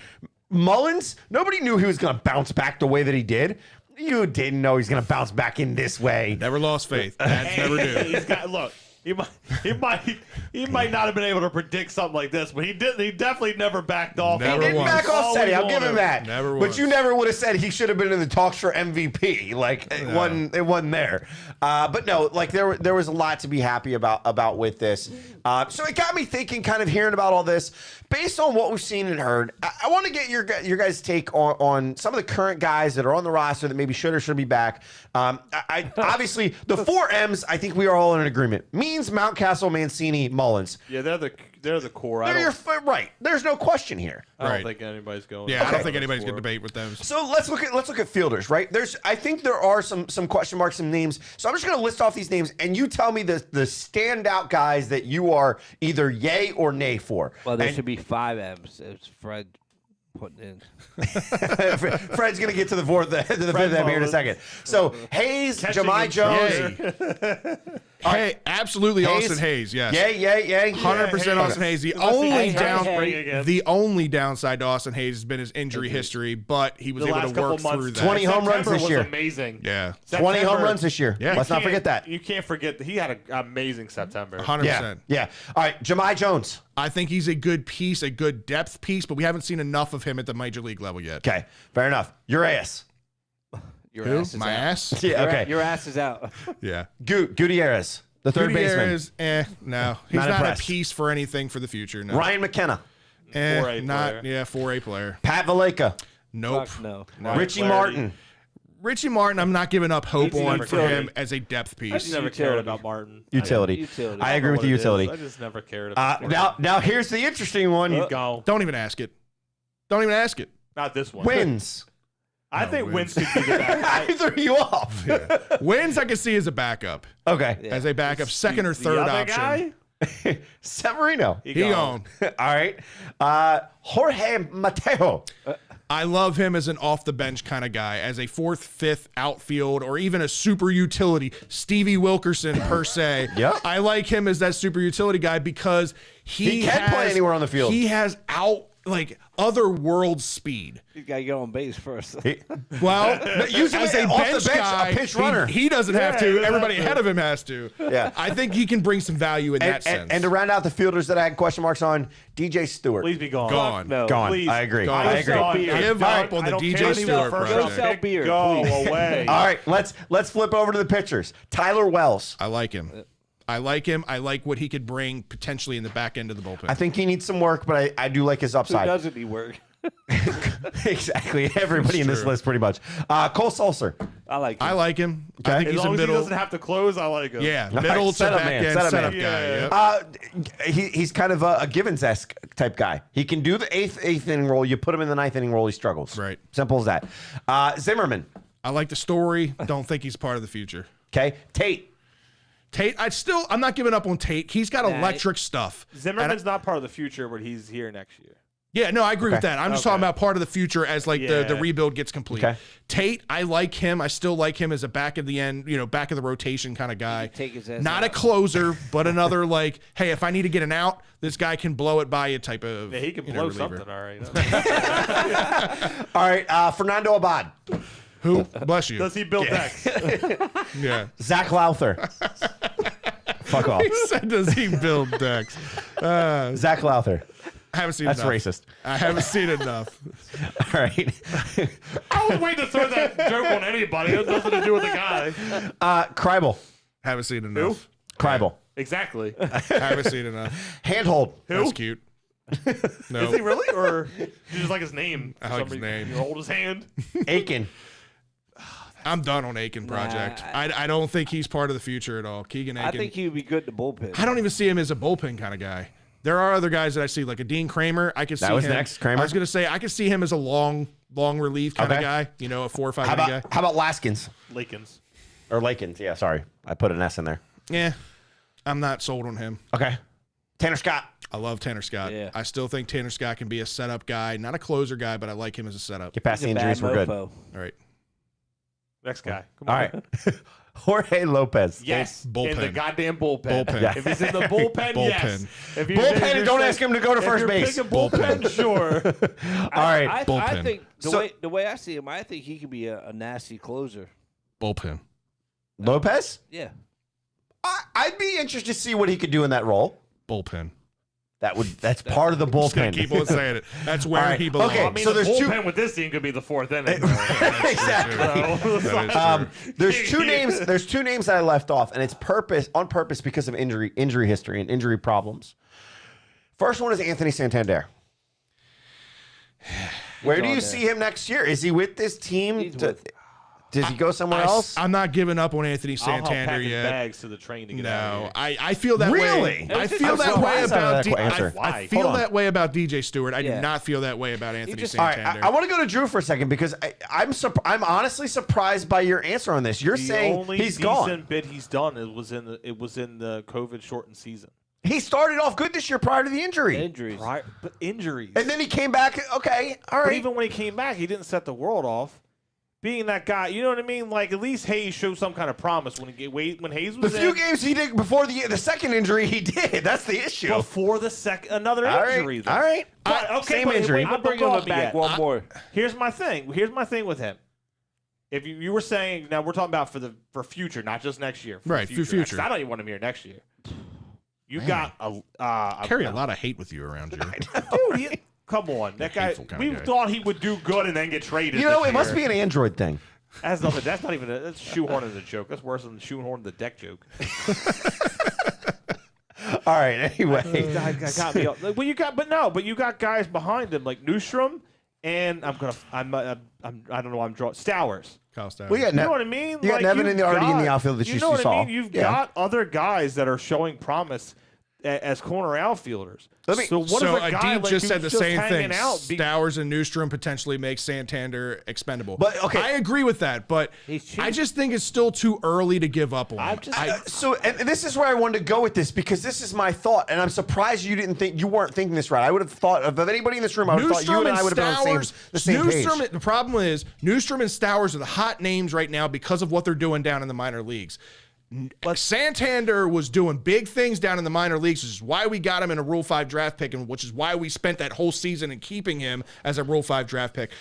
Mullins, nobody knew he was going to bounce back the way that he did. You didn't know he's going to bounce back in this way. Never lost faith. That's never do. He's got, look, he might not have been able to predict something like this, but he definitely never backed off. Never He didn't once. back off Seti. I'll give him that. Never But once. you never would have said he should have been in the talks for MVP. Like it wasn't there. But no, like there was a lot to be happy about with this. So it got me thinking, kind of hearing about all this. Based on what we've seen and heard, I want to get your guys' take on some of the current guys that are on the roster that maybe should or should be back. I obviously the 4 M's. I think we are all in agreement. Means Mountcastle, Mancini, Mullins. Yeah, they're the core. Right. There's no question here. I don't Right. think anybody's going. Yeah, I don't think anybody's going to debate with them. So let's look at fielders, right? I think there are some question marks, some names. So I'm just going to list off these names, and you tell me the standout guys that you are either yay or nay for. Well, there should be 5 M's. It's Fred putting in. Fred's going to get to the 5th M here in a second. So Hayes, Jahmai Jones. Hey, absolutely, Hayes? Austin Hayes. Yes. Yay. 100% Austin Hayes. The only downside to Austin Hayes has been his injury history, but he was The able last to work couple months, through that. 20 home runs September this was year. amazing. Yeah. 20 home runs this year. Yeah. Let's not forget that. You can't forget that he had an amazing September. 100%. Yeah. All right, Jahmai Jones. I think he's a good piece, a good depth piece, but we haven't seen enough of him at the major league level yet. Okay, fair enough. Urias. Your Who? ass is My out. ass? Yeah, okay. Your ass is out. Yeah. Gutierrez, the third baseman. Gutierrez, no. He's Not not impressed. a piece for anything for the future. No. Ryan McKenna. 4A not, player. yeah, 4A player. Pat Valleca. Nope. Fuck no. Richie Flaherty. Martin. Richie Martin, I'm not giving up hope He's on never for cared. him as a depth I just piece. never Utility. cared about Martin. Utility. Utility. I agree with the utility. I just never cared about him. Now here's the interesting one. He's gone. Don't even ask it. Don't even ask it. Not this one. Wins. I think Wins. Wins could be the back. I threw you off. Wins I can see as a backup. Okay. Yeah. As a backup, second or The third other option. guy? Severino. He gone. All right. Jorge Mateo. I love him as an off the bench kind of guy, as a 4th, 5th outfield, or even a super utility. Stevie Wilkerson per se. Yep. I like him as that super utility guy because He can play anywhere on the field. He has other world speed. You got to get on base first. Well, usually as a off the bench bench, a guy, pinch runner. he doesn't have to. Everybody ahead of him has to. Yeah. I think he can bring some value in that sense. And to round out the fielders that I had question marks on, DJ Stewart. Please be gone. Gone. No. Gone. Please. I agree. Gone. I agree. Gone. Give up on the DJ Stewart Go sell project. beer. Go please. away. All right, let's flip over to the pitchers. Tyler Wells. I like him. I like what he could bring potentially in the back end of the bullpen. I think he needs some work, but I do like his Who upside. doesn't he work? Exactly. Everybody in this true. list pretty much. Cole Sulcer. I like him. I like him. Okay. I think As he's a long as he middle. doesn't have to close, I like him. Yeah, All middle right, to setup back man, end setup setup man. guy. Yeah. Yep. He's kind of a Givens-esque type guy. He can do the eighth inning role. You put him in the 9th inning role, he struggles. Right. Simple as that. Zimmerman. I like the story. Don't think he's part of the future. Okay. Tate. I'm not giving up on Tate. He's got Nah, electric stuff. Zimmerman's not part of the future, but he's here next year. Yeah, no, I agree with that. I'm just talking Okay. about part of the future as the Yeah. rebuild gets complete. Okay. Tate, I like him. I still like him as a back of the end, back of the rotation kind of guy. Take his ass Not a out. closer, but another hey, if I need to get an out, this guy can blow it by you type of. Yeah, he can blow reliever. something, all right. All right. Fernando Abad. Who? Bless you. Does he build decks? Yeah. Zach Lowther. Fuck off. He said, does he build decks? Zach Lowther. I haven't seen That's enough. racist. I haven't seen enough. All right. I was waiting to throw that joke on anybody. It has nothing to do with the guy. Kribel. Haven't seen enough. Kribel. Exactly. Haven't seen enough. Handhold. That's cute. No. Is he really? Or you just like his name? I like his name. You hold his hand. Aiken. I'm done on Aiken project. I don't think he's part of the future at all. Keegan Aiken. I think he would be good in the bullpen. I don't even see him as a bullpen kind of guy. There are other guys that I see, like a Dean Kramer. I could see That was him. next, Kramer? I was going to say I could see him as a long relief kind of Okay. guy. You know, a 4 or 5 How inning about, guy. how about Laskins? Lakins. Or Lakins. Yeah, sorry. I put an S in there. Yeah, I'm not sold on him. Okay. Tanner Scott. I love Tanner Scott. Yeah. I still think Tanner Scott can be a setup guy, not a closer guy, but I like him as a setup. Get past He's the a bad injuries. We're good. mofo. All right. Next guy. Come All on. right. Jorge Lopez. Yes. Bullpen. In the goddamn bullpen. Bullpen. Yeah. If he's in the bullpen, yes. Bullpen. If Bullpen, if and don't saying- ask him to go to if first you're base. picking bullpen, sure. All right. I Bullpen. think So- the way I see him, I think he could be a nasty closer. Bullpen. Lopez? Yeah. I'd be interested to see what he could do in that role. Bullpen. That's part of the Just gonna bullpen. keep on saying it. That's where All right. he belongs. Okay, I mean, so the there's two- bullpen with this team could be the fourth inning. Exactly. That is true. There's two names. There's two names that I left off, and it's on purpose because of injury history and injury problems. First one is Anthony Santander. Where do on you there. see him next year? Is he with this team? He's with- Does he go somewhere else? I'm not giving up on Anthony I'll help Santander pack his yet. bags to the train to get out of No, here. I feel that Really? way. I feel I'm that way surprised out about of that answer. I Why? feel Hold on. that way about DJ Stewart. I do Yeah. not feel that way about Anthony just- All right, Santander. I want to go to Drew for a second because I'm honestly surprised by your answer on this. You're The saying only he's decent gone. bid he's done was in the COVID shortened season. He started off good this year prior to the injury, Injuries. Right, but injuries. and then he came back. Okay, all But right. even when he came back, he didn't set the world off. Being that guy, you know what I mean? Like at least Hayes showed some kind of promise when Hayes The was few in. games he did before the second injury, he did. That's the issue. Before the another All right, injury. though. all right. But, okay, Same but injury. wait, I'm bringing him back one more. Here's my thing. Here's my thing with him. If you were saying now we're talking about for future, not just next year. For Right, for future. future. 'Cause I don't even want him here next year. You got a carry a lot of hate with you around you. dude. Come on, that guy. hateful kinda We guy. thought he would do good and then get traded. You know, this it must year. be an Android thing. That's nothing. That's not even. That's shoehorning the joke. That's worse than shoehorning the deck joke. All right. Anyway, I got me. Well, but you got guys behind him like Newstrom, and I don't know. I'm drawing Stowers. Kyle Stowers. we got You know what I mean? You got Nevin already in the outfield that you know what saw. I mean? You've Yeah. got other guys that are showing promise as corner outfielders. So what so if a guy Adib like just who's said the same hanging thing. out be- Stowers and Newstrom potentially make Santander expendable. But, okay. I agree with that, but He's cheap. I just think it's still too early to give up on him. And this is where I wanted to go with this because this is my thought, and I'm surprised you weren't thinking this right. I would have thought of anybody in this room. I would have thought you and I would have been on the same page. The problem is Newstrom and Stowers are the hot names right now because of what they're doing down in the minor leagues. Santander was doing big things down in the minor leagues, which is why we got him in a Rule 5 draft pick, and which is why we spent that whole season in keeping him as a Rule 5 draft pick.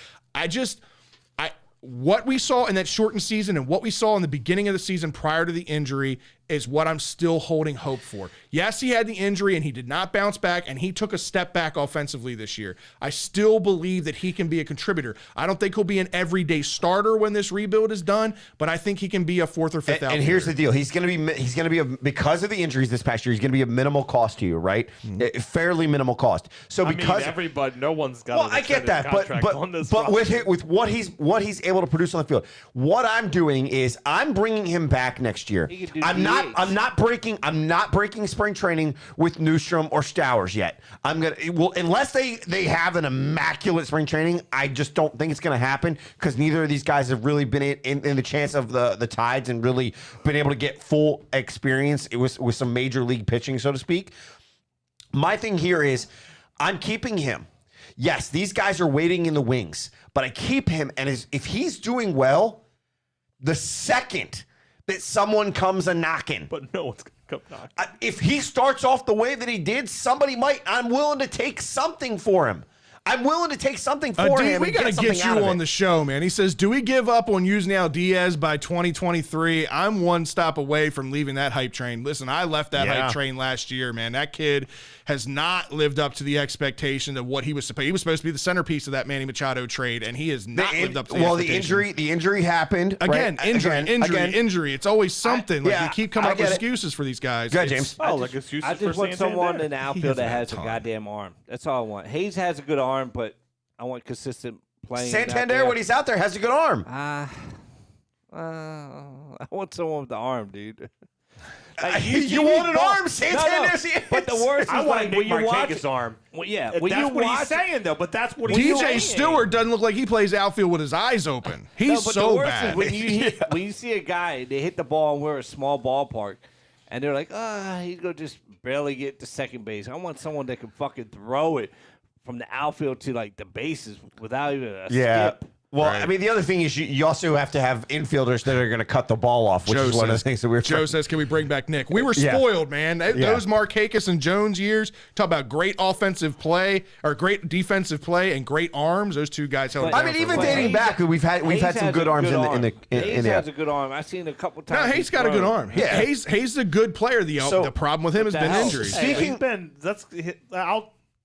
What we saw in that shortened season and what we saw in the beginning of the season prior to the injury is what I'm still holding hope for. Yes, he had the injury and he did not bounce back and he took a step back offensively this year. I still believe that he can be a contributor. I don't think he'll be an everyday starter when this rebuild is done, but I think he can be a fourth or fifth outfielder. And here's the deal: he's going to be because of the injuries this past year. He's going to be a minimal cost to you, right? Fairly minimal cost. So because everybody, no one's got. Well, I get that, but with what he's able to produce on the field, what I'm doing is I'm bringing him back next year. He could do I'm not breaking spring training with Newstrom or Stowers yet. Unless they have an immaculate spring training, I just don't think it's going to happen because neither of these guys have really been in the chance of the Tides and really been able to get full experience with some major league pitching, so to speak. My thing here is I'm keeping him. Yes, these guys are waiting in the wings, but I keep him, and if he's doing well, the second that someone comes a knocking, but no one's gonna come knocking. if he starts off the way that he did, somebody might. I'm willing to take something for him. I'm willing to take something for him. We got to get you on the show, man. He says, do we give up on Yusniel Diaz by 2023? I'm one stop away from leaving that hype train. Listen, I left that hype train last year, man. That kid has not lived up to the expectation of what he was supposed. He was supposed to be the centerpiece of that Manny Machado trade, and he has not lived up to the expectation. The injury happened. Again, right? injury. It's always something. You keep coming up with excuses for these guys. Go ahead, James. I just want someone in the outfield that has a goddamn arm. That's all I want. Hayes has a good arm, but I want consistent playing. Santander, when he's out there, has a good arm. I want someone with the arm, dude. You want an arm, Santander? No. But the worst is I want Nick Markakis' arm. Well, yeah, that's what he's saying, though. But that's what he's saying. DJ Stewart doesn't look like he plays outfield with his eyes open. He's so bad. When you see a guy, they hit the ball and we're a small ballpark, and they're like, he's gonna just barely get to second base. I want someone that can fucking throw it from the outfield to like the bases without even a skip. Well, right. I mean, the other thing is you also have to have infielders that are going to cut the ball off, which is one of the things that we're. Joe says, "Can we bring back Nick?" We were spoiled, man. Those Markakis and Jones years. Talk about great offensive play or great defensive play and great arms. Those two guys held. I mean, even dating back, we've had some good arms in the. Hayes has a good arm. I've seen a couple times. No, Hayes got a good arm. Yeah, Hayes is a good player. The problem with him has been injuries.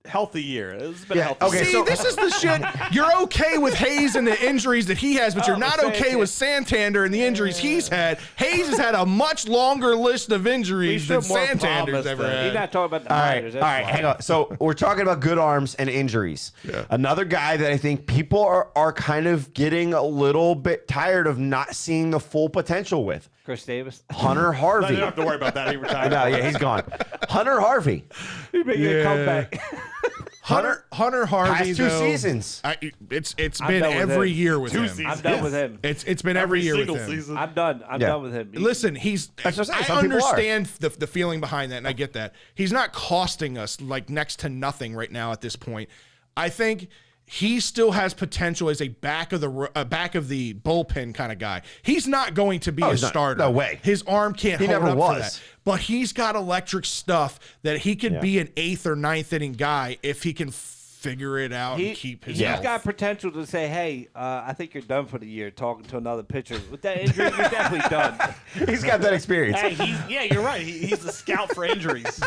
Healthy year. It's been healthy. Okay, see, this is the shit. You're okay with Hayes and the injuries that he has, but you're not okay with Santander and the injuries he's had. Hayes has had a much longer list of injuries than Santander's ever had. He's not talking about the minors. All right, hang on. So we're talking about good arms and injuries. Yeah. Another guy that I think people are kind of getting a little bit tired of not seeing the full potential with. Chris Davis. Hunter Harvey. No, you don't have to worry about that. He retired. No, he's gone. Hunter Harvey. He's making a comeback. Hunter Harvey. Past two seasons. It's been every year with him. I'm done with him. It's been every year with him. Season. I'm done. I'm done with him. Listen, I understand the feeling behind that, and I get that. He's not costing us like next to nothing right now at this point. I think he still has potential as a back of the bullpen kind of guy. He's not going to be a starter. No way. His arm can't hold up for that. But he's got electric stuff that he could be an 8th or 9th inning guy if he can figure it out and keep his health. He's got potential to say, hey, I think you're done for the year, talking to another pitcher. With that injury, you're definitely done. He's got that experience. Hey, you're right. He's the scout for injuries.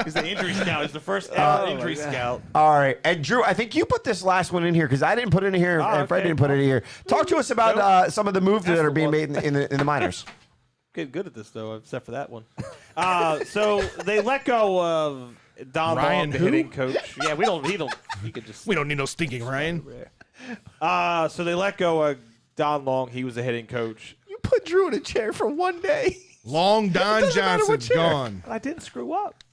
He's the injury scout. He's the first ever injury scout. All right. And Drew, I think you put this last one in here because I didn't put it in here and Fred didn't put it in here. Talk to us about some of the moves that are being made in the minors. Getting good at this, though, except for that one. So they let go of Don Long, the hitting coach. Yeah, we don't need no stinking Ryan. So they let go of Don Long. He was the hitting coach. You put Drew in a chair for one day. Long Don Johnson's gone. I didn't screw up.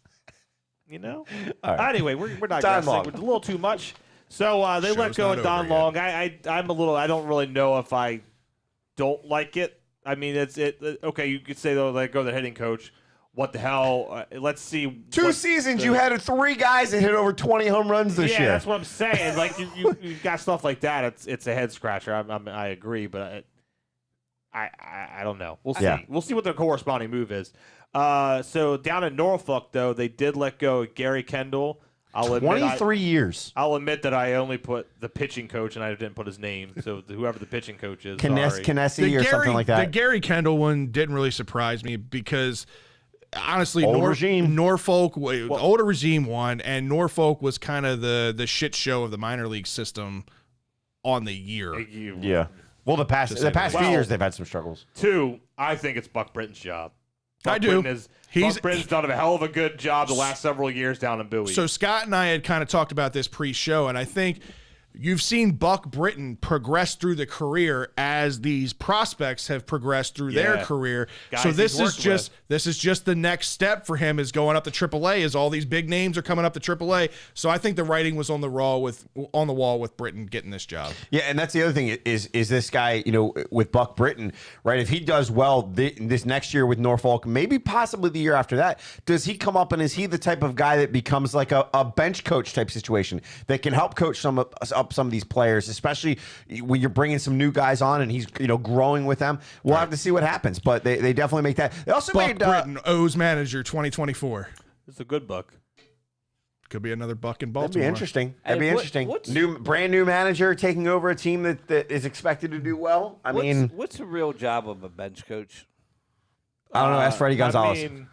You know? All right. Anyway, we're not guessing. It's a little too much. So they let go of Don Long. I'm a little, I don't really know if I don't like it. I mean, okay, you could say, though, let go of the hitting coach. What the hell? Let's see. 2 seasons, you had 3 guys that hit over 20 home runs this year. Yeah, that's what I'm saying. Like you got stuff like that. It's a head scratcher. I agree, but I don't know. We'll see. Yeah. We'll see what their corresponding move is. So down in Norfolk, though, they did let go of Gary Kendall. 23 years. I'll admit that I only put the pitching coach and I didn't put his name. So whoever the pitching coach is, Kinnesi or something like that. The Gary Kendall one didn't really surprise me because honestly, Norfolk, older regime won, and Norfolk was kind of the shit show of the minor league system on the year. Yeah. Well, the past few years they've had some struggles. 2, I think it's Buck Britton's job. I do. Buck Britton's done a hell of a good job the last several years down in Bowie. So Scott and I had kind of talked about this pre-show, and I think you've seen Buck Britton progress through the career as these prospects have progressed through their career. So this is just the next step for him, is going up to AAA, as all these big names are coming up to AAA. So I think the writing was on the wall with Britton getting this job. Yeah, and that's the other thing is this guy, with Buck Britton, right? If he does well this next year with Norfolk, maybe possibly the year after that, does he come up and is he the type of guy that becomes like a bench coach type situation that can help coach some of these players, especially when you're bringing some new guys on and he's growing with them? We'll have to see what happens, but they definitely make that. They also Buck Britton, O's manager 2024. It's a good Buck. Could be another buck in That'd Baltimore. be interesting. That'd Hey, be what- interesting. what's- Brand new manager taking over a team that is expected to do well. I mean, what's the real job of a bench coach? I don't know. Ask Freddie Gonzalez. I mean,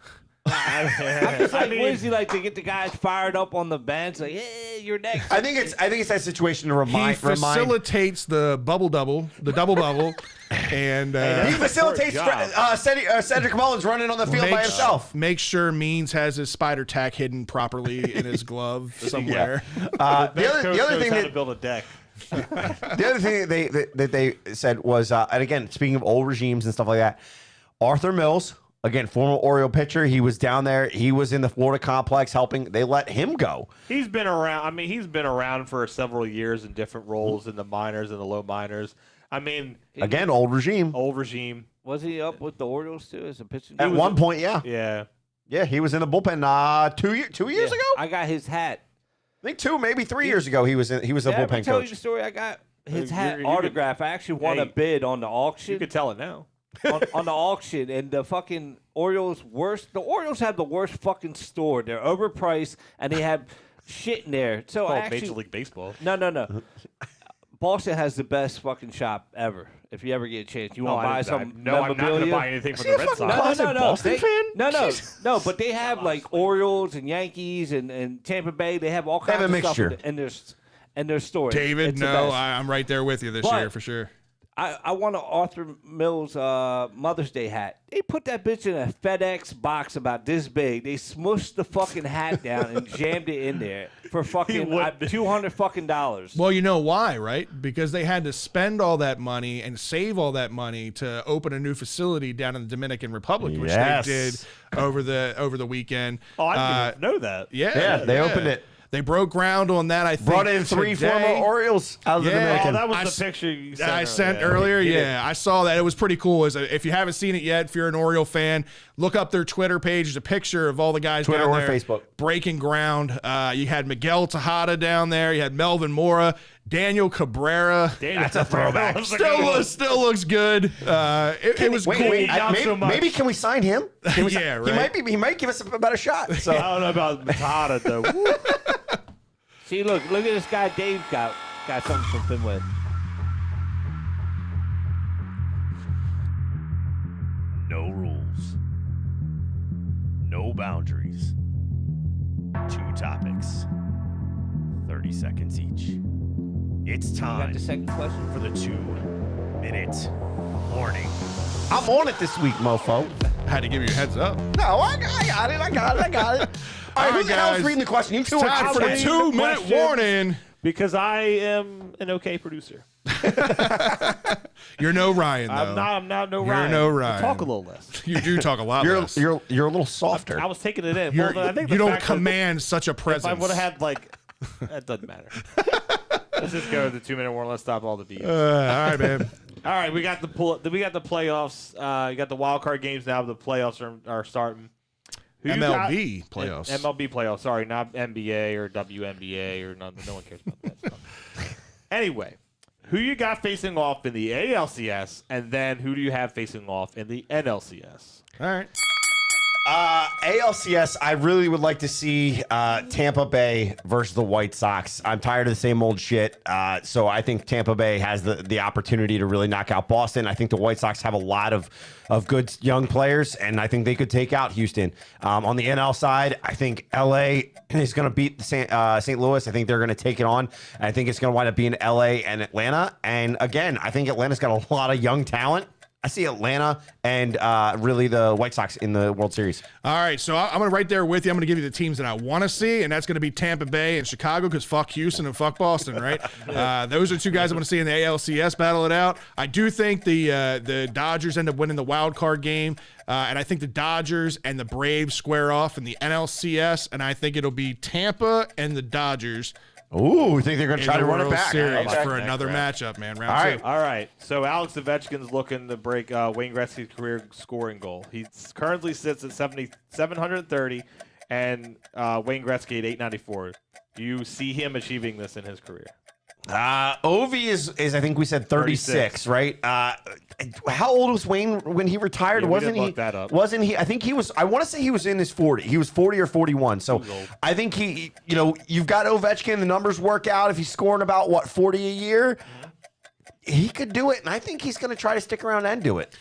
It's like, what is he like to get the guys fired up on the bench? Like, hey, you're next. I think it's that situation to He remind. facilitates the double bubble, and He facilitates. Cedric Mullins running on the field by himself. Make sure Means has his spider tack hidden properly in his glove somewhere. The other thing how that to build a deck. the other thing that they said was, and again, speaking of old regimes and stuff like that, Arthur Mills, again, former Oriole pitcher, he was down there. He was in the Florida complex helping. They let him go. He's been around. I mean, he's been around for several years in different roles in the minors and the low minors. I mean, Again, old regime. old regime. Was he up with the Orioles too as a pitching? At one point, yeah. Yeah. He was in the bullpen 2 years ago. I got his hat. I think 2, maybe 3 years ago. He was a Did I ever bullpen tell you the coach. story? I got his You- hat you autographed. I actually won a Hey, bid on the You auction. could tell it now. on the auction, and the fucking Orioles the Orioles have the worst fucking store. They're overpriced and they have shit in there. So Oh, actually, Major League Baseball. no. Boston has the best fucking shop ever. If you ever get a chance, you want to buy some I'm not going to memorabilia? buy anything from the Red Sox. No. Boston They- fan? No. But they have like Orioles and Yankees and Tampa Bay. They have all They kinds have a of stuff mixture. in their store. David, It's the no, best. I'm right there with you this But- year for sure. I won an Arthur Mills Mother's Day hat. They put that bitch in a FedEx box about this big. They smushed the fucking hat down and jammed it in there for fucking $200 fucking dollars. Well, you know why, right? Because they had to spend all that money and save all that money to open a new facility down in the Dominican Republic, which Yes. they did over the weekend. Oh, I didn't know that. Yeah, They opened it. They broke ground on that. I think Brought in 3 today. former Orioles out of the Yeah. Dominican. Oh, that was I the s- picture you sent. I sent earlier. Yeah, I saw that. It was pretty cool. If you haven't seen it yet, if you're an Oriole fan, look up their Twitter page. There's a picture of all the guys Twitter down or there Facebook. breaking ground. You had Miguel Tejada down there. You had Melvin Mora, Daniel Cabrera. That's a throwback. Still looks good. It was Wait, cool. not so much. maybe can we sign him? Can we Yeah, He right. might he might give us a better shot. So I don't know about Matata though. Woo. See, look at this guy Dave got something from Finland. No rules. No boundaries. 2 topics. 30 seconds each. It's You got time the second question? for the 2-minute warning. I'm on it this week, mofo. Had to give you a heads up. No, I got it. All right, who the hell's guys. reading the question? You two It's are time for the reading the 2-minute question. warning. Because I am an okay producer. You're no Ryan, though. I'm not no You're Ryan. no I Ryan. talk a little less. You do talk a lot less. You're a little softer. I was taking it in. You're- Well, I think you the don't fact that command such a If presence. I would have had like, that doesn't matter. Let's just go to the 2-minute warning. Let's stop all the BS. all right, man. All right, we got the playoffs. You got the wild card games now. The playoffs are starting. Who you got? MLB playoffs. MLB playoffs. Sorry, not NBA or WNBA or none. No one cares about that stuff. Anyway, who you got facing off in the ALCS, and then who do you have facing off in the NLCS? All right. ALCS, I really would like to see Tampa Bay versus the White Sox. I'm tired of the same old shit. So I think Tampa Bay has the opportunity to really knock out Boston. I think the White Sox have a lot of good young players, and I think they could take out Houston. On the NL side, I think LA is going to beat St. Louis. I think they're going to take it on. I think it's going to wind up being LA and Atlanta. And again, I think Atlanta's got a lot of young talent. I see Atlanta and really the White Sox in the World Series. All right, so I'm going to right there with you. I'm going to give you the teams that I want to see, and that's going to be Tampa Bay and Chicago because fuck Houston and fuck Boston, right? Those are 2 guys I want to see in the ALCS battle it out. I do think the Dodgers end up winning the wild card game, and I think the Dodgers and the Braves square off in the NLCS, and I think it'll be Tampa and the Dodgers Ooh, think they're going to in try the to run it World back. Series Okay. for another matchup, man. Round All right. 2. All right. So Alex Ovechkin's looking to break Wayne Gretzky's career scoring goal. He currently sits at 730, and Wayne Gretzky at 894. Do you see him achieving this in his career? Oweh is I think we said 36, right? How old was Wayne when he retired? Yeah, Wasn't didn't he? look that up. Wasn't he? I think he was. I want to say he was in his 40. He was 40 or 41. So I think he. You've got Ovechkin. The numbers work out. If he's scoring about 40 a year, he could do it. And I think he's going to try to stick around and do it.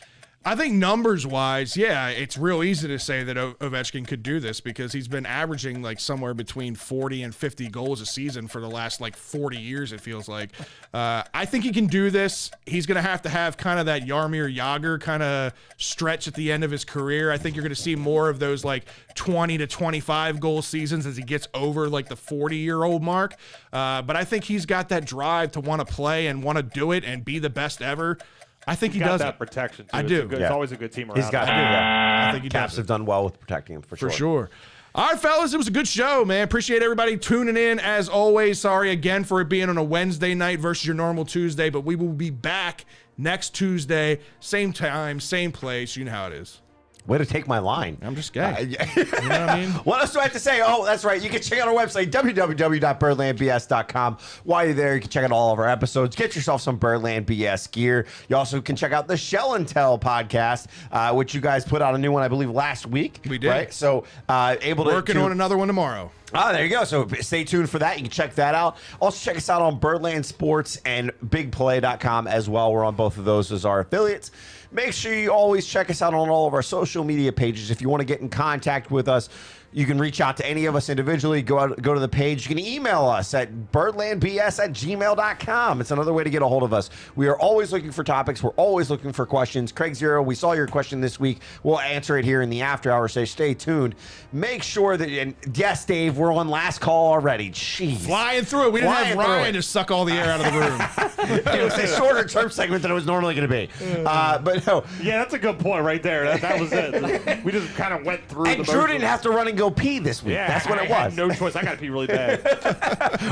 I think numbers-wise, yeah, it's real easy to say that Ovechkin could do this because he's been averaging like somewhere between 40 and 50 goals a season for the last 40 years, it feels like. I think he can do this. He's going to have kind of that Jaromir Jagr kind of stretch at the end of his career. I think you're going to see more of those 20 to 25 goal seasons as he gets over the 40-year-old mark. But I think he's got that drive to want to play and want to do it and be the best ever. I think he does that protection, too. I do. It's always a good team around. He's got him. I think he Caps does have done well with protecting him for sure. All right, fellas, it was a good show, man. Appreciate everybody tuning in as always. Sorry again for it being on a Wednesday night versus your normal Tuesday, but we will be back next Tuesday, same time, same place. You know how it is. Way to take my line. I'm just gay. You know what I mean? What else do I have to say? Oh, that's right. You can check out our website, www.birdlandbs.com. While you're there, you can check out all of our episodes. Get yourself some Birdland BS gear. You also can check out the Shell and Tell podcast, which you guys put out a new one, I believe, last week. We did. Right? So, Working on another one tomorrow. There you go. So stay tuned for that. You can check that out. Also, check us out on Birdland Sports and BigPlay.com as well. We're on both of those as our affiliates. Make sure you always check us out on all of our social media pages. If you want to get in contact with us, you can reach out to any of us individually. Go to the page. You can email us at birdlandbs@gmail.com. It's another way to get a hold of us. We are always looking for topics. We're always looking for questions. Craig Zero, we saw your question this week. We'll answer it here in the after hour, so stay tuned. Make sure that, and yes, Dave, we're on last call already. Jeez. Flying through it. We didn't have Ryan to suck all the air out of the room. It was a shorter term segment than it was normally going to be. But no. Yeah, that's a good point right there. That was it. We just kind of went through and Drew didn't have to run and go pee this week. Yeah, that's what it I was. had no choice. I got to pee really bad.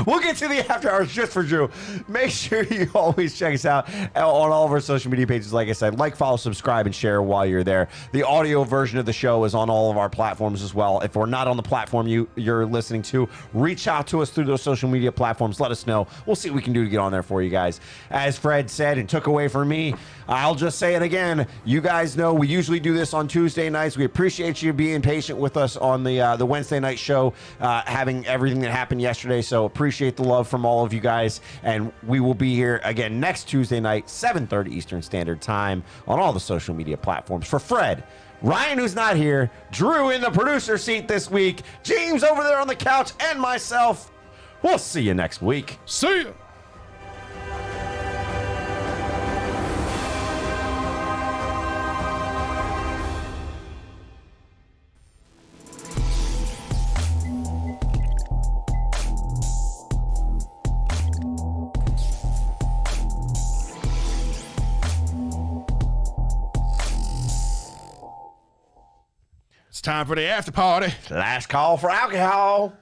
We'll get to the after hours just for Drew. Make sure you always check us out on all of our social media pages. Like I said, follow, subscribe, and share while you're there. The audio version of the show is on all of our platforms as well. If we're not on the platform you're listening to, reach out to us through those social media platforms. Let us know. We'll see what we can do to get on there for you guys. As Fred said and took away from me, I'll just say it again. You guys know we usually do this on Tuesday nights. We appreciate you being patient with us on the Wednesday night show, having everything that happened yesterday. So appreciate the love from all of you guys. And we will be here again next Tuesday night, 7:30 Eastern Standard Time on all the social media platforms. For Fred, Ryan, who's not here, Drew in the producer seat this week, James over there on the couch, and myself, we'll see you next week. See ya. It's time for the after party. Last call for alcohol.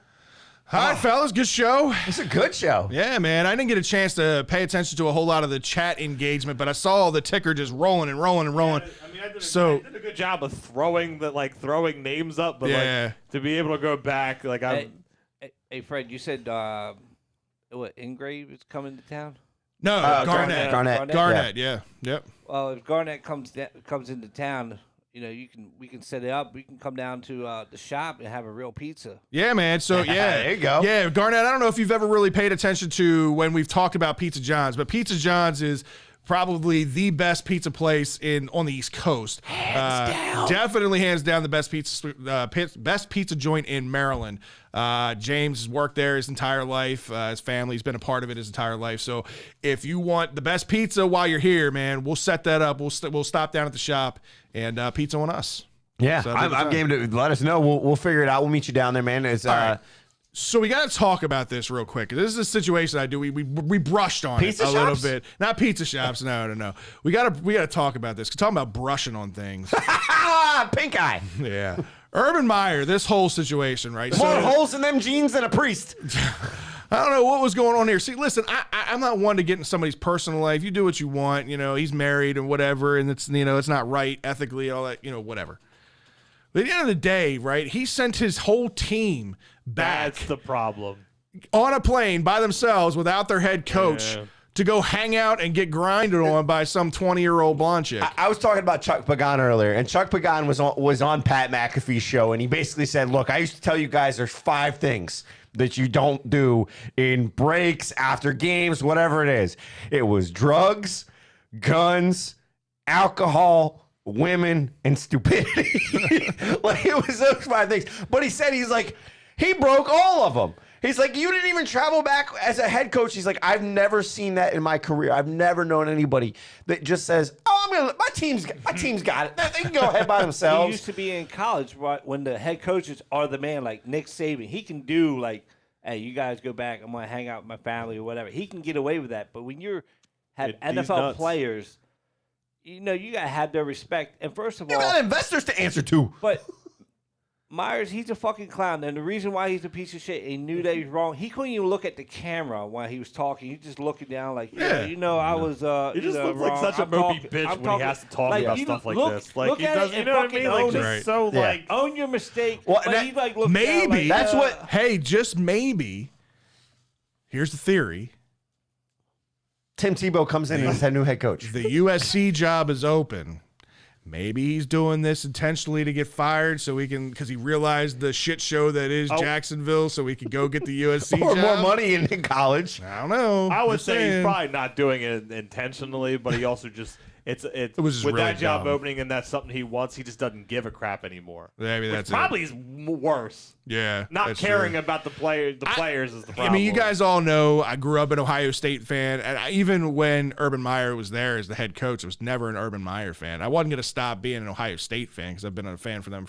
All right, fellas, good show. It's a good show. Yeah, man. I didn't get a chance to pay attention to a whole lot of the chat engagement, but I saw the ticker just rolling and rolling and rolling. I did a good job of throwing names up, but Yeah. to be able to go back, Hey, Fred, you said Ingrave is coming to town? No, Garnett. Garnett, yeah. Yep. Well, if Garnett comes into town, we can set it up. We can come down to the shop and have a real pizza. Yeah, man. So, yeah. There you go. Yeah, Garnett, I don't know if you've ever really paid attention to when we've talked about Pizza John's, but Pizza John's is probably the best pizza place on the East Coast. Hands down. Definitely hands down the best pizza joint in Maryland. James has worked there his entire life. His family's been a part of it his entire life. So if you want the best pizza while you're here, man, we'll set that up. We'll stop down at the shop and pizza on us. Yeah, So I'm game to let us know. We'll figure it out. We'll meet you down there, man. It's right. So we got to talk about this real quick. This is a situation I do. We brushed on pizza it a shops? little bit. Not pizza shops. No. We got to talk about this. Talking about brushing on things. Pink eye. Yeah. Urban Meyer, this whole situation, right? More holes in them jeans than a priest. I don't know what was going on here. See, listen, I'm not one to get in somebody's personal life. You do what you want. He's married and whatever, and it's not right ethically and all that. Whatever. But at the end of the day, right? He sent his whole team back. that's the problem. on a plane by themselves without their head coach to go hang out and get grinded on by some 20-year-old blonde chick. I was talking about Chuck Pagan earlier, and Chuck Pagan was on Pat McAfee's show, and he basically said, look, I used to tell you guys there's 5 things that you don't do in breaks, after games, whatever it is. It was drugs, guns, alcohol, women, and stupidity. Like, it was those 5 things. But he said, he broke all of them. He's like, you didn't even travel back as a head coach. He's like, I've never seen that in my career. I've never known anybody that just says, oh, my team's got it. They can go ahead by themselves. He used to be in college, right, when the head coaches are the man, like Nick Saban. He can do, like, hey, you guys go back. I'm going to hang out with my family or whatever. He can get away with that. But when you have NFL players, you got to have their respect. And first of all, you got investors to answer to. But Myers, he's a fucking clown. And the reason why he's a piece of shit, he knew that he was wrong. He couldn't even look at the camera while he was talking. He's just looking down like, I was He just looks like such a mopey bitch when he has to talk about stuff like this. Like, he does, you know what I mean? Like, just so, like, own your mistake. Well, but he, like, looks maybe. down like, That's what, hey, just maybe. Here's the theory. Tim Tebow comes in and he's a new head coach. The USC job is open. Maybe he's doing this intentionally to get fired so he can, because he realized the shit show that is Jacksonville, so he could go get the USC or job. More money in college. I don't know. I would say he's probably not doing it intentionally, but he also just it was just with really that job dumb. opening and that's something he wants. He just doesn't give a crap anymore. Maybe that's probably is worse. Yeah, not caring about the players is the problem. I mean, you guys all know I grew up an Ohio State fan, and even when Urban Meyer was there as the head coach, I was never an Urban Meyer fan. I wasn't going to stop being an Ohio State fan because I've been a fan for them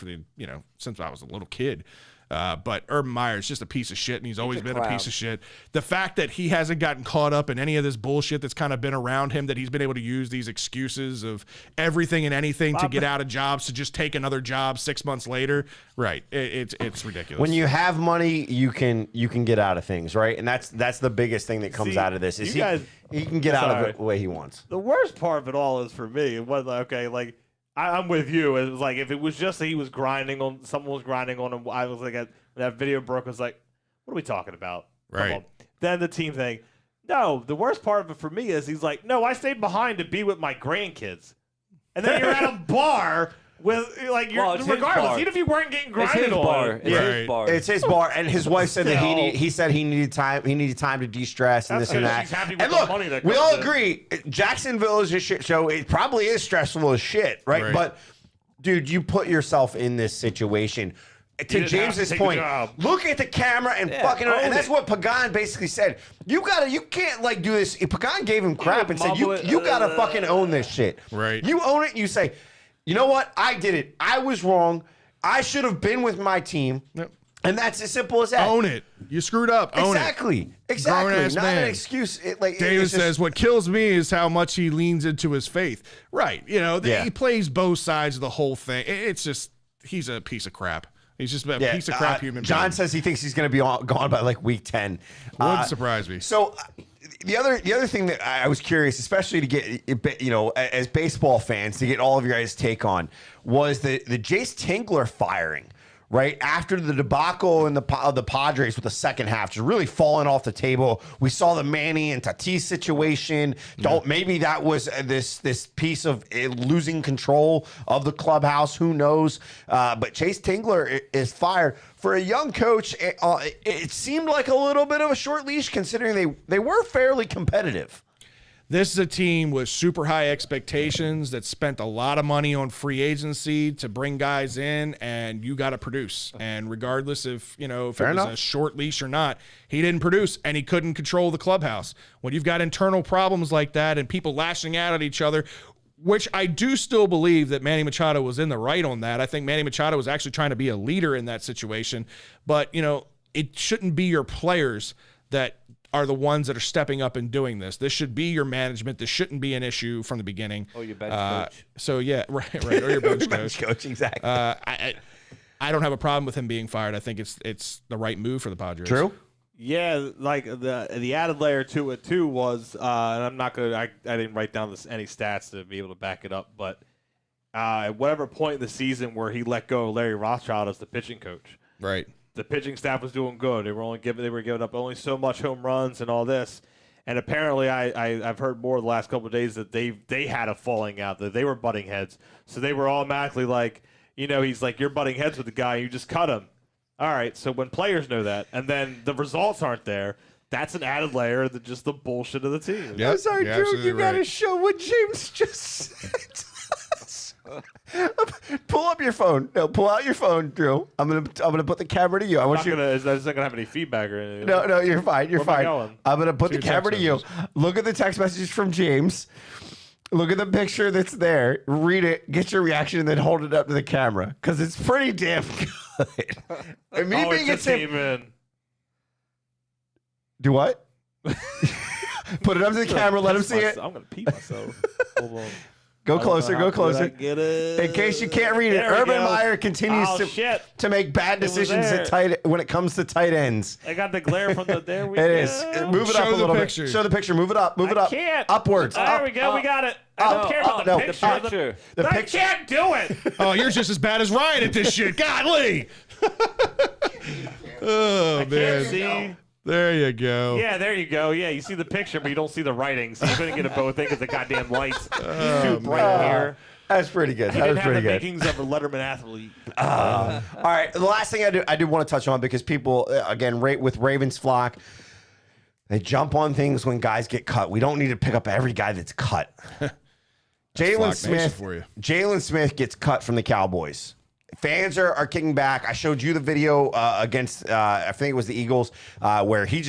since I was a little kid. But Urban Meyer is just a piece of shit, and he's always been a piece of shit. The fact that he hasn't gotten caught up in any of this bullshit that's kind of been around him, that he's been able to use these excuses of everything and anything to get out of jobs, to just take another job 6 months later, right? It's ridiculous. When you have money, you can get out of things, right? And that's the biggest thing that comes out of this is he can get out of it the way he wants. The worst part of it all is for me. It was like, okay, like I'm with you. It was like if it was just that he was grinding on, someone was grinding on him. I was like, that video broke. I was like, what are we talking about? Right. Then the team thing. No, the worst part of it for me is he's like, no, I stayed behind to be with my grandkids, and then you're at a bar with like you're regardless, even if you weren't getting grinded on. It's his bar. It's his bar, and his wife said that he needed time. He needed time to de-stress and this and that. She's happy with and the look, money that we comes all in. agree, Jacksonville is a shit show. It probably is stressful as shit, right? But dude, you put yourself in this situation. To James's point, look at the camera and fucking, and that's what Pagan basically said. You can't like do this. Pagan gave him crap and said, you gotta fucking own this shit. Right. You own it and you say, you know what? I did it. I was wrong. I should have been with my team. Yep. And that's as simple as that. Own it. You screwed up. Own Exactly. it. Grown-ass Not man. an excuse. David says, what kills me is how much he leans into his faith. Right. He plays both sides of the whole thing. It's just, he's a piece of crap. He's just a piece of crap human being. John says he thinks he's going to be gone by like week 10. Wouldn't surprise me. So the other thing that I was curious, especially to get, as baseball fans, to get all of your guys' take on, was the Jace Tingler firing. Right after the debacle in the Padres with the second half, just really falling off the table. We saw the Manny and Tatis situation. Maybe that was this piece of losing control of the clubhouse. Who knows? But Chase Tingler is fired for a young coach. It seemed like a little bit of a short leash, considering they were fairly competitive. This is a team with super high expectations that spent a lot of money on free agency to bring guys in, and you got to produce. And regardless if it was a short leash or not, he didn't produce, and he couldn't control the clubhouse. When you've got internal problems like that and people lashing out at each other, which I do still believe that Manny Machado was in the right on that. I think Manny Machado was actually trying to be a leader in that situation. But, it shouldn't be your players that are the ones that are stepping up and doing this. This should be your management. This shouldn't be an issue from the beginning. Oh, your bench coach. So, yeah, right. Or your bench coach. Exactly. I don't have a problem with him being fired. I think it's the right move for the Padres. True. Yeah, like the added layer to it too was, and I'm not gonna. I didn't write down any stats to be able to back it up, but at whatever point in the season where he let go of Larry Rothschild as the pitching coach, right? the pitching staff was doing good. They were giving up only so much home runs and all this. And apparently, I've heard more the last couple of days that they had a falling out, that they were butting heads. So they were automatically like, he's like, you're butting heads with the guy, you just cut him. All right, so when players know that, and then the results aren't there, that's an added layer of just the bullshit of the team. Yep, I'm sorry, you're Drew. You absolutely got to right. show what James just said. Pull up your phone. No, pull out your phone, Drew. I'm gonna put the camera to you. I want you. It's not gonna have any feedback or anything. No, you're fine. You're Where am I fine. going? I'm gonna put the Two camera to text you. messages. Look at the text messages from James. Look at the picture that's there. Read it. Get your reaction, and then hold it up to the camera because it's pretty damn good. And me being a just came in. Do what? Put it up to the camera. Let him see it. I'm gonna pee myself. Hold on. Go I don't closer. know Go how good closer. I get it. In case you can't read it, There we Urban go. Meyer continues Oh, shit. to make bad It was decisions there. when it comes to tight ends. I got the glare from the. There we go. It is. Move it Show up a the little picture. bit. Show the picture. Move it up. Move it I up. can't. Upwards. There Up. we go. We got it. I don't care about the no, picture. The I picture. can't do it. Oh, you're just as bad as Ryan at this shit. Godly. Oh, Can't man. see. There you go. Yeah, there you go. Yeah, you see the picture, but you don't see the writing, so you couldn't get a both thing because the goddamn lights too bright here. That's pretty good. He That didn't was have the pretty good. makings of a Letterman athlete. All right. The last thing I do want to touch on because people again with Ravens flock, they jump on things when guys get cut. We don't need to pick up every guy that's cut. Flock Nation for you. Jalen Smith gets cut from the Cowboys. Fans are kicking back. I showed you the video against I think it was the Eagles where he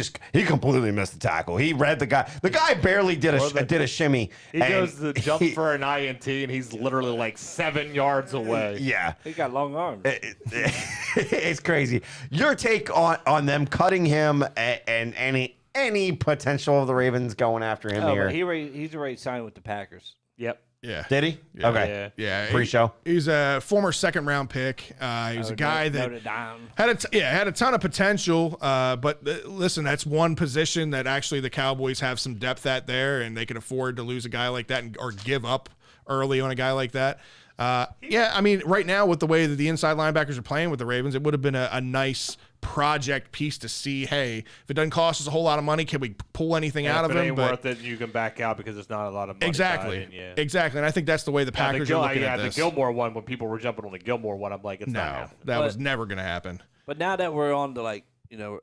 completely missed the tackle. He read the guy. The guy barely did a shimmy. He goes to jump for an INT, and he's literally like 7 yards away. Yeah. He got long arms. It's crazy. Your take on them cutting him and any potential of the Ravens going after him Oh, here? but he's already signed with the Packers. Yep. Yeah. Did he? Yeah. Okay. Yeah. Pre-show? He's a former second-round pick. He was a guy that Notre Dame. had a ton of potential. But listen, that's one position that actually the Cowboys have some depth at there, and they can afford to lose a guy like that or give up early on a guy like that. Yeah, I mean, right now with the way that the inside linebackers are playing with the Ravens, it would have been a nice project piece to see, hey, if it doesn't cost us a whole lot of money, can we pull anything out of If it him? ain't worth it, you can back out because it's not a lot of money. Exactly. tied in, yeah. Exactly. And I think that's the way the Packers are looking at this. The Gilmore one, when people were jumping on the Gilmore one, I'm like, it's not No, happening. that was never going to happen. But now that we're on the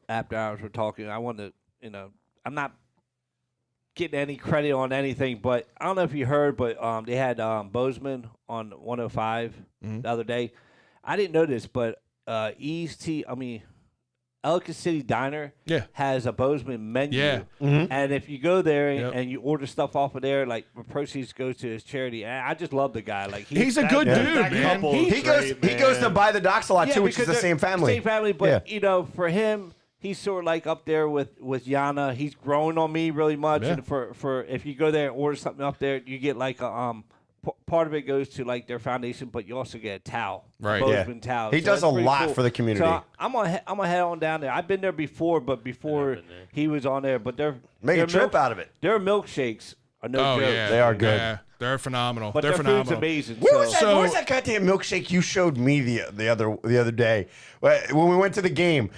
after hours, we're talking. I want to, I'm not getting any credit on anything, but I don't know if you heard, but they had Bozeman on 105 the other day. I didn't know this, but Ellicott City Diner has a Bozeman menu. Yeah. And if you go there Yep. and you order stuff off of there, like the proceeds goes to his charity. And I just love the guy. Like He's a good dude, That man. couple is He goes great, to buy the docks a lot too, which is because the they're same family. Same family, but Yeah. for him, he's sort of like up there with Yana. He's growing on me really much. Yeah. And for if you go there and order something up there, you get like a part of it goes to like their foundation, but you also get a towel, Right. Bozeman towel. He does that's a pretty lot cool. for the community. So I'm gonna head on down there. I've been there before, but before he was on there, but they're Make a trip out of it. Their milkotshakes are no Oh, joke. yeah. They are good. Yeah, they're phenomenal. But they're their phenomenal. food's amazing. Where was that? So- Where was that goddamn milkshake you showed me the other day when we went to the game?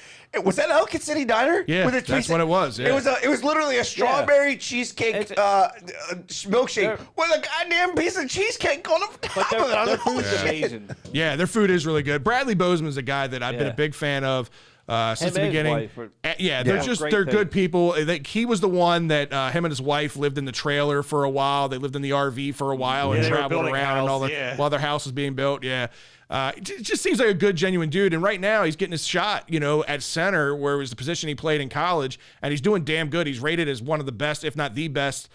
Was that Ellicott City Diner? Yeah, With the that's what it was, yeah. It was literally a strawberry cheesecake milkshake They're- with a goddamn piece of cheesecake on the But top of it. I was their like, holy food's shit. amazing. Yeah, their food is really good. Bradley Bozeman's a guy that I've been a Yeah. big fan of since Him the and his beginning. wife are- Yeah, they're Great they're thing. good people. He was the one that him and his wife lived in the trailer for a while. They lived in the RV for a while and they were traveled building around and all house, that yeah. while their house was being built. Yeah. It just seems like a good, genuine dude. And right now he's getting his shot, at center, where it was the position he played in college, and he's doing damn good. He's rated as one of the best, if not the best,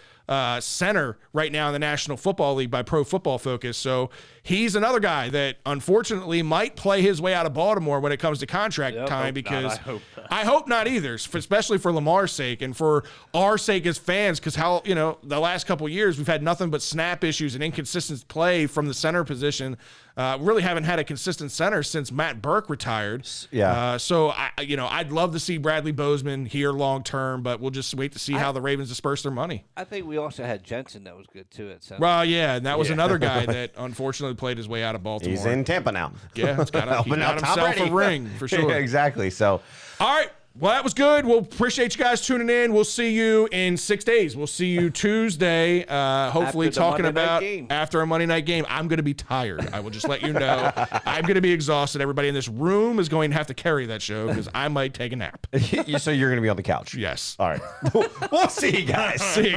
center right now in the National Football League by Pro Football Focus. So he's another guy that unfortunately might play his way out of Baltimore when it comes to contract time, because I hope not either, especially for Lamar's sake and for our sake as fans, because the last couple of years we've had nothing but snap issues and inconsistent play from the center position. Really haven't had a consistent center since Matt Burke retired. Yeah. So I'd love to see Bradley Bozeman here long term, but we'll just wait to see how the Ravens disperse their money. I think we also had Jensen that was good too at center. Well, yeah, and that was another guy that unfortunately played his way out of Baltimore. He's in Tampa now. Yeah, he got himself a ring for sure. Exactly. So, all right. Well, that was good. We'll appreciate you guys tuning in. We'll see you in 6 days. We'll see you Tuesday, hopefully talking about after a Monday night game. I'm going to be tired. I will just let you know. I'm going to be exhausted. Everybody in this room is going to have to carry that show because I might take a nap. so you're going to be on the couch? Yes. All right. We'll see you guys. See you.